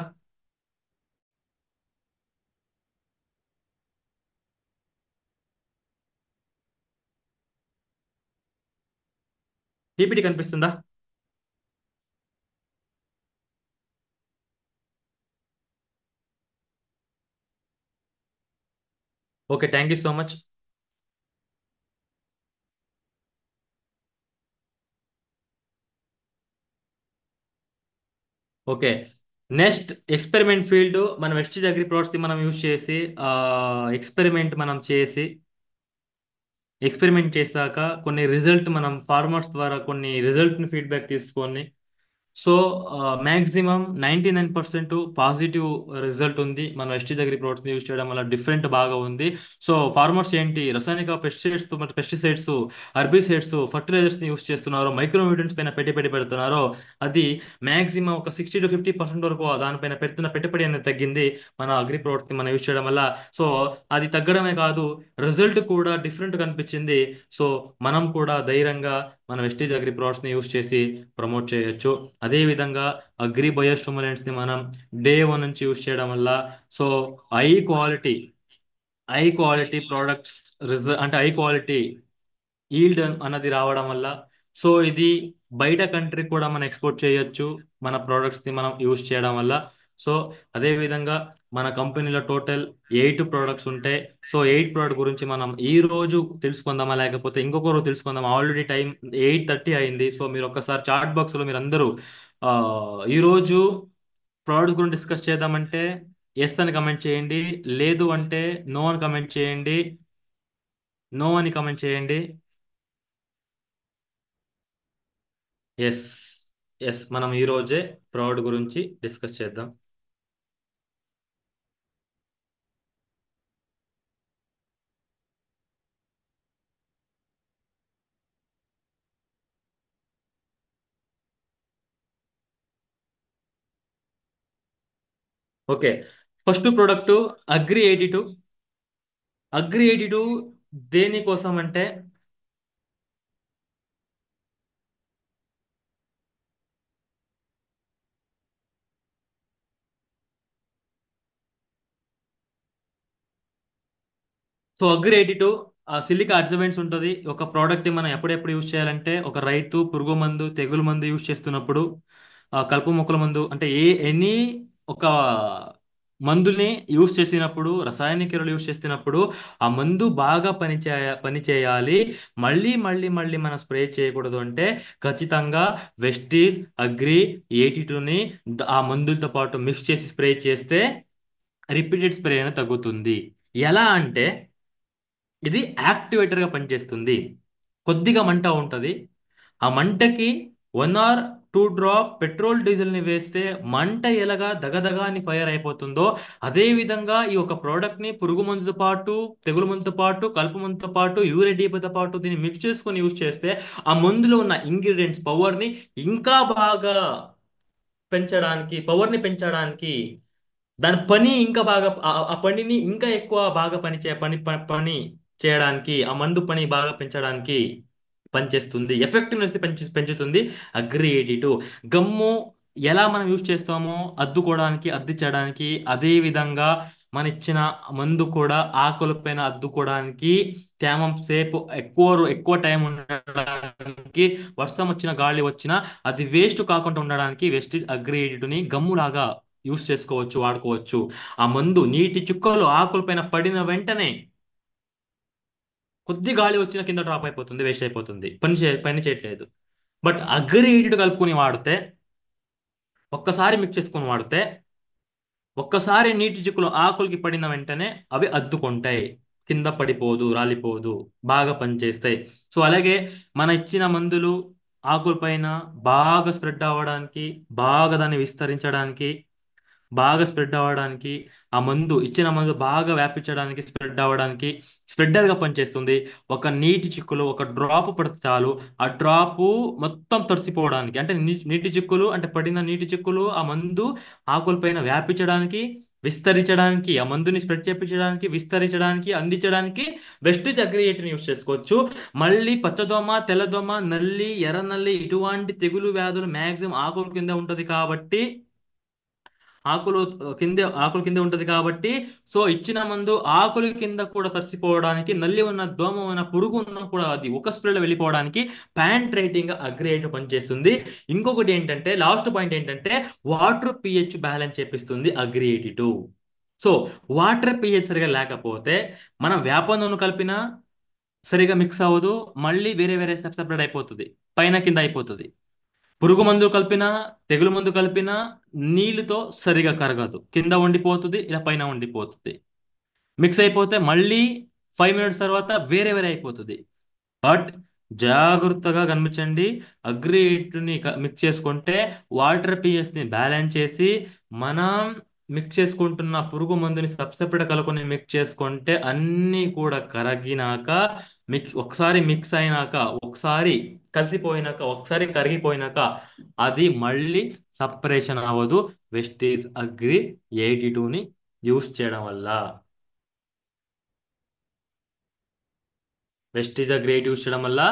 పీపీటీ కనిపిస్తుందా? Okay, thank you so much. Okay, next experiment field మనం వెస్టీజ్ అగ్రి ప్రోడక్ట్స్ ని మనం యూజ్ చేసి ఎక్స్పెరిమెంట్ మనం చేసి ఎక్స్పెరిమెంట్ చేశాక కొన్ని రిజల్ట్ మనం ఫార్మర్స్ ద్వారా కొన్ని రిజల్ట్ ఫీడ్బ్యాక్ తీసుకొని, సో మ్యాక్సిమం 99% పాజిటివ్ రిజల్ట్ ఉంది మన ఎస్టీ దగ్గర ప్రోడక్ట్స్ యూజ్ చేయడం వల్ల. డిఫరెంట్ బాగా ఉంది. సో ఫార్మర్స్ ఏంటి రసాయనిక పెస్టిసైడ్స్ మరి పెస్టిసైడ్స్, హర్బిసైడ్స్, ఫర్టిలైజర్స్ ని యూజ్ చేస్తున్నారో, మైక్రో న్యూట్రియన్స్ పైన పెట్టుబడి పెడుతున్నారో, అది మ్యాక్సిమం ఒక 60 to 50% వరకు దానిపైన పెడుతున్న పెట్టుబడి అనేది తగ్గింది మన అగ్రి ప్రోడక్ట్స్ ని మనం యూజ్ చేయడం వల్ల. సో అది తగ్గడమే కాదు, రిజల్ట్ కూడా డిఫరెంట్ కనిపించింది. సో మనం కూడా ధైర్యంగా మన వెస్టీజ్ అగ్రి ప్రోడక్ట్స్ ని యూజ్ చేసి ప్రమోట్ చేయొచ్చు. అదే విధంగా అగ్రి బయోస్టిమ్యులెంట్స్ ని మనం డే 1 నుంచి యూజ్ చేయడం వల్ల, so high quality high quality products అంటే హై క్వాలిటీ ఈల్డ్ అన్నది రావడం వల్ల, సో ఇది బయట కంట్రీ కూడా మనం ఎక్స్పోర్ట్ చేయొచ్చు మన ప్రోడక్ట్స్ ని మనం యూజ్ చేయడం వల్ల. సో అదే విధంగా మన కంపెనీలో టోటల్ 8 ప్రోడక్ట్స్ ఉంటాయి. సో 8 ప్రోడక్ట్ గురించి మనం ఈ రోజు తెలుసుకుందామా, లేకపోతే ఇంకొక రోజు తెలుసుకుందామా? ఆల్రెడీ టైం 8:30 అయింది. సో మీరు ఒక్కసారి చాట్ బాక్స్ లో మీరు అందరూ ఆ, ఈ రోజు ప్రోడక్ట్స్ గురించి డిస్కస్ చేద్దామంటే ఎస్ అని కమెంట్ చేయండి, లేదు అంటే నో అని కమెంట్ చేయండి. నో అని కమెంట్ చేయండి. ఎస్, ఎస్, మనం ఈ రోజే ప్రౌడ్ గురించి డిస్కస్ చేద్దాం. Okay, first product agri 82. Agri 82 దేనికోసం అంటే, సో అగ్రి 82 సిలికా అడ్జమెంట్స్ ఉంటుంది. ఒక ప్రోడక్ట్ మనం ఎప్పుడెప్పుడు యూజ్ చేయాలంటే, ఒక రైతు పురుగు మందు, తెగులు మందు యూజ్ చేస్తున్నప్పుడు, కలుపు మొక్కల మందు అంటే ఎనీ ఒక మందుని యూజ్ చేసినప్పుడు, రసాయనిక ఎరువులు యూజ్ చేస్తున్నప్పుడు ఆ మందు బాగా పని చేయాలి. మళ్ళీ మళ్ళీ మళ్ళీ మనం స్ప్రే చేయకూడదు అంటే ఖచ్చితంగా వెస్టీజ్ అగ్రి 82ని ఆ మందులతో పాటు మిక్స్ చేసి స్ప్రే చేస్తే రిపీటెడ్ స్ప్రే అనేది తగ్గుతుంది. ఎలా అంటే ఇది యాక్టివేటర్గా పనిచేస్తుంది. కొద్దిగా మంట ఉంటుంది. ఆ మంటకి 1 or 2 డ్రాప్ పెట్రోల్ డీజిల్ని వేస్తే మంట ఎలాగా దగదగా అని ఫైర్ అయిపోతుందో, అదే విధంగా ఈ ఒక ప్రోడక్ట్ని పురుగు మందుతో పాటు, తెగులు మందుతో పాటు, కలుపు మందుతో పాటు, యూరియా పాటు దీన్ని మిక్స్ చేసుకొని యూజ్ చేస్తే ఆ మందులో ఉన్న ఇంగ్రీడియంట్స్ పవర్ని ఇంకా బాగా పెంచడానికి, దాని పని ఇంకా బాగా ఆ పనిని ఇంకా ఎక్కువ బాగా పని చేయడానికి, ఆ మందు పని బాగా పెంచడానికి పనిచేస్తుంది. ఎఫెక్టివ్నెస్ పెంచుతుంది అగ్రి 82. గమ్ము ఎలా మనం యూజ్ చేస్తామో అద్దుకోవడానికి, అద్దించడానికి, అదే విధంగా మన ఇచ్చిన మందు కూడా ఆకుల పైన అద్దుకోవడానికి, తేమ సేపు ఎక్కువ టైం ఉండడానికి, వర్షం వచ్చిన గాలి వచ్చినా అది వేస్ట్ కాకుండా ఉండడానికి వెస్టీజ్ అగ్రి 82ని గమ్ములాగా యూస్ చేసుకోవచ్చు, వాడుకోవచ్చు. ఆ మందు నీటి చుక్కలు ఆకులపైన పడిన వెంటనే కొద్ది గాలి వచ్చిన కింద డ్రాప్ అయిపోతుంది, వేస్ట్ అయిపోతుంది, పని చేయట్లేదు. బట్ అగ్రి 82 కలుపుకొని వాడితే, ఒక్కసారి మిక్స్ చేసుకొని వాడితే, ఒక్కసారి నీటి చుక్కలు ఆకులకి పడిన వెంటనే అవి అద్దుకుంటాయి, కింద పడిపోదు, రాలిపోదు, బాగా పనిచేస్తాయి. సో అలాగే మన ఇచ్చిన మందులు ఆకుల పైన బాగా స్ప్రెడ్ అవ్వడానికి, బాగా దాన్ని విస్తరించడానికి, బాగా స్ప్రెడ్ అవ్వడానికి, ఆ మందు ఇచ్చిన మందు బాగా వ్యాపించడానికి, స్ప్రెడ్ అవ్వడానికి స్ప్రెడర్గా పనిచేస్తుంది. ఒక నీటి చిక్కులు ఒక డ్రాప్ పడితే చాలు, ఆ డ్రాపు మొత్తం తడిసిపోవడానికి, అంటే నీటి చిక్కులు అంటే పడిన నీటి చిక్కులు ఆ మందు ఆకులపైన వ్యాపించడానికి, విస్తరించడానికి, ఆ మందుని స్ప్రెడ్ చేయించడానికి, విస్తరించడానికి, అందించడానికి వెస్టిజ్ అగ్రి 82ని యూస్ చేసుకోవచ్చు. మళ్ళీ పచ్చదోమ, తెల్లదోమ, నల్లి, ఎర్ర నల్లి ఇటువంటి తెగులు వ్యాధులు మ్యాక్సిమం ఆకుల కింద ఉంటది కాబట్టి ఆకులు ఆకులు కిందే ఉంటది కాబట్టి, సో ఇచ్చిన మందు ఆకుల కింద కూడా తడిసిపోవడానికి, నల్లి ఉన్న దోమ ఉన్న పురుగు ఉన్న కూడా అది ఒక స్ప్రేలో వెళ్ళిపోవడానికి ప్యాంట్రేటింగ్ అగ్రియేట్ పనిచేస్తుంది. ఇంకొకటి ఏంటంటే, లాస్ట్ పాయింట్ ఏంటంటే, వాటర్ పిహెచ్ బ్యాలెన్స్ చేపిస్తుంది అగ్రియేటివ్. సో వాటర్ పిహెచ్ సరిగా లేకపోతే మనం వేప నూనె కలిపినా సరిగా మిక్స్ అవ్వదు, మళ్ళీ వేరే వేరే సెపరేట్ అయిపోతుంది, పైన కింద అయిపోతుంది. పురుగు మందు కలిపినా, తెగులు మందు కలిపినా నీళ్ళతో సరిగా కరగదు, కింద ఉండిపోతుంది, ఇలా పైన ఉండిపోతుంది. మిక్స్ అయిపోతే మళ్ళీ 5 మినిట్స్ తర్వాత వేరే వేరే అయిపోతుంది. బట్ జాగ్రత్తగా గమనించండి, అగ్రిని మిక్స్ చేసుకుంటే వాటర్ పిహెచ్ ని బ్యాలెన్స్ చేసి, మనం మిక్స్ చేసుకుంటున్న పురుగు మందుని సపరేట్ కలుపుకొని మిక్స్ చేసుకుంటే అన్నీ కూడా కరిగినాక, ఒకసారి మిక్స్ అయినాక, ఒకసారి కలిసిపోయినాక, ఒకసారి కరిగిపోయినాక అది మళ్ళీ సపరేషన్ అవ్వదు వెస్టీజ్ అగ్రి 82ని యూస్ చేయడం వల్ల. వెస్టీజ్ గ్రేట్ యూస్ చేయడం వల్ల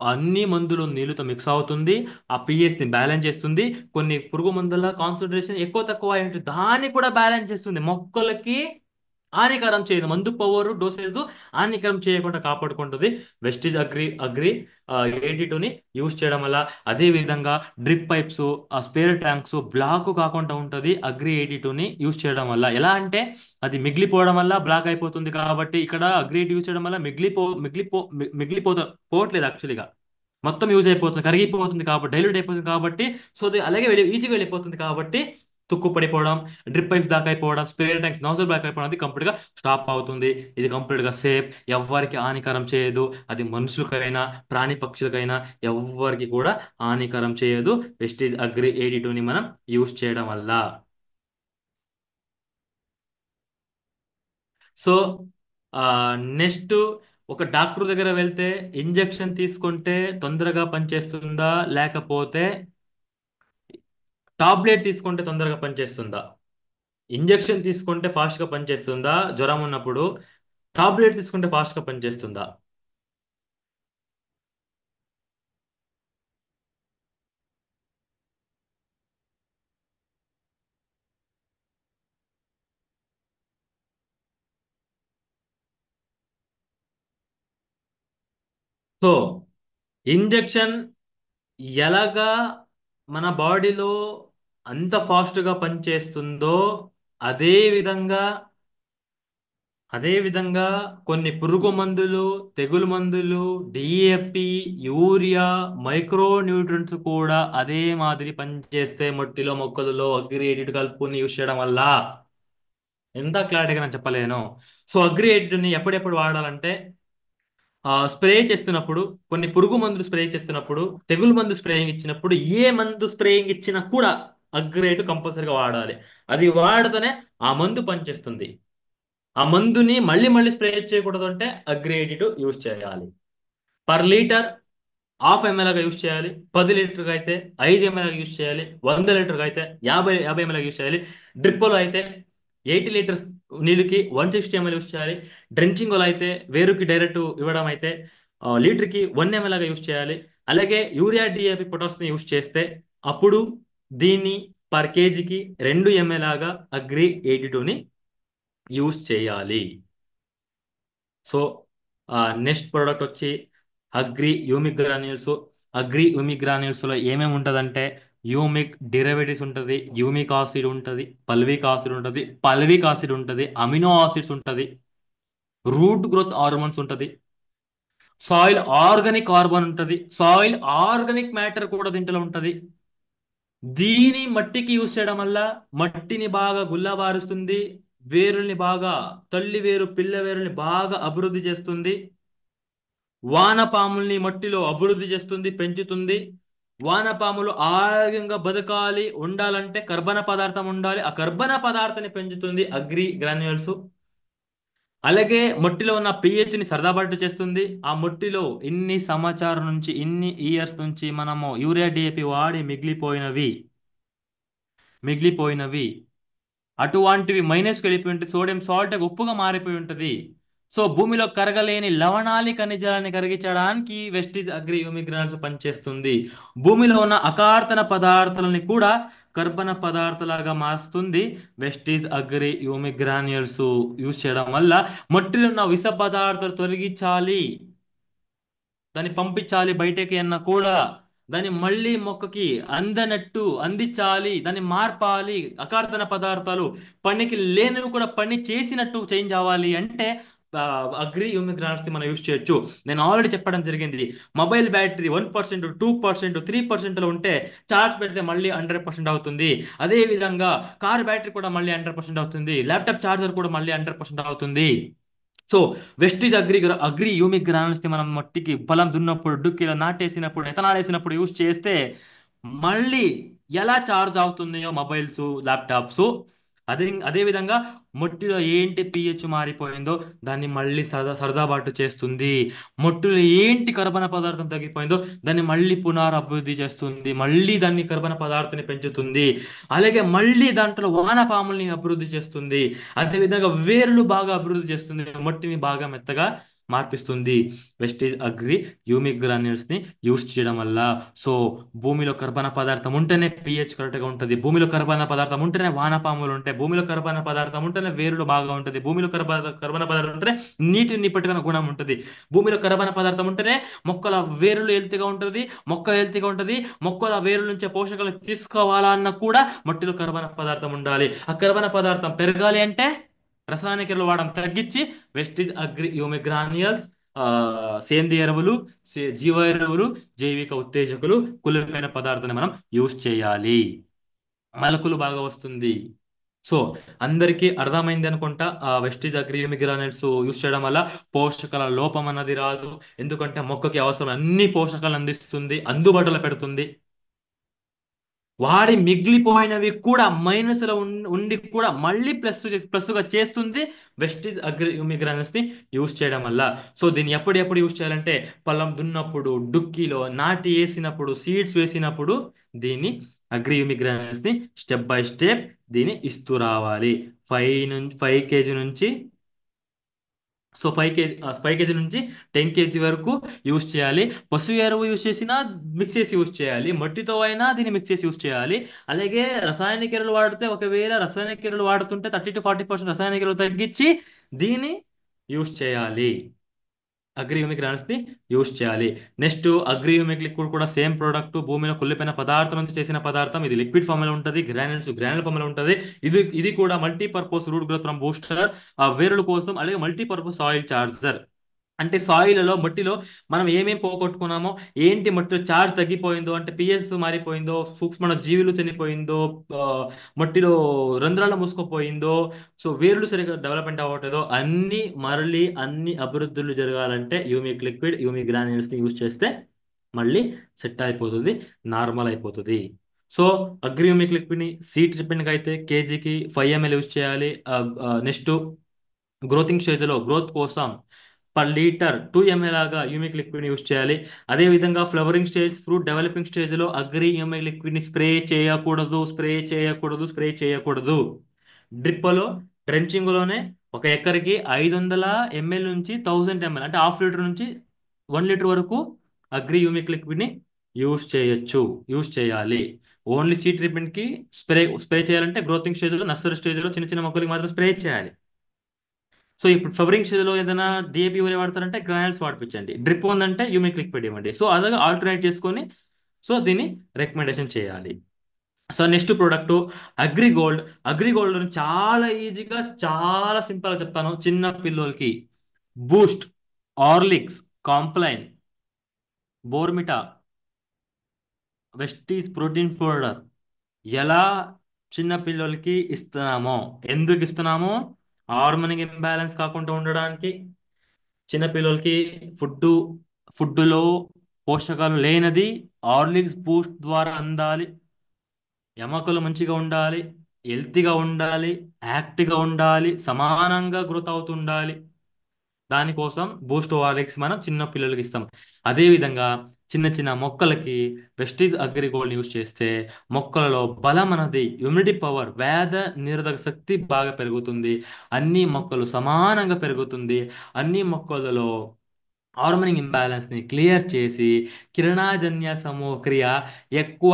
అన్ని మందులు నీళ్ళతో మిక్స్ అవుతుంది, ఆ pH ని బ్యాలెన్స్ చేస్తుంది. కొన్ని పురుగు మందుల కాన్సన్ట్రేషన్ ఎక్కువ తక్కువ అయి ఉంటుంది, దాన్ని కూడా బ్యాలెన్స్ చేస్తుంది. మొక్కలకి హానికరం చేయదు, మందు పవర్ డోసేజ్ హానికరం చేయకుండా కాపాడుకుంటుంది వెస్టీజ్ అగ్రి 82ని యూస్ చేయడం వల్ల. అదే విధంగా drip pipes, spare tanks block కాకుండా ఉంటుంది అగ్రి 82ని యూస్ చేయడం వల్ల. ఎలా అంటే, అది మిగిలిపోవడం వల్ల బ్లాక్ అయిపోతుంది కాబట్టి, ఇక్కడ అగ్రి 82 యూస్ చేయడం వల్ల పోవట్లేదు యాక్చువల్గా, మొత్తం యూజ్ అయిపోతుంది, కరిగిపోతుంది కాబట్టి, డైల్యూట్ అయిపోతుంది కాబట్టి, సో అది అలాగే ఈజీగా వెళ్ళిపోతుంది కాబట్టి తుక్కు పడిపోవడం, డ్రిప్ పైప్స్ దాకా అయిపోవడం, స్పేర్ ట్యాంక్స్ నాజల్ బ్లాక్ అయిపోవడం, అది కంప్లీట్ గా స్టాప్ అవుతుంది. ఇది కంప్లీట్ గా సేఫ్, ఎవ్వరికి హానికరం చేయదు. అది మనుషులకైనా ప్రాణి పక్షులకైనా ఎవ్వరికి కూడా హానికరం చేయదు వెస్టీజ్ అగ్రి 82ని మనం యూస్ చేయడం వల్ల. సో నెక్స్ట్, ఒక డాక్టర్ దగ్గర వెళ్తే ఇంజెక్షన్ తీసుకుంటే తొందరగా పనిచేస్తుందా, లేకపోతే టాబ్లెట్ తీసుకుంటే తొందరగా పనిచేస్తుందా? ఇంజెక్షన్ తీసుకుంటే ఫాస్ట్గా పనిచేస్తుందా జ్వరం ఉన్నప్పుడు, టాబ్లెట్ తీసుకుంటే ఫాస్ట్గా పనిచేస్తుందా? సో ఇంజెక్షన్ ఎలాగా మన బాడీలో అంత ఫాస్ట్గా పనిచేస్తుందో, అదే విధంగా అదే విధంగా కొన్ని పురుగు మందులు, తెగులు మందులు, డిఏపి, యూరియా, మైక్రో న్యూట్రియంట్స్ కూడా అదే మాదిరి పనిచేస్తే మట్టిలో, మొక్కలలో అగ్రియేటెడ్ కలుపుని యూస్ చేయడం వల్ల. ఎంత క్లారిటీగా నేను చెప్పలేను. సో అగ్రియేటెడ్ని ఎప్పుడెప్పుడు వాడాలంటే, స్ప్రే చేస్తున్నప్పుడు, కొన్ని పురుగు మందులు స్ప్రే చేస్తున్నప్పుడు, తెగులు మందు స్ప్రేయింగ్ ఇచ్చినప్పుడు, ఏ మందు స్ప్రేయింగ్ ఇచ్చినా కూడా అగ్రియేట్ కంపల్సరీగా వాడాలి. అది వాడితేనే ఆ మందు పనిచేస్తుంది. ఆ మందుని మళ్ళీ మళ్ళీ స్ప్రే చేయకూడదు అంటే అగ్రియేటివ్ యూస్ చేయాలి. పర్ లీటర్ 0.5 ml యూస్ చేయాలి. 10 లీటర్గా అయితే 5 ml యూస్ చేయాలి. 100 లీటర్గా అయితే 50 ml యూస్ చేయాలి. డ్రిప్పులో అయితే 80 లీటర్స్ నీళ్ళకి 160 ml యూస్ చేయాలి. డ్రెంచింగ్లో అయితే, వేరుకి డైరెక్ట్ ఇవ్వడం అయితే లీటర్కి 1 ml యూస్ చేయాలి. అలాగే యూరియా, డిఏపి, పొటాస్ని యూస్ చేస్తే అప్పుడు దీన్ని పర్ కేజీకి 2 ml అగ్రి 82ని యూస్ చేయాలి. సో నెక్స్ట్ ప్రోడక్ట్ వచ్చి agri humic granules. Agri humic గ్రాన్యూల్స్లో ఏమేమి ఉంటుందంటే, యూమిక్ డెరివేటివ్స్ ఉంటుంది, యూమిక్ ఆసిడ్ ఉంటుంది, పల్విక్ ఆసిడ్ ఉంటుంది, పల్విక్ ఆసిడ్ ఉంటుంది, అమినో ఆసిడ్స్ ఉంటుంది, రూట్ గ్రోత్ హార్మోన్స్ ఉంటుంది, సాయిల్ ఆర్గానిక్ కార్బన్ ఉంటుంది, సాయిల్ ఆర్గానిక్ మ్యాటర్ కూడా దీంట్లో ఉంటుంది. దీని మట్టికి యూస్ చేయడం వల్ల మట్టిని బాగా గుల్లబారుస్తుంది, వేరుల్ని బాగా, తల్లి వేరు పిల్ల వేరుల్ని బాగా అభివృద్ధి చేస్తుంది, వానపాముల్ని మట్టిలో అభివృద్ధి చేస్తుంది, పెంచుతుంది. వానపాములు ఆరోగ్యంగా బతకాలి, ఉండాలంటే కర్బన పదార్థం ఉండాలి, ఆ కర్బన పదార్థాన్ని పెంచుతుంది అగ్రి గ్రాన్యువల్స్. అలాగే మట్టిలో ఉన్న పిహెచ్ని సరదాబాటు చేస్తుంది. ఆ మట్టిలో ఇన్ని సమాచారం నుంచి, ఇన్ని ఇయర్స్ నుంచి మనము యూరియా, డిఏపి వాడి మిగిలిపోయినవి అటువంటివి మైనస్కి వెళ్ళిపోయి ఉంటుంది, సోడియం సాల్ట్ ఉప్పుగా మారిపోయి ఉంటుంది. సో భూమిలో కరగలేని లవణాలి ఖనిజాలని కరిగించడానికి వెస్టీజ్ అగ్రి యూమిక్ గ్రాన్యూల్స్ పనిచేస్తుంది. భూమిలో ఉన్న అకార్తన పదార్థాలని కూడా కర్బన పదార్థాలుగా మారుస్తుంది. వెస్టీజ్ అగ్రి యూమి గ్రాన్యూల్స్ యూజ్ చేయడం వల్ల మట్టిలో ఉన్న విష పదార్థాలు తొలగించాలి, దాన్ని పంపించాలి బయటకి అన్నా కూడా, దాన్ని మళ్ళీ మొక్కకి అందనట్టు అందించాలి, దాన్ని మార్పాలి. అకార్బన పదార్థాలు పనికి లేనివి కూడా పని చేసినట్టు చేంజ్ అవ్వాలి అంటే అగ్రి హ్యూమిక్ గ్రానైట్స్ మనం యూజ్ చేయొచ్చు. నేను ఆల్రెడీ చెప్పడం జరిగింది. మొబైల్ బ్యాటరీ 1%, 2%, 3% లో ఉంటే చార్జ్ పెడితే మళ్ళీ 100% అవుతుంది. అదే విధంగా కార్ బ్యాటరీ కూడా మళ్ళీ 100% అవుతుంది, ల్యాప్టాప్ ఛార్జర్ కూడా మళ్ళీ 100% అవుతుంది. So Vestige agri humic granites ని మనం మట్టికి పొలం దున్నప్పుడు, డుక్కిలో నాటేసినప్పుడు, ఎథనాల్ వేసినప్పుడు యూజ్ చేస్తే మళ్ళీ ఎలా చార్జ్ అవుతున్నాయో మొబైల్స్, ల్యాప్టాప్స్, అదే విధంగా మట్టిలో ఏంటి పిహెచ్ మారిపోయిందో దాన్ని మళ్ళీ సరదాబాటు చేస్తుంది. మట్టిలో ఏంటి కర్బన పదార్థం తగ్గిపోయిందో దాన్ని మళ్ళీ పునరభివృద్ధి చేస్తుంది, మళ్ళీ దాన్ని కర్బన పదార్థాన్ని పెంచుతుంది. అలాగే మళ్ళీ దాంట్లో వానపాముల్ని అభివృద్ధి చేస్తుంది. అదేవిధంగా వేర్లు బాగా అభివృద్ధి చేస్తుంది, మట్టిని బాగా మెత్తగా మార్పిస్తుంది. వెస్టేజ్ అగ్రి యూమిక్ గ్రాన్యూల్స్ ని యూస్ చేయడం వల్ల. సో భూమిలో కర్బన పదార్థం ఉంటేనే పిహెచ్ కరెక్ట్ గా ఉంటుంది, భూమిలో కర్బన పదార్థం ఉంటేనే వానపాములు ఉంటాయి, భూమిలో కర్బన పదార్థం ఉంటేనే వేరులు బాగా ఉంటుంది, భూమిలో కర్బన పదార్థం ఉంటేనే నీటిని పట్టుకునే గుణం ఉంటుంది, భూమిలో కర్బన పదార్థం ఉంటేనే మొక్కల వేరులు హెల్తీగా ఉంటుంది, మొక్క హెల్తీగా ఉంటుంది. మొక్కల వేరుల నుంచే పోషకాలు తీసుకోవాలన్నా కూడా మట్టిలో కర్బన పదార్థం ఉండాలి. ఆ కర్బన పదార్థం పెరగాలి అంటే రసాయనిక ఎరువులు వాడడం తగ్గించి వెస్టిజ్ అగ్రి యూమిక్ గ్రాన్యూల్స్, సేంద్రియ ఎరువులు, జీవ ఎరువులు, జైవిక ఉత్తేజకులు, కుళ్ళిపోయిన పదార్థాన్ని మనం యూజ్ చేయాలి. మొలకలు బాగా వస్తుంది. సో అందరికీ అర్థమైంది అనుకుంటా. Vestige agri humic granules use చేయడం వల్ల పోషకాల లోపం అన్నది రాదు. ఎందుకంటే మొక్కకి అవసరం అన్ని పోషకాలు అందిస్తుంది, అందుబాటులో పెడుతుంది. వాడి మిగిలిపోయినవి కూడా మైనస్ లో ఉండి కూడా మళ్ళీ ప్లస్గా చేస్తుంది వెస్టిజ్ అగ్రి యూమిక్ గ్రానైట్స్ ని యూజ్ చేయడం వల్ల. సో దీన్ని ఎప్పుడు యూజ్ చేయాలంటే పొలం దున్నప్పుడు, డుక్కిలో నాటి వేసినప్పుడు, సీడ్స్ వేసినప్పుడు దీన్ని అగ్రి యూమిక్ గ్రానైట్స్ ని స్టెప్ బై స్టెప్ దీన్ని ఇస్తూ రావాలి. 5 kg నుంచి 5 kg నుంచి 10 kg వరకు యూజ్ చేయాలి. పశు ఎరువు యూజ్ చేసినా మిక్స్ చేసి యూజ్ చేయాలి, మట్టితో అయినా దీన్ని మిక్స్ చేసి యూజ్ చేయాలి. అలాగే రసాయనిక ఎరువులు వాడితే, ఒకవేళ రసాయనిక ఎరువులు వాడుతుంటే 30 to 40% రసాయనిక ఎరువులు తగ్గించి దీన్ని యూజ్ చేయాలి, అగ్రి యూమిక్ గ్రానైట్స్ ని యూజ్ చేయాలి. నెక్స్ట్ అగ్రి యూమిక్ లిక్విడ్ కూడా సేమ్ ప్రోడక్ట్, భూమిలో కుళ్ళిపోయిన పదార్థం నుంచి చేసిన పదార్థం. ఇది లిక్విడ్ ఫామ్ లో ఉంటుంది, గ్రాన్యుల్ ఫామ్ లో ఉంటుంది. ఇది కూడా multipurpose root growth from booster, ఆ వేరుల కోసం. అలాగే మల్టీపర్పస్ సాయిల్ చార్జర్ అంటే సాయిల్లో, మట్టిలో మనం ఏమేమి పోగొట్టుకున్నామో, ఏంటి మట్టిలో చార్జ్ తగ్గిపోయిందో, అంటే పిహెచ్ మారిపోయిందో, సూక్ష్మ జీవులు చనిపోయిందో, ఆ, మట్టిలో రంధ్రాలు మూసుకుపోయిందో, సో వేర్లు సరిగ్గా డెవలప్మెంట్ అవ్వట్లేదో, అన్ని అభివృద్ధులు జరగాలంటే యూమిక్ లిక్విడ్, యూమిక్ గ్రాన్యూల్స్ ని యూజ్ చేస్తే మళ్ళీ సెట్ అయిపోతుంది, నార్మల్ అయిపోతుంది. సో అగ్రి యూమిక్ లిక్విడ్ ని సీడ్ ట్రిప్పింగ్ అయితే కేజీకి 5 ml యూజ్ చేయాలి. నెక్స్ట్ గ్రోతింగ్ స్టేజ్లో గ్రోత్ కోసం పర్ లీటర్ 2 ml లాగా యూమిక్ లిక్విడ్ యూజ్ చేయాలి. అదే విధంగా ఫ్లవరింగ్ స్టేజ్, ఫ్రూట్ డెవలపింగ్ స్టేజ్లో అగ్రి యూమిక్ లిక్విడ్ ని స్ప్రే చేయకూడదు. డ్రిప్పలో, డ్రెంచింగ్లోనే 1 ఎకర్కి 500 ml నుంచి 1000 ml అంటే హాఫ్ లీటర్ నుంచి 1 లీటర్ వరకు అగ్రి యూమిక్ లిక్విడ్ ని యూజ్ చేయాలి. ఓన్లీ సీడ్ ట్రీట్మెంట్ కి స్ప్రే చేయాలంటే గ్రోతింగ్ స్టేజ్లో, నర్సరీ స్టేజ్లో చిన్న చిన్న మొక్కలకి మాత్రం స్ప్రే చేయాలి. సో ఇప్పుడు ఫ్లవరింగ్ స్టేజ్లో ఏదైనా డిఏపి యూరియా వాడతారంటే గ్రానైల్స్ వాడిపించండి, డ్రిప్ ఉందంటే యూమిక్ లిక్విడ్ ఇవ్వండి. సో అలాగే ఆల్టర్నేట్ చేసుకొని సో దీన్ని రికమెండేషన్ చేయాలి. సో నెక్స్ట్ ప్రోడక్ట్ అగ్రిగోల్డ్ చాలా ఈజీగా, చాలా సింపుల్గా చెప్తాను. చిన్న పిల్లలకి Boost, Horlicks, Complan, Bournvita, Vestige protein powder ఎలా చిన్న పిల్లలకి ఇస్తున్నామో, ఎందుకు ఇస్తున్నామో, హార్మోనిక్ ఇంబ్యాలెన్స్ కాకుండా ఉండడానికి, చిన్నపిల్లలకి ఫుడ్లో పోషకాలు లేనది హార్లిక్స్ బూస్ట్ ద్వారా అందాలి, ఎముకలు మంచిగా ఉండాలి, హెల్తీగా ఉండాలి, యాక్టివ్గా ఉండాలి, సమానంగా గ్రోత్ అవుతుండాలి. దానికోసం బూస్ట్ హార్లిక్స్ మనం చిన్న పిల్లలకి ఇస్తాం. అదేవిధంగా చిన్న చిన్న మొక్కలకి వెస్టీజ్ అగ్రిగోల్డ్ యూజ్ చేస్తే మొక్కలలో బలం అన్నది, ఇమ్యూనిటీ పవర్, వ్యాధ నిరోధక శక్తి బాగా పెరుగుతుంది, అన్ని మొక్కలు సమానంగా పెరుగుతుంది, అన్ని మొక్కలలో హార్మోనిక్ ఇంబ్యాలెన్స్ ని క్లియర్ చేసి కిరణాజన్య సమోక్రియ ఎక్కువ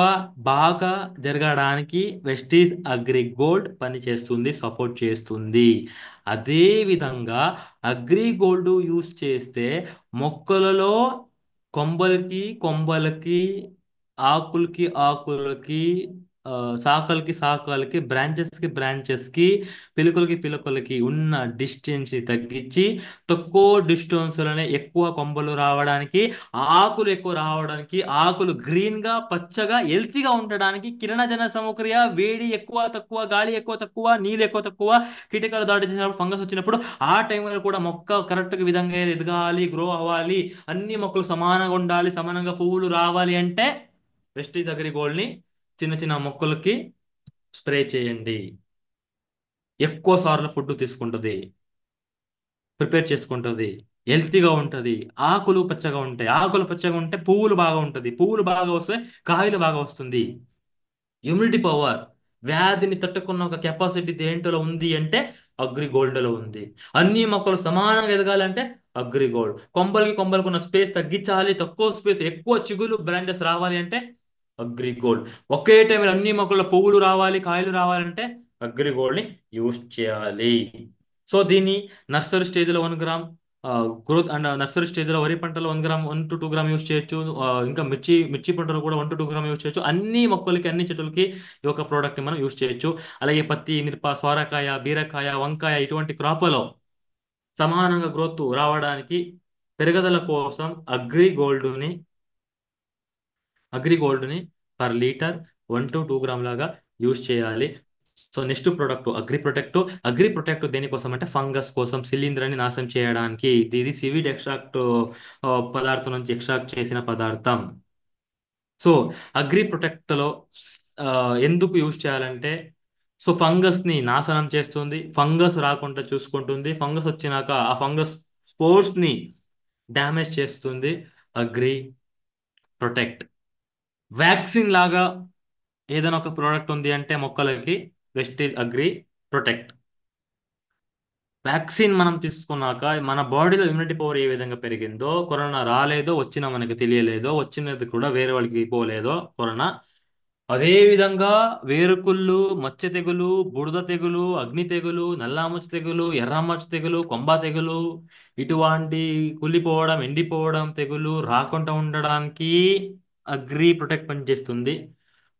బాగా జరగడానికి వెస్టీజ్ అగ్రి గోల్డ్ పనిచేస్తుంది, సపోర్ట్ చేస్తుంది. అదే విధంగా అగ్రి గోల్డ్ యూస్ చేస్తే మొక్కలలో కొమ్మలకి కొమ్మలకి, ఆకులకి ఆకులకి, శాఖలకి శాఖలకి, బ్రాంచెస్ కి బ్రాంచెస్ కి, పిలుకలకి పిలుకలకి ఉన్న డిస్టెన్స్ తగ్గించి తక్కువ డిస్టెన్స్ లోనే ఎక్కువ కొమ్మలు రావడానికి, ఆకులు ఎక్కువ రావడానికి, ఆకులు గ్రీన్ గా పచ్చగా హెల్తీగా ఉండడానికి, కిరణజన సమక్రియ వేడి ఎక్కువ తక్కువ, గాలి ఎక్కువ తక్కువ, నీళ్ళు ఎక్కువ తక్కువ, కీటకాలు దాడి చేసినప్పుడు, ఫంగస్ వచ్చినప్పుడు ఆ టైంలో కూడా మొక్క కరెక్ట్ విధంగా ఎదగాలి, గ్రో అవ్వాలి, అన్ని మొక్కలు సమానంగా ఉండాలి, సమానంగా పువ్వులు రావాలి అంటే వెస్టీజ్ అగ్రిగోల్డ్ ని చిన్న చిన్న మొక్కలకి స్ప్రే చేయండి. ఎక్కువ సార్లు ఫుడ్ తీసుకుంటుంది, ప్రిపేర్ చేసుకుంటుంది, హెల్తీగా ఉంటుంది, ఆకులు పచ్చగా ఉంటాయి, ఆకులు పచ్చగా ఉంటే పువ్వులు బాగా ఉంటుంది, పువ్వులు బాగా వస్తే కాయలు బాగా వస్తుంది. ఇమ్యూనిటీ పవర్, వ్యాధిని తట్టుకున్న ఒక కెపాసిటీ దేంట్లో ఉంది అంటే అగ్రిగోల్డ్లో ఉంది. అన్ని మొక్కలు సమానంగా ఎదగాలంటే అగ్రిగోల్డ్. కొమ్మలకి కొమ్మలకు ఉన్న స్పేస్ తగ్గించాలి, తక్కువ స్పేస్ ఎక్కువ చిగులు బ్రాంచెస్ రావాలి అంటే అగ్రిగోల్డ్. ఒకే టైంలో అన్ని మొక్కల పువ్వులు రావాలి, కాయలు రావాలంటే అగ్రిగోల్డ్ని యూస్ చేయాలి. సో దీన్ని నర్సరీ స్టేజ్లో 1 గ్రామ్, గ్రోత్ అండ్ నర్సరీ స్టేజ్లో వరి పంటలో 1 గ్రామ్, 1 to 2 గ్రామ్ యూస్ చేయొచ్చు. ఇంకా మిర్చి పంటలో కూడా 1 to 2 గ్రామ్ యూస్ చేయొచ్చు. అన్ని మొక్కలకి అన్ని చెట్లకి ఈ యొక్క ప్రోడక్ట్ మనం యూస్ చేయొచ్చు. అలాగే పత్తి, మిరప, సోరకాయ, బీరకాయ, వంకాయ ఇటువంటి క్రాప్లలో సమానంగా గ్రోత్ రావడానికి, పెరుగుదల కోసం అగ్రిగోల్డ్ని పర్ లీటర్ 1 to 2 గ్రామ్ లాగా యూస్ చేయాలి. So next product agri protect దేనికోసం అంటే ఫంగస్ కోసం, శిలీంధ్రాన్ని నాశనం చేయడానికి. ఇది సివిడ్ ఎక్స్ట్రాక్ట్ పదార్థం నుంచి ఎక్స్ట్రాక్ట్ చేసిన పదార్థం. సో అగ్రి ప్రొటెక్ట్లో ఎందుకు యూజ్ చేయాలంటే, సో ఫంగస్ ని నాశనం చేస్తుంది, ఫంగస్ రాకుండా చూసుకుంటుంది, ఫంగస్ వచ్చినాక ఆ ఫంగస్ స్పోర్స్ ని డ్యామేజ్ చేస్తుంది. అగ్రి ప్రొటెక్ట్ వ్యాక్సిన్ లాగా ఏదైనా ఒక ప్రోడక్ట్ ఉంది అంటే మొక్కలకి వెస్టీజ్ అగ్రి ప్రొటెక్ట్. వ్యాక్సిన్ మనం తీసుకున్నాక మన బాడీలో ఇమ్యూనిటీ పవర్ ఏ విధంగా పెరిగిందో, కరోనా రాలేదో, వచ్చినా మనకి తెలియలేదో, వచ్చినది కూడా వేరే వాళ్ళకి పోలేదో కరోనా, అదే విధంగా వేరుకుళ్ళు, మచ్చ తెగులు, బురద తెగులు, అగ్ని తెగులు, నల్లామచ్చ తెగులు, ఎర్రమచ్చ తెగులు, కొంబ తెగులు, ఇటువంటి కుళ్ళిపోవడం, ఎండిపోవడం తెగులు రాకుండా ఉండడానికి అగ్రి ప్రొటెక్ట్ పనిచేస్తుంది.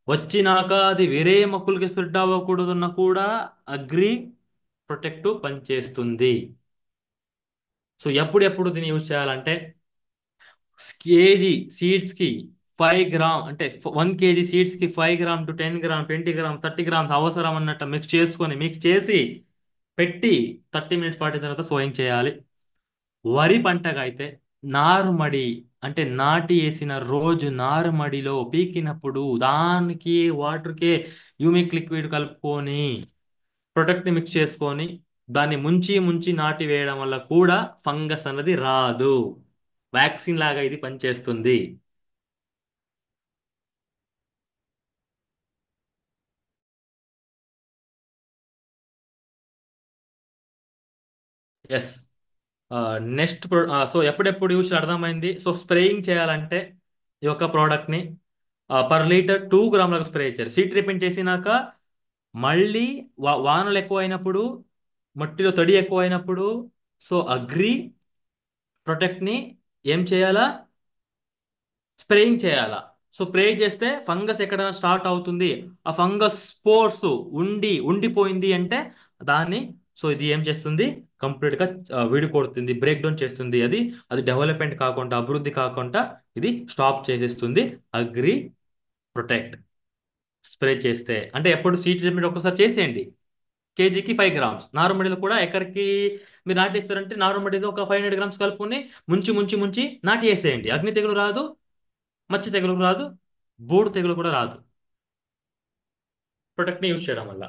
వచ్చినాక అది వేరే మొక్కలకి స్ప్రెడ్ అవ్వకూడదన్న కూడా అగ్రి ప్రొటెక్ట్ పనిచేస్తుంది. సో ఎప్పుడు దీన్ని యూజ్ చేయాలంటే, కేజీ సీడ్స్ కి 5 గ్రామ్ అంటే 1 kg సీడ్స్ కి 5 gram to 10 gram, 20 gram, 30 grams అవసరం అన్నట్టు మిక్స్ చేసి పెట్టి 30 minutes 40 తర్వాత సోయింగ్ చేయాలి. వరి పంటగా అయితే నారుమడి అంటే నాటి వేసిన రోజు నారుమడిలో పీకినప్పుడు దానికి వాటర్కే హ్యూమిక్ లిక్విడ్ కలుపుకొని ప్రొడక్ట్ ని మిక్స్ చేసుకొని దాన్ని ముంచి ముంచి నాటి వేయడం వల్ల కూడా ఫంగస్ అన్నది రాదు. వ్యాక్సిన్ లాగా ఇది పనిచేస్తుంది. ఎస్. నెక్స్ట్ సో ఎప్పుడెప్పుడు యూస్ అర్థమైంది. సో స్ప్రేయింగ్ చేయాలంటే ఈ యొక్క ప్రోడక్ట్ ని పర్ లీటర్ 2 గ్రామ్ లాగా స్ప్రే చేయాలి. సీడ్ ట్రీట్మెంట్ చేసినాక మళ్ళీ వానలు ఎక్కువ అయినప్పుడు, మట్టిలో తడి ఎక్కువ అయినప్పుడు, సో అగ్రి ప్రొటెక్ట్ ని ఏం చేయాలా, స్ప్రేయింగ్ చేయాలా. సో స్ప్రే చేస్తే ఫంగస్ ఎక్కడైనా స్టార్ట్ అవుతుంది, ఆ ఫంగస్ స్పోర్స్ ఉండిపోయింది అంటే దాన్ని, సో ఇది ఏం చేస్తుంది, కంప్లీట్ గా విడిపోతుంది, బ్రేక్ డౌన్ చేస్తుంది. అది అది డెవలప్మెంట్ కాకుండా, అభివృద్ధి కాకుండా ఇది స్టాప్ చేసేస్తుంది. అగ్రి ప్రొటెక్ట్ స్ప్రే చేస్తే అంటే ఎప్పుడు సీడ్ ట్రీట్మెంట్ ఒకసారి చేసేయండి. కేజీకి 5 గ్రామ్స్. నారుమడిలో కూడా ఎక్కడికి మీరు నాటేస్తారంటే నారుమడిలో ఒక 500 గ్రామ్స్ కలుపుకొని ముంచి ముంచి ముంచి నాటి వేసేయండి. అగ్ని తెగులు రాదు, మచ్చ తెగులు రాదు, బూడు తెగులు కూడా రాదు, ప్రొడక్ట్ని యూజ్ చేయడం వల్ల.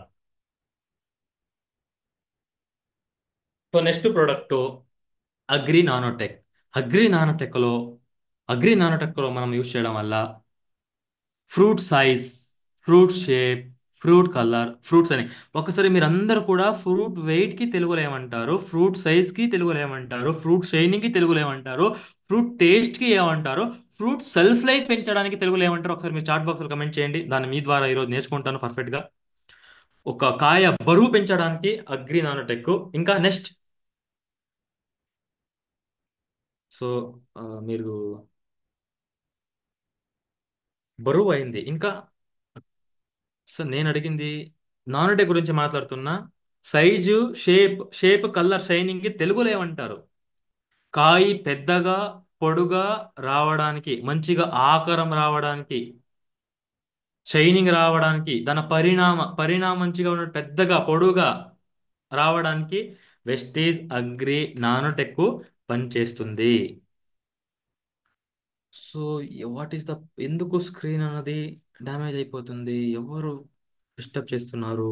So next product agri nanotech. Agri నానోటెక్లో అగ్రి నానోటెక్లో మనం యూజ్ చేయడం వల్ల fruit size, fruit shape, fruit colour, fruits అని. ఒకసారి మీరందరూ కూడా ఫ్రూట్ వెయిట్ కి తెలుగులో ఏమంటారు, ఫ్రూట్ సైజ్ కి తెలుగులో ఏమంటారు, ఫ్రూట్ షైనింగ్ కి తెలుగులో ఏమంటారు, ఫ్రూట్ టేస్ట్ కి ఏమంటారు, ఫ్రూట్ సెల్ఫ్ లైఫ్ పెంచడానికి తెలుగులో ఏమంటారు, ఒకసారి మీరు చాట్ బాక్స్ లో కమెంట్ చేయండి. దాన్ని మీ ద్వారా ఈరోజు నేర్చుకుంటాను పర్ఫెక్ట్ గా. ఒక కాయ బరువు పెంచడానికి అగ్రి నానోటెక్. ఇంకా నెక్స్ట్. సో మీరు బరువు అయింది. ఇంకా సో నేను అడిగింది నానోటెక్ గురించి మాట్లాడుతున్నా. సైజు, షేప్ కలర్ షైనింగ్ కి తెలుగులో ఏమంటారు? కాయ పెద్దగా పొడుగా రావడానికి, మంచిగా ఆకారం రావడానికి, షైనింగ్ రావడానికి, దాని పరిణామం మంచిగా ఉన్న పెద్దగా పొడుగా రావడానికి వెస్టీజ్ అగ్రి నానోటెక్ పనిచేస్తుంది. సో వాట్ ఈస్ ద, ఎందుకు స్క్రీన్ అన్నది డ్యామేజ్ అయిపోతుంది, ఎవరు డిస్టర్బ్ చేస్తున్నారు?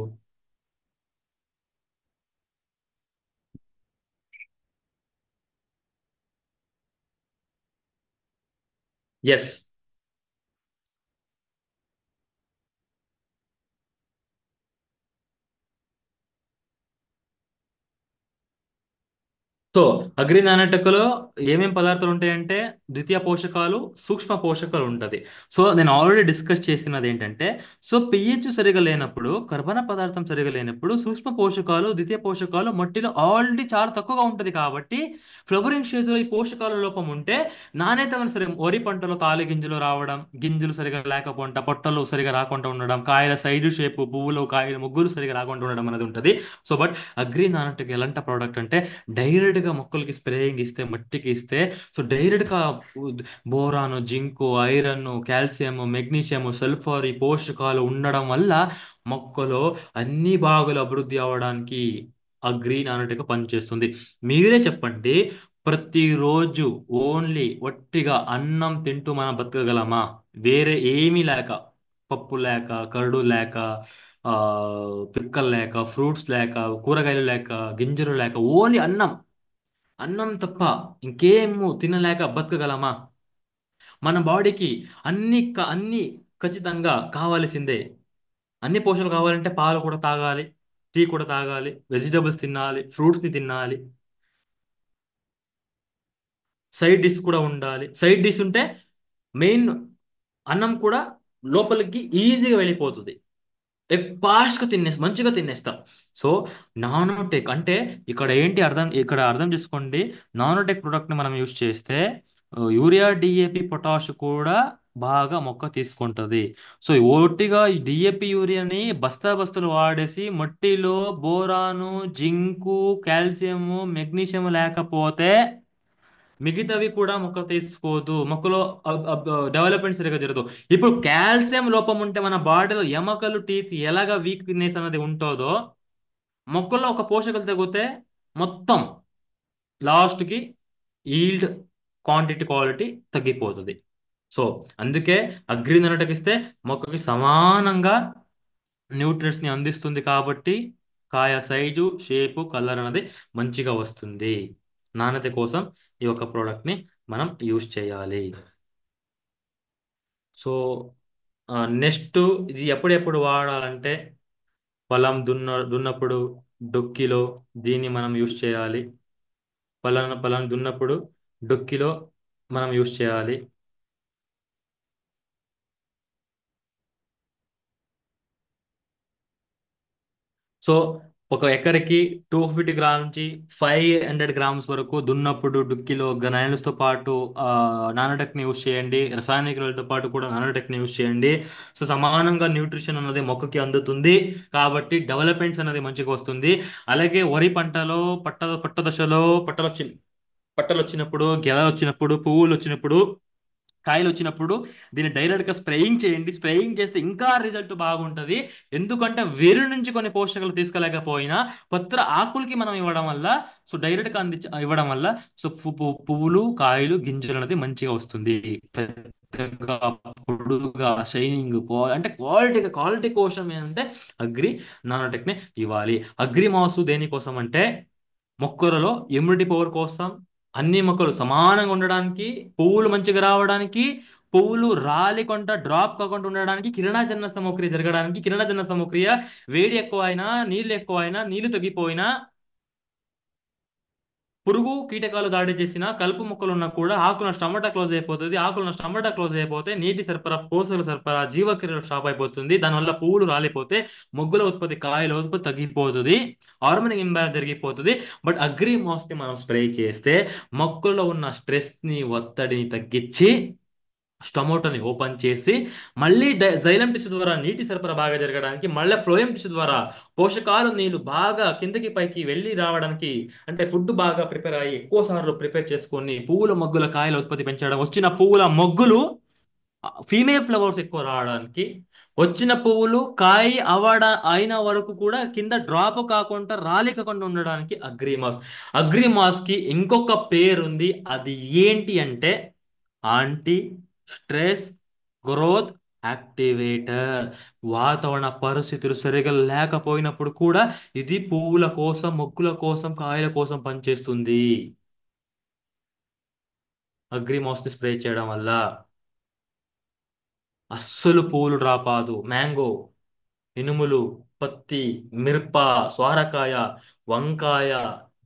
ఎస్. సో అగ్రి నానటకలో ఏమేం పదార్థాలు ఉంటాయంటే ద్వితీయ పోషకాలు, సూక్ష్మ పోషకాలు ఉంటది. సో నేను ఆల్రెడీ డిస్కస్ చేసినది ఏంటంటే, సో పిహెచ్ సరిగా లేనప్పుడు, కర్బన పదార్థం సరిగా లేనప్పుడు సూక్ష్మ పోషకాలు, ద్వితీయ పోషకాలు మట్టిలో ఆల్రెడీ చాలా తక్కువగా ఉంటది కాబట్టి ఫ్లవరింగ్ స్టేజ్ లో ఈ పోషకాల లోపం ఉంటే నాణ్యత సరే వరి పంటలో తాలి గింజలు రావడం, గింజలు సరిగా లేకపోవడం, పొట్టలు సరిగా రాకుండా ఉండడం, కాయల సైజు షేపు, పువ్వులు కాయల ముగ్గురు సరిగా రాకుండా ఉండడం అనేది ఉంటుంది. సో బట్ అగ్రి నానటకి ఎలాంటి ప్రోడక్ట్ అంటే డైరెక్ట్ గా మొక్కలకి స్ప్రేయింగ్ ఇస్తే, మట్టికి ఇస్తే, సో డైరెక్ట్ గా బోరాను, zinc, iron, calcium, magnesium, sulphur ఈ పోషకాలు ఉండడం వల్ల మొక్కలో అన్ని భాగాలు అభివృద్ధి అవడానికి ఆ గ్రీన్ అనటిగా పనిచేస్తుంది. మీరే చెప్పండి, ప్రతిరోజు ఓన్లీ ఒట్టిగా అన్నం తింటూ మనం బతకగలమా? వేరే ఏమీ లేక, పప్పు లేక, కరడు లేక, ఆ పిక్కలు లేక, ఫ్రూట్స్ లేక, కూరగాయలు లేక, గింజలు లేక, ఓన్లీ అన్నం, అన్నం తప్ప ఇంకేము తినలేక బతకగలమా? మన బాడీకి అన్ని ఖచ్చితంగా కావాల్సిందే. అన్ని పోషకాలు కావాలంటే పాలు కూడా తాగాలి, టీ కూడా తాగాలి, వెజిటబుల్స్ తినాలి, ఫ్రూట్స్ని తినాలి, సైడ్ డిష్ కూడా ఉండాలి. సైడ్ డిష్ ఉంటే మెయిన్ అన్నం కూడా లోపలికి ఈజీగా వెళ్ళిపోతుంది. ఫాస్ట్గా మంచిగా తినేస్తాం. సో నానోటెక్ అంటే ఇక్కడ అర్థం చేసుకోండి. నానోటెక్ ప్రోడక్ట్ని మనం యూజ్ చేస్తే యూరియా, డిఏపి, పొటాష్ కూడా బాగా మొక్క తీసుకుంటుంది. సో ఓటిగా డిఏపి, యూరియాని బస్తాలు వాడేసి మట్టిలో బోరాను, జింకు, కాల్షియము, మెగ్నీషియం లేకపోతే మిగతావి కూడా మొక్క తీసుకోదు, మొక్కలో డెవలప్మెంట్ సరిగా జరగదు. ఇప్పుడు కాల్షియం లోపం ఉంటే మన బాడీలో ఎముకలు, టీత్ ఎలాగ వీక్నెస్ అనేది ఉంటుందో, మొక్కల్లో ఒక పోషకాలు తగ్గితే మొత్తం లాస్ట్కి ఈల్డ్, క్వాంటిటీ, క్వాలిటీ తగ్గిపోతుంది. సో అందుకే అగ్రి ఇస్తే మొక్కకి సమానంగా న్యూట్రియంట్స్ ని అందిస్తుంది కాబట్టి కాయ సైజు, షేపు, కలర్ అనేది మంచిగా వస్తుంది. నాణ్యత కోసం ఈ యొక్క ప్రోడక్ట్ ని మనం యూజ్ చేయాలి. సో నెక్స్ట్, ఇది ఎప్పుడెప్పుడు వాడాలంటే పొలం దున్నప్పుడు, డొక్కిలో దీన్ని మనం యూజ్ చేయాలి. పొలం దున్నప్పుడు డొక్కిలో మనం యూజ్ చేయాలి. సో ఒక ఎకరకి 250 గ్రామ్స్ నుంచి 500 గ్రామ్స్ వరకు దున్నప్పుడు డుక్కిలో గ్రానుల్స్తో పాటు నానోటెక్ని యూజ్ చేయండి. రసాయనిక ఎరువులతో పాటు కూడా నానోటెక్ని యూజ్ చేయండి. సో సమానంగా న్యూట్రిషన్ అన్నది మొక్కకి అందుతుంది కాబట్టి డెవలప్మెంట్స్ అనేది మంచిగా వస్తుంది. అలాగే వరి పంటలో పట్ట దశలో పట్టలు వచ్చినప్పుడు, గెలలు వచ్చినప్పుడు, పువ్వులు వచ్చినప్పుడు, కాయలు వచ్చినప్పుడు దీన్ని డైరెక్ట్ గా స్ప్రేయింగ్ చేయండి. స్ప్రేయింగ్ చేస్తే ఇంకా రిజల్ట్ బాగుంటది. ఎందుకంటే వేరు నుంచి కొన్ని పోషకాలు తీసుకోలేకపోయినా పత్ర ఆకులకి మనం ఇవ్వడం వల్ల, సో డైరెక్ట్ గా ఇవ్వడం వల్ల, సో పువ్వులు, కాయలు, గింజలు అనేది మంచిగా వస్తుంది. పెద్దగా, పొడుగా, షైనింగ్, అంటే క్వాలిటీ కోసం ఏంటంటే అగ్రి నానోటెక్ ని ఇవ్వాలి. అగ్రి మాసు దేనికోసం అంటే మొక్కలలో ఇమ్యూనిటీ పవర్ కోసం, అన్ని మొక్కలు సమానంగా ఉండడానికి, పువ్వులు మంచిగా రావడానికి, పువ్వులు రాలికొంట డ్రాప్ కాకుండా ఉండడానికి, కిరణజన సమక్రియ జరగడానికి, కిరణజన సమక్రియ వేడి ఎక్కువైనా, నీళ్లు తగ్గిపోయినా, పురుగు కీటకాలు దాడి చేసిన, కలుపు మొక్కలు ఉన్నా కూడా ఆకుల స్టమటా క్లోజ్ అయిపోతుంది. ఆకుల స్టమటా క్లోజ్ అయిపోతే నీటి సరఫరా, పోషక సరఫరా, జీవక్రియలు స్టాప్ అయిపోతుంది. దానివల్ల పువ్వులు రాలిపోతే మొగ్గుల ఉత్పత్తి, కాయల ఉత్పత్తి తగ్గిపోతుంది. హార్మోనిక్ ఇంబ్యాలెన్స్ జరిగిపోతుంది. బట్ అగ్రిమాస్ ని మనం స్ప్రే చేస్తే మొక్కల్లో ఉన్న స్ట్రెస్ ని, ఒత్తిడిని తగ్గించి స్టమోటోని ఓపెన్ చేసి మళ్ళీ జైలం టిష్యూ ద్వారా నీటి సరఫరా బాగా జరగడానికి, మళ్ళీ ఫ్లోయం టిష్యూ ద్వారా పోషకాలు నీళ్లు బాగా కిందకి పైకి వెళ్ళి రావడానికి, అంటే ఫుడ్ బాగా ప్రిపేర్ అయ్యి ఎక్కువ సార్లు ప్రిపేర్ చేసుకొని పువ్వుల మొగ్గుల కాయల ఉత్పత్తి పెంచడం, వచ్చిన పువ్వుల మొగ్గులు ఫీమేల్ ఫ్లవర్స్ ఎక్కువ రావడానికి, వచ్చిన పువ్వులు కాయ అయిన వరకు కూడా కింద డ్రాప్ కాకుండా రాలికకుండా ఉండడానికి అగ్రిమాస్ కి ఇంకొక పేరుంది. అది ఏంటి అంటే యాంటీ స్ట్రెస్ గ్రోత్ యాక్టివేటర్. వాతావరణ పరిస్థితులు సరిగా లేకపోయినప్పుడు కూడా ఇది పువ్వుల కోసం, మొగ్గుల కోసం, కాయల కోసం పనిచేస్తుంది. అగ్రిమాస్ ని స్ప్రే చేయడం వల్ల అస్సలు పువ్వులు రాపాదు. మ్యాంగో, ఇనుములు, పత్తి, మిరప, సోరకాయ, వంకాయ,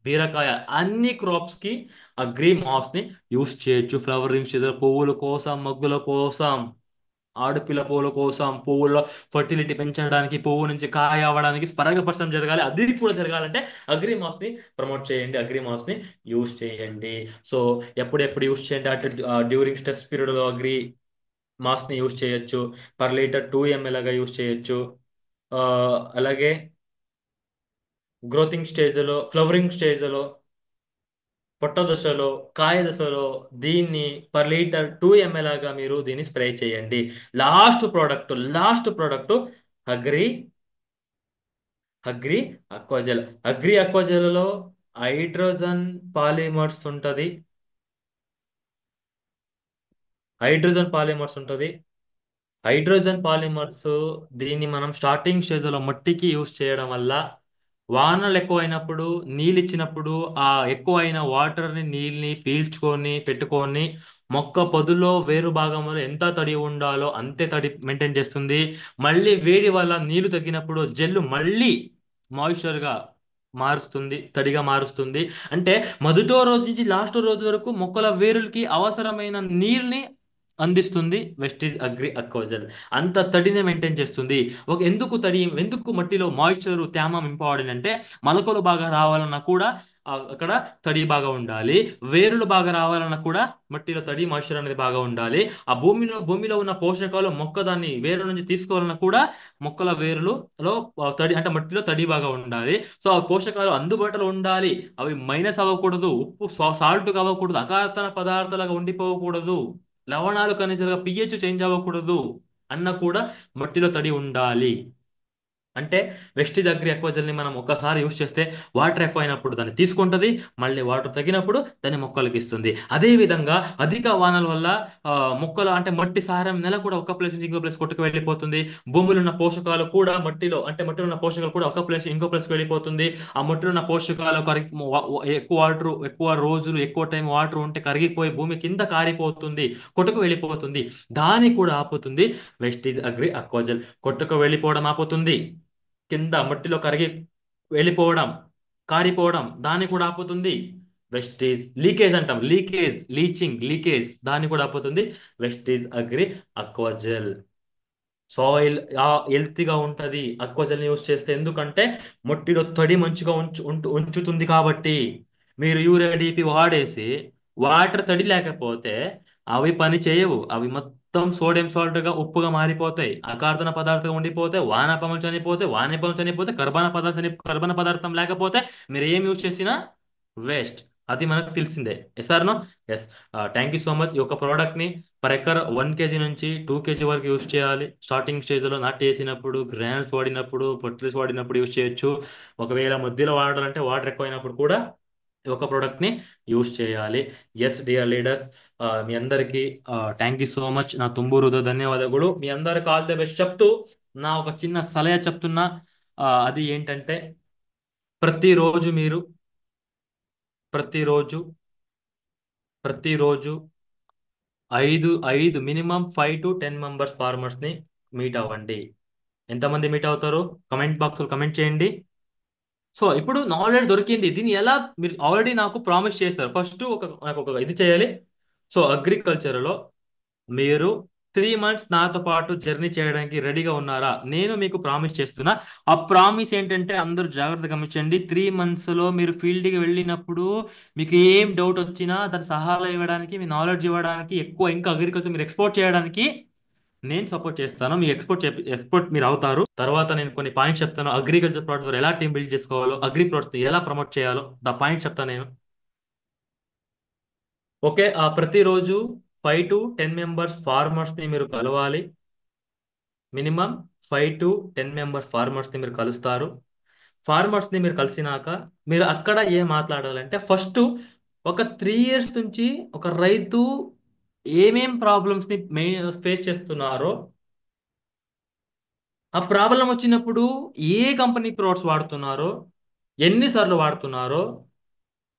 బీరకాయ, అన్ని క్రాప్స్ కి అగ్రిమాస్ ని యూస్ చేయొచ్చు. ఫ్లవరింగ్ చేసిన పువ్వుల కోసం, మొగ్గుల కోసం, ఆడపిల్ల పువ్వుల కోసం, పువ్వుల ఫర్టిలిటీ పెంచడానికి, పువ్వు నుంచి కాయ అవ్వడానికి పరాగస్పర్శం జరగాలి. అది కూడా జరగాలంటే అగ్రిమాస్ ని ప్రమోట్ చేయండి, అగ్రిమాస్ ని యూస్ చేయండి. సో ఎప్పుడెప్పుడు యూస్ చేయండి అంటే డ్యూరింగ్ స్ట్రెస్ పీరియడ్ లో మాస్ ని యూస్ చేయొచ్చు. పర్ లీటర్ 2 ml లాగా యూస్ చేయొచ్చు. ఆ, అలాగే గ్రోతింగ్ స్టేజ్లో, ఫ్లవరింగ్ స్టేజ్లో, పొట్ట దశలో, కాయ దశలో దీన్ని పర్ లీటర్ 2 ml లాగా మీరు దీన్ని స్ప్రే చేయండి. Last product agri agri aquagel. Agri అక్వాజెల్లో హైడ్రోజన్ పాలిమర్స్ ఉంటది. హైడ్రోజన్ పాలిమర్స్ ఉంటది. హైడ్రోజన్ పాలిమర్స్ దీన్ని మనం స్టార్టింగ్ స్టేజ్లో మట్టికి యూస్ చేయడం వల్ల వానలు ఎక్కువైనప్పుడు, నీళ్ళు ఇచ్చినప్పుడు ఆ ఎక్కువైన వాటర్ని, నీళ్ళని పీల్చుకొని పెట్టుకొని మొక్క పొదులో వేరు భాగంలో ఎంత తడి ఉండాలో అంతే తడి మెయింటైన్ చేస్తుంది. మళ్ళీ వేడి వల్ల నీళ్లు తగ్గినప్పుడు జెల్లు మళ్ళీ మాయిశ్చర్గా మారుస్తుంది, తడిగా మారుస్తుంది. అంటే మొదటో రోజు నుంచి లాస్ట్ రోజు వరకు మొక్కల వేరులకి అవసరమైన నీరుని అందిస్తుంది వెస్టీజ్ అగ్రి అక్వాజల్. అంత తడిని మెయింటైన్ చేస్తుంది. ఎందుకు మట్టిలో మాయిశ్చర్, తేమ ఇంపార్టెంట్ అంటే మొలకలు బాగా రావాలన్నా కూడా అక్కడ తడి బాగా ఉండాలి. వేరులు బాగా రావాలన్నా కూడా మట్టిలో తడి, మాయిశ్చర్ అనేది బాగా ఉండాలి. ఆ భూమిలో ఉన్న పోషకాలు మొక్క దాన్ని వేరు నుంచి తీసుకోవాలన్నా కూడా మొక్కల వేరులో తడి, అంటే మట్టిలో తడి బాగా ఉండాలి. సో ఆ పోషకాలు అందుబాటులో ఉండాలి. అవి మైనస్ అవ్వకూడదు, ఉప్పు సాల్ట్ అవ్వకూడదు, అకార్బన పదార్థాలుగా ఉండిపోకూడదు, లవణాలు ఖనిజాలుగా పిహెచ్ చేంజ్ అవ్వకూడదు అన్న కూడా మట్టిలో తడి ఉండాలి. అంటే వెస్టిజ్ అగ్రి అక్వాజల్ని మనం ఒక్కసారి యూస్ చేస్తే వాటర్ ఎక్కువైనప్పుడు దాన్ని తీసుకుంటుంది, మళ్ళీ వాటర్ తగ్గినప్పుడు దాన్ని మొక్కలకి ఇస్తుంది. అదే విధంగా అధిక వానల వల్ల మొక్కలు, అంటే మట్టి సారం నెల కూడా ఒక ప్లేస్ నుంచి ఇంకో ప్లేస్ కొట్టుకు వెళ్ళిపోతుంది. భూమిలో ఉన్న పోషకాలు కూడా మట్టిలో ఉన్న పోషకాలు కూడా ఒక ప్లేస్ ఇంకో ప్లేస్కి వెళ్ళిపోతుంది. ఆ మట్టిలో ఉన్న పోషకాలు ఎక్కువ వాటర్, ఎక్కువ రోజులు, ఎక్కువ టైం వాటర్ ఉంటే కరిగిపోయి భూమి కింద కారిపోతుంది, కొట్టుకు వెళ్ళిపోతుంది. దాన్ని కూడా ఆపుతుంది వెస్టిజ్ అగ్రి అక్వాజల్. కొట్టుకు వెళ్ళిపోవడం ఆపుతుంది, కింద మట్టిలో కరిగి వెళ్ళిపోవడం, కారిపోవడం దాన్ని కూడా ఆపుతుంది. వెస్టేజ్ లీకేజ్ అంటాం, లీకేజ్ దాన్ని కూడా ఆపుతుంది వెస్టేజ్ అగ్రి అక్వాజెల్. సాయిల్ హెల్తీగా ఉంటుంది అక్వాజెల్ని యూస్ చేస్తే. ఎందుకంటే మట్టిలో తడి మంచిగా ఉంచుతుంది కాబట్టి. మీరు యూరియా డిపి వాడేసి వాటర్ తడి లేకపోతే అవి పని చేయవు. అవి మొత్తం సోడియం సాల్ట్ గా, ఉప్పుగా మారిపోతాయి, అకార్బన పదార్థం ఉండిపోతే, వానపాములు చనిపోతే, కర్బన పదార్థం లేకపోతే మీరు ఏం యూజ్ చేసినా వేస్ట్. అది మనకు తెలిసిందే. Yes or no? Yes. Thank you so much. ఈ యొక్క ప్రోడక్ట్ ని పర్ ఎకర్ 1 kg నుంచి 2 kg వరకు యూజ్ చేయాలి. స్టార్టింగ్ స్టేజ్ లో నాట్ వేసినప్పుడు, గ్రాన్స్ వాడినప్పుడు, పొట్రిస్ వాడినప్పుడు యూజ్ చేయొచ్చు. ఒకవేళ మధ్యలో వాడాలంటే వాటర్ ఎక్కువైనప్పుడు కూడా ఈ ఒక ప్రోడక్ట్ ని యూజ్ చేయాలి. ఎస్ డియర్ లీడర్స్, మీ అందరికి థ్యాంక్ యూ సో మచ్. నా తుంబూరు ధన్యవాదాలు. మీ అందరికి ఆల్ ద బెస్ట్ చెప్తూ నా ఒక చిన్న సలహా చెప్తున్నా. అది ఏంటంటే ప్రతిరోజు మీరు ప్రతిరోజు ప్రతిరోజు ఐదు ఐదు మినిమం 5 to 10 మెంబర్స్ ఫార్మర్స్ ని మీట్ అవ్వండి. ఎంతమంది మీట్ అవుతారు? కమెంట్ బాక్స్ లో కమెంట్ చేయండి. సో ఇప్పుడు నాలెడ్జ్ దొరికింది, దీన్ని ఎలా మీరు ఆల్రెడీ నాకు ప్రామిస్ చేస్తారు. ఫస్ట్ నాకు ఒక ఇది చేయాలి. సో అగ్రికల్చర్లో మీరు 3 మంత్స్ నాతో పాటు జర్నీ చేయడానికి రెడీగా ఉన్నారా? నేను మీకు ప్రామిస్ చేస్తున్నా. ఆ ప్రామిస్ ఏంటంటే అందరూ జాగ్రత్తగా గమనించండి. 3 మంత్స్లో మీరు ఫీల్డ్కి వెళ్ళినప్పుడు మీకు ఏం డౌట్ వచ్చినా దాని సహాయం ఇవ్వడానికి, మీ నాలెడ్జ్ ఇవ్వడానికి, ఎక్కువ ఇంకా అగ్రికల్చర్ మీరు ఎక్స్పోర్ట్ చేయడానికి నేను సపోర్ట్ చేస్తాను. మీ ఎక్స్పోర్ట్ మీరు అవుతారు. తర్వాత నేను కొన్ని పాయింట్స్ చెప్తాను. అగ్రికల్చర్ ప్రోడక్ట్స్ ఎలా టీం బిల్డ్ చేసుకోవాలో, అగ్రి ప్రోడక్ట్స్ ఎలా ప్రమోట్ చేయాలో దా పాయింట్స్ చెప్తాను నేను. ఓకే, ప్రతిరోజు 5 to 10 మెంబర్స్ ఫార్మర్స్ ని మీరు కలవాలి. మినిమం 5 to 10 మెంబర్స్ ఫార్మర్స్ ని మీరు కలుస్తారు. ఫార్మర్స్ ని మీరు కలిసినాక మీరు అక్కడ ఏం మాట్లాడాలంటే ఫస్ట్ ఒక 3 ఇయర్స్ నుంచి ఒక రైతు ఏమేం ప్రాబ్లమ్స్ ని ఫేస్ చేస్తున్నారో, ఆ ప్రాబ్లం వచ్చినప్పుడు ఏ కంపెనీ ప్రోడక్ట్స్ వాడుతున్నారో, ఎన్నిసార్లు వాడుతున్నారో,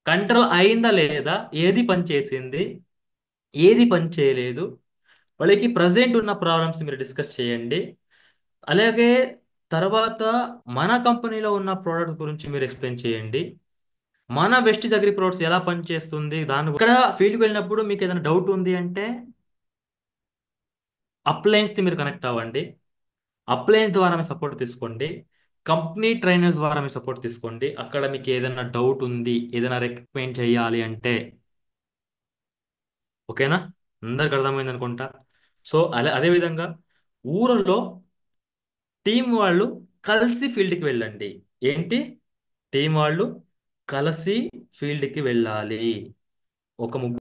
కంట్రోల్ అయిందా లేదా, ఏది పని చేసింది, ఏది పని చేయలేదు, వాళ్ళకి ప్రజెంట్ ఉన్న ప్రాబ్లమ్స్ మీరు డిస్కస్ చేయండి. అలాగే తర్వాత మన కంపెనీలో ఉన్న ప్రోడక్ట్ గురించి మీరు ఎక్స్ప్లెయిన్ చేయండి. మన బెస్ట్ అగ్రి ప్రోడక్ట్స్ ఎలా పనిచేస్తుంది దాని ఇక్కడ ఫీల్డ్కి వెళ్ళినప్పుడు మీకు ఏదైనా డౌట్ ఉంది అంటే అప్లయన్స్ ని మీరు కనెక్ట్ అవ్వండి. అప్లయన్స్ ద్వారా మీరు సపోర్ట్ తీసుకోండి. కంపెనీ ట్రైనర్స్ ద్వారా మీరు సపోర్ట్ తీసుకోండి. అక్కడ మీకు ఏదైనా డౌట్ ఉంది, ఏదైనా రికమెండ్ చేయాలి అంటే. ఓకేనా? అందరికి అర్థమైంది అనుకుంటా. సో అదే విధంగా ఊరిలో టీం వాళ్ళు కలిసి ఫీల్డ్కి వెళ్ళండి. ఏంటి? టీం వాళ్ళు కలిసి ఫీల్డ్కి వెళ్ళాలి. ఒక